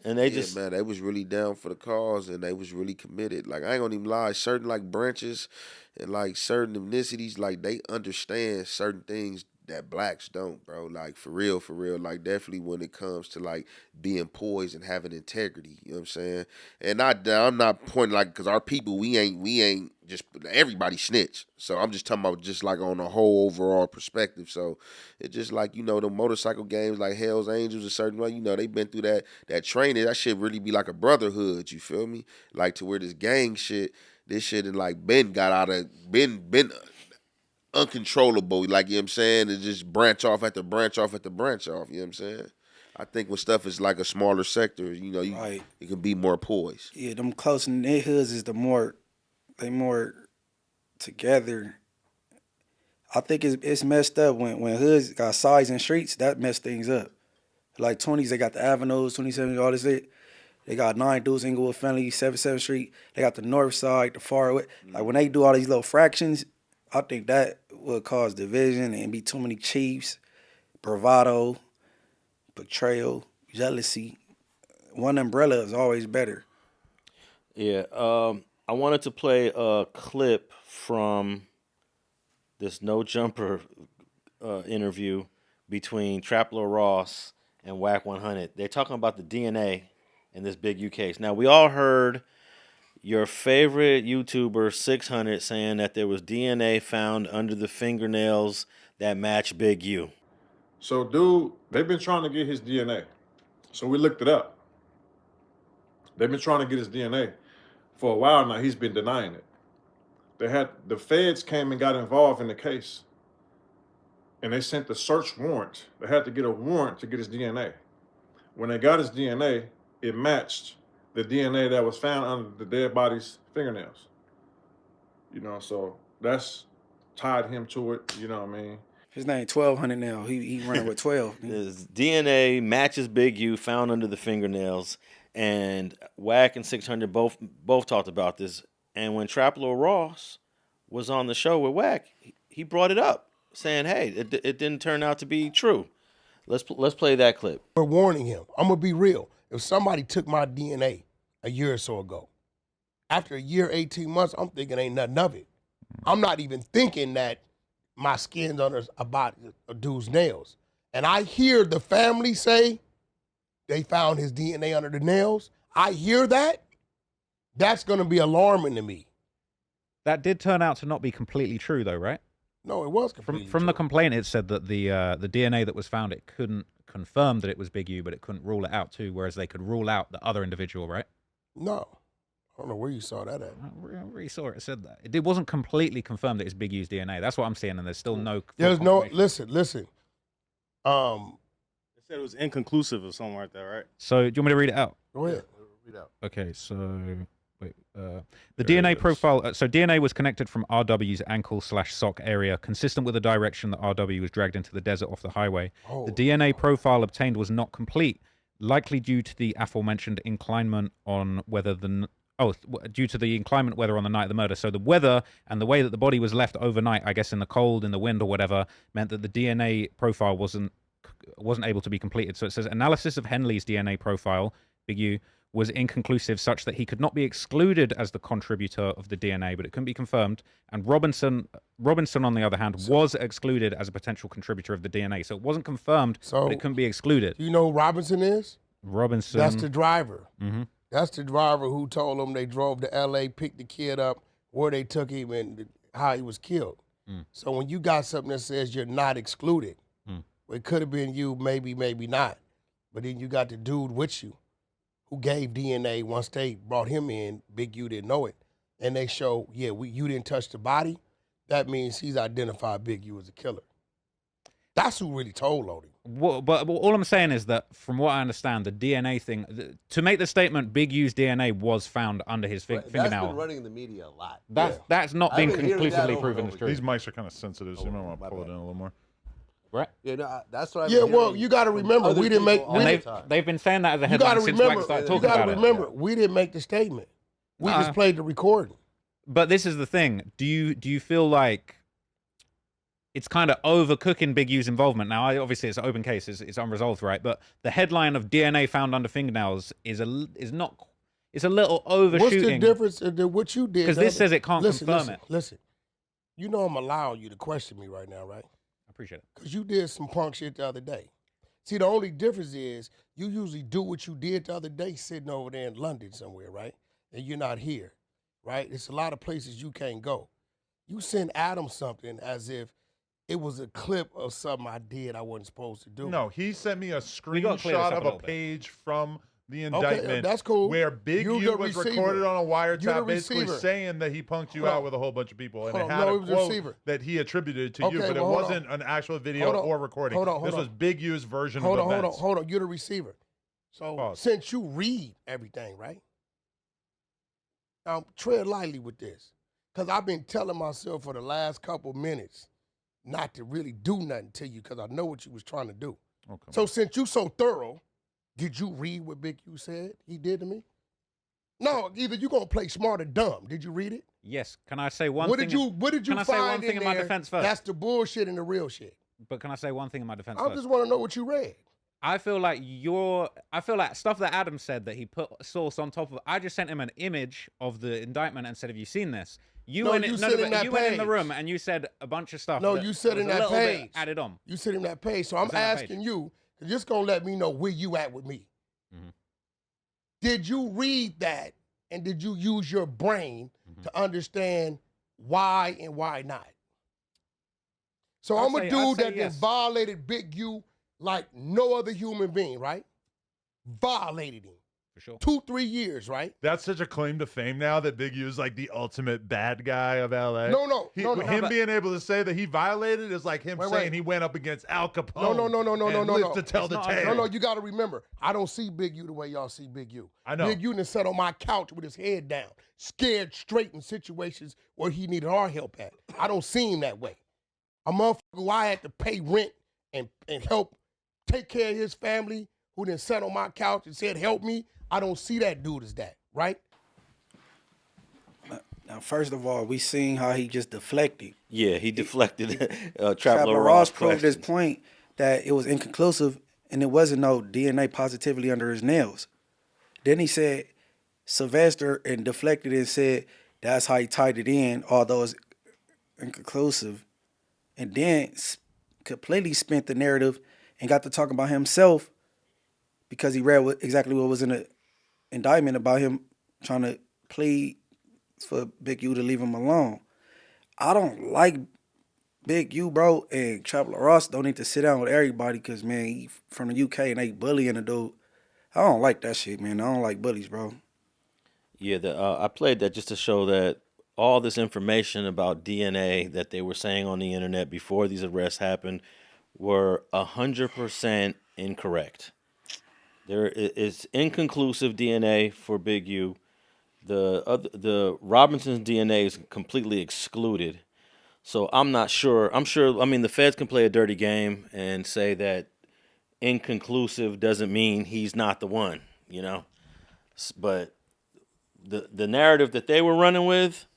And they man, they was really down for the cause and they was really committed. Like I ain't gonna even lie, certain like branches and like certain ethnicities, like they understand certain things that blacks don't, bro. Like for real. Like definitely when it comes to like being poised and having integrity, you know what I'm saying? And I'm not pointing like because our people we ain't just everybody snitch. So I'm just talking about just like on a whole overall perspective. So it's just like, you know, the motorcycle games like Hell's Angels a certain way, you know, they been through that training. That shit really be like a brotherhood, you feel me? Like to where this gang shit, this shit and like been uncontrollable, like, you know what I'm saying? It just branch off after branch off after branch off, you know what I'm saying? I think when stuff is like a smaller sector, you know, it can be more poised. Yeah, them close knit hoods is they more together. I think it's messed up when hoods got sides and streets, that messed things up. Like 20s, they got the avenues, 27, all this shit. They got 9 dudes, Inglewood, Finley, 77th Street. They got the north side, the far way. Like when they do all these little fractions, I think that will cause division and be too many chiefs, bravado, betrayal, jealousy. One umbrella is always better. Yeah, I wanted to play a clip from this No Jumper interview between Traplo Ross and Whack 100. They're talking about the DNA in this Big-U case. Now, we all heard your favorite YouTuber, 600, saying that there was DNA found under the fingernails that match Big-U. So, dude, they've been trying to get his DNA. So we looked it up. They've been trying to get his DNA for a while now. He's been denying it. The feds came and got involved in the case, and they sent the search warrant. They had to get a warrant to get his DNA. When they got his DNA, it matched the DNA that was found under the dead body's fingernails. You know, so that's tied him to it. You know what I mean? His name 1200 now. He running with 12. His DNA matches Big U found under the fingernails, and Wack and 600 both talked about this. And when Traplo Ross was on the show with Wack, he brought it up, saying, "Hey, it didn't turn out to be true." Let's play that clip. We're warning him. I'm gonna be real. If somebody took my DNA a year or so ago, after a year, 18 months, I'm thinking ain't nothing of it. I'm not even thinking that my skin's under about a dude's nails. And I hear the family say they found his DNA under the nails. I hear that. That's gonna be alarming to me. That did turn out to not be completely true, though, right? No, it was completely From true. the complaint, it said that the DNA that was found, it couldn't confirm that it was Big U, but it couldn't rule it out too. Whereas they could rule out the other individual, right? No, I don't know where you saw that at. I really saw it. It said that it wasn't completely confirmed that it's Big U's DNA. That's what I'm seeing, and there's still no. There's no. confirmation. Listen. They said it was inconclusive or something like that, right? So do you want me to read it out? Go ahead. Read out. Okay, so wait, the DNA profile. So DNA was connected from RW's ankle/sock area, consistent with the direction that RW was dragged into the desert off the highway. Oh. The DNA profile obtained was not complete, likely due to the aforementioned inclinement on whether the due to the inclement weather on the night of the murder. So the weather and the way that the body was left overnight, I guess in the cold, in the wind, or whatever, meant that the DNA profile wasn't able to be completed. So it says analysis of Henley's DNA profile, Big U, was inconclusive, such that he could not be excluded as the contributor of the DNA, but it couldn't be confirmed. And Robinson, on the other hand, was excluded as a potential contributor of the DNA. So it wasn't confirmed, but it couldn't be excluded. Do you know who Robinson is? Robinson. That's the driver. Mm-hmm. That's the driver who told them they drove to L.A., picked the kid up, where they took him, and how he was killed. So when you got something that says you're not excluded, it could have been you, maybe not. But then you got the dude with you who gave DNA once they brought him in. Big U didn't know it. And they show, you didn't touch the body. That means he's identified Big U as a killer. That's who really told on him. But all I'm saying is that, from what I understand, the DNA thing, to make the statement Big U's DNA was found under his fingernail. That's been running in the media a lot. That's not been conclusively proven as true. These mics are kind of sensitive, so you might want to pull it in a little more. Right? Yeah, no, that's what You got to remember, we didn't make. They've been saying that as a headline since Wack started talking about it. You got to remember, we didn't make the statement. We just played the recording. But this is the thing. Do you feel like it's kind of overcooking Big U's involvement? Now, obviously, it's an open case. It's unresolved, right? But the headline of DNA found under fingernails is not. It's a little overshooting. What's the difference in what you did? Because this says it can't confirm it. Listen, you know I'm allowing you to question me right now, right? I appreciate it. Because you did some punk shit the other day. See, the only difference is you usually do what you did the other day sitting over there in London somewhere, right? And you're not here, right? It's a lot of places you can't go. You send Adam something as if it was a clip of something I did I wasn't supposed to do. No, he sent me a screenshot of a page from the indictment. Okay, that's cool. Where Big U was recorded on a wiretap, basically receiver. saying that he punked you out with a whole bunch of people, and it Hold on, had no, a it was a quote receiver. that he attributed to you, Okay, but it well, hold wasn't an actual video Hold on. or recording. Hold on, This hold was on. Big U's version of events. Hold on. You're the receiver. So Pause. since you read everything, right? Now tread lightly with this, because I've been telling myself for the last couple minutes not to really do nothing to you, because I know what you was trying to do. Okay. So since you so thorough, did you read what Big U said he did to me? No, either you gonna play smart or dumb. Did you read it? Yes. Can I say one What thing? did you Can I say find one thing in my there defense first? That's the bullshit and the real shit. But can I say one thing in my defense I first? just want to know what you read. I feel like stuff that Adam said that he put source on top of. I just sent him an image of the indictment and said, "Have you seen this?" You went in the room and you said a bunch of stuff. No, you said in that page. Added on. You said in that page. So I'm asking you, you're just gonna let me know where you at with me. Mm-hmm. Did you read that and did you use your brain to understand why and why not? So I'm a dude that just violated Big U like no other human being, right? Violated him. For sure. 2-3 years, right? That's such a claim to fame now that Big-U is like the ultimate bad guy of LA. No. Him being able to say that he violated is like him saying he went up against Al Capone. No. To tell the tale. No, you got to remember, I don't see Big-U the way y'all see Big-U. I know. Big-U done sat on my couch with his head down, scared straight in situations where he needed our help at. I don't see him that way. A motherfucker who I had to pay rent and help take care of his family, who then sat on my couch and said, help me, I don't see that dude as that, right? Now, first of all, we seen how he just deflected. Yeah, he deflected. Traveler Ross proved his point that it was inconclusive and there wasn't no DNA positivity under his nails. Then he said Sylvester and deflected and said that's how he tied it in, although it's inconclusive. And then completely spent the narrative and got to talking about himself because he read exactly what was in the indictment about him trying to plead for Big-U to leave him alone. I don't like Big-U, bro, and Traveler Ross don't need to sit down with everybody because, man, he from the UK and they bullying the dude. I don't like that shit, man. I don't like bullies, bro. Yeah, I played that just to show that all this information about DNA that they were saying on the internet before these arrests happened were 100% incorrect. There is inconclusive DNA for Big-U. The Robinson's DNA is completely excluded. So I'm not sure. I mean, the feds can play a dirty game and say that inconclusive doesn't mean he's not the one, you know? But the narrative that they were running with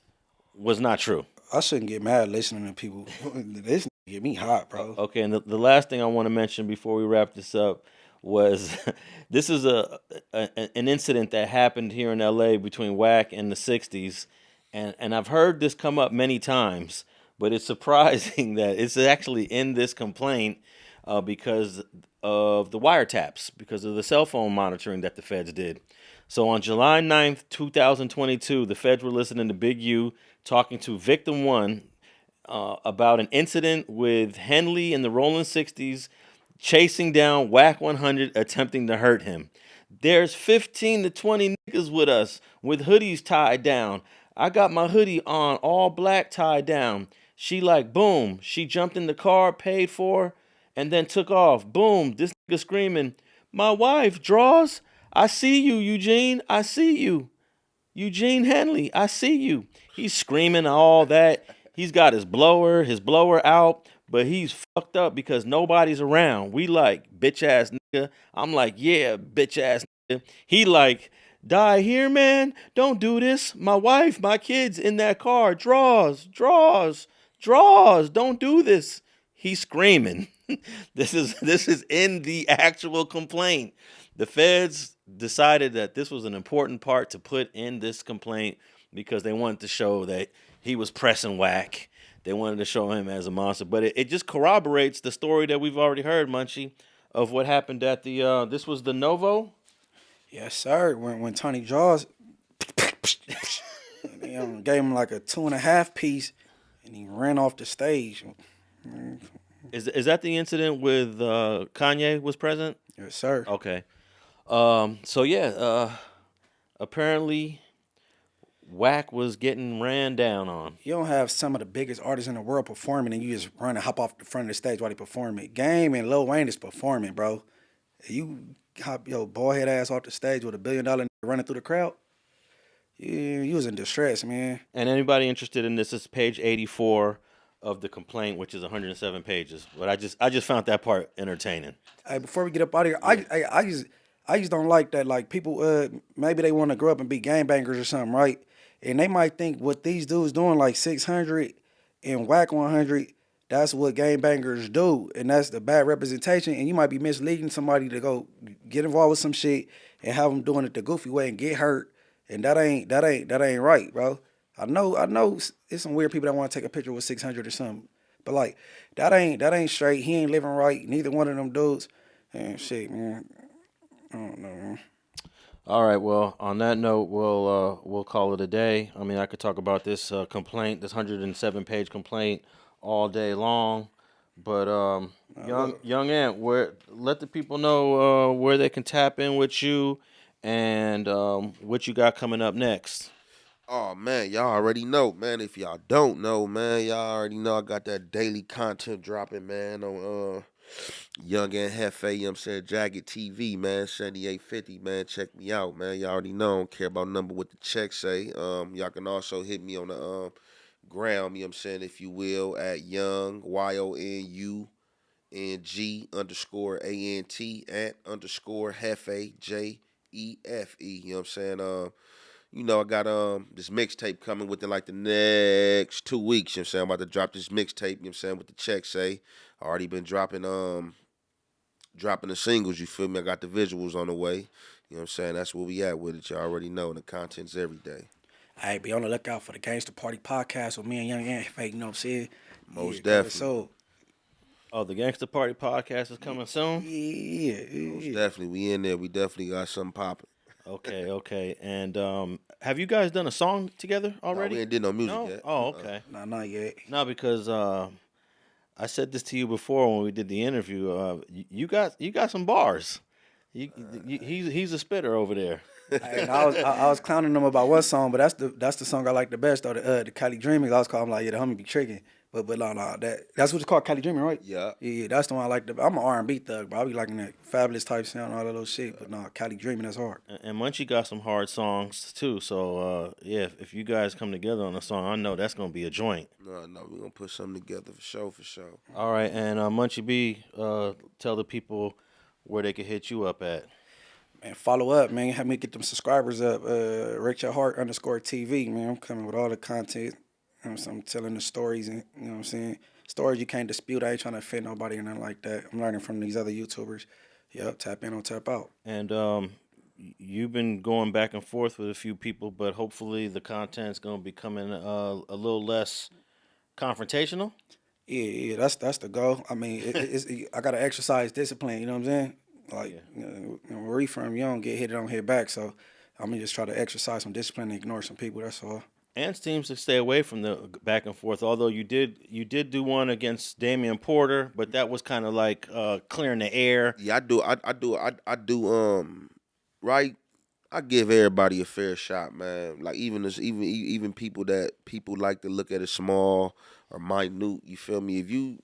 was not true. I shouldn't get mad listening to people. This get me hot, bro. Okay, and the last thing I want to mention before we wrap this up was this is an incident that happened here in LA between WAC and the 60s, and I've heard this come up many times, but it's surprising that it's actually in this complaint because of the wiretaps, because of the cell phone monitoring that the feds did. So on July 9th, 2022, the feds were listening to Big-U talking to Victim 1 about an incident with Henley in the Rolling 60s chasing down WAC 100, attempting to hurt him. There's 15 to 20 niggas with us with hoodies tied down. I got my hoodie on, all black, tied down. She like, boom. She jumped in the car, paid for, and then took off. Boom. This nigga screaming, my wife, draws. I see you, Eugene. I see you. Eugene Henley, I see you. He's screaming all that. He's got his blower out, but he's fucked up because nobody's around. We like, bitch ass nigga. I'm like, yeah, bitch ass nigga. He like, die here, man. Don't do this. My wife, my kids in that car. Draws. Don't do this. He's screaming. This is in the actual complaint. The feds decided that this was an important part to put in this complaint because they wanted to show that he was pressing WAC. They wanted to show him as a monster. But it just corroborates the story that we've already heard, Munchie, of what happened at the, this was the Novo? Yes, sir. When Tony Jaws they gave him like a 2.5 piece and he ran off the stage. Is that the incident with Kanye was present? Yes, sir. Okay. So yeah, apparently WAC was getting ran down on. You don't have some of the biggest artists in the world performing and you just run and hop off the front of the stage while they perform it. Game and Lil Wayne is performing, bro. You hop your bald head ass off the stage with $1 billion running through the crowd. You was in distress, man. And anybody interested in this is page 84 of the complaint, which is 107 pages. But I just found that part entertaining. Hey, before we get up out of here, I just don't like that. Like people, maybe they want to grow up and be gangbangers or something, right? And they might think what these dudes doing, like 600 and WAC 100, that's what gangbangers do, and that's the bad representation. And you might be misleading somebody to go get involved with some shit and have them doing it the goofy way and get hurt, and that ain't right, bro. I know, it's some weird people that want to take a picture with 600 or something, but like that ain't straight. He ain't living right. Neither one of them dudes, and shit, man. I don't know, man. All right, well, on that note, we'll call it a day. I mean, I could talk about this complaint, this 107-page complaint, all day long. But Young Ant, let the people know where they can tap in with you And what you got coming up next? Oh man, y'all already know, man. If y'all don't know, man, y'all already know I got that daily content dropping, man, on Young Ant Jefe, you know what I'm saying, Jagged TV, man, 7850, man. Check me out, man. Y'all already know I don't care about number what the check say. Y'all can also hit me on the gram, you know what I'm saying, if you will, at Young YONUNG _ANT ant _Jefe JEFE. You know what I'm saying? You know, I got this mixtape coming within like the next 2 weeks, you know what I'm saying? I'm about to drop this mixtape, you know what I'm saying, what the check say. I already been dropping the singles, you feel me? I got the visuals on the way. You know what I'm saying? That's where we at with it. Y'all already know, and the content's every day. Hey, be on the lookout for the Gangster Party podcast with me and Young Ant Jefe, you know what I'm saying? Most definitely. So, Oh, the Gangster Party podcast is coming soon? Most definitely. We in there. We definitely got something popping. Okay. And have you guys done a song together already? No, we ain't did no music yet. Oh, okay. Nah, not yet. No, because I said this to you before when we did the interview. You got some bars. He's a spitter over there. Hey, I was clowning him about one song, but that's the song I like the best, though. The Cali Dreaming. I was calling him like, yeah, the homie be tricking. But no, that's what it's called, Cali Dreaming, right? Yeah. Yeah, that's the one I like. I'm an R&B thug, but I be liking that fabulous type sound and all that little shit. But no, Cali Dreaming, that's hard. And Munchie got some hard songs too. So yeah, if you guys come together on a song, I know that's gonna be a joint. No, we're gonna put something together for sure. All right, and Munchie B, tell the people where they can hit you up at. Man, follow up, man. Help me get them subscribers up. Richard Hart _TV, man. I'm coming with all the content. You know what I'm telling the stories, and you know what I'm saying? Stories you can't dispute. I ain't trying to offend nobody or nothing like that. I'm learning from these other YouTubers. Yep, tap in or tap out. And you've been going back and forth with a few people, but hopefully the content's going to be coming a little less confrontational. Yeah, that's the goal. I mean, I got to exercise discipline, you know what I'm saying? Like, where you from, you don't get hit, it don't hit back. So I'm going to just try to exercise some discipline and ignore some people, that's all. And seems to stay away from the back and forth. Although you did do one against Damian Porter, but that was kind of like clearing the air. Yeah, I do. Right. I give everybody a fair shot, man. Like even people that people like to look at as small or minute. You feel me? If you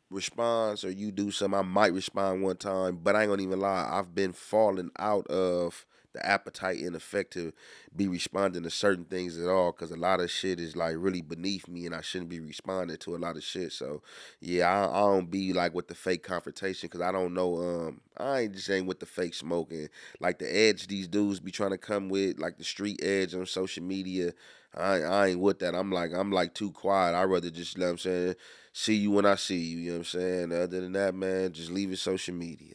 respond or you do something, I might respond one time, but I ain't gonna even lie. I've been falling out of the appetite and effect to be responding to certain things at all, because a lot of shit is like really beneath me and I shouldn't be responding to a lot of shit. So yeah, I don't be like with the fake confrontation, because I don't know. I ain't with the fake smoking, like the edge these dudes be trying to come with, like the street edge on social media. I ain't with that. I'm like too quiet. I'd rather just, you know what I'm saying, see you when I see you, you know what I'm saying? Other than that, man, just leave it social media.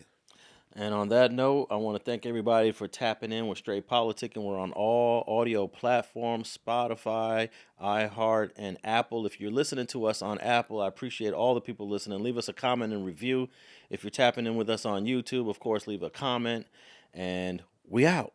And on that note, I want to thank everybody for tapping in with Straight Politicking. We're on all audio platforms, Spotify, iHeart, and Apple. If you're listening to us on Apple, I appreciate all the people listening. Leave us a comment and review. If you're tapping in with us on YouTube, of course, leave a comment. And we out.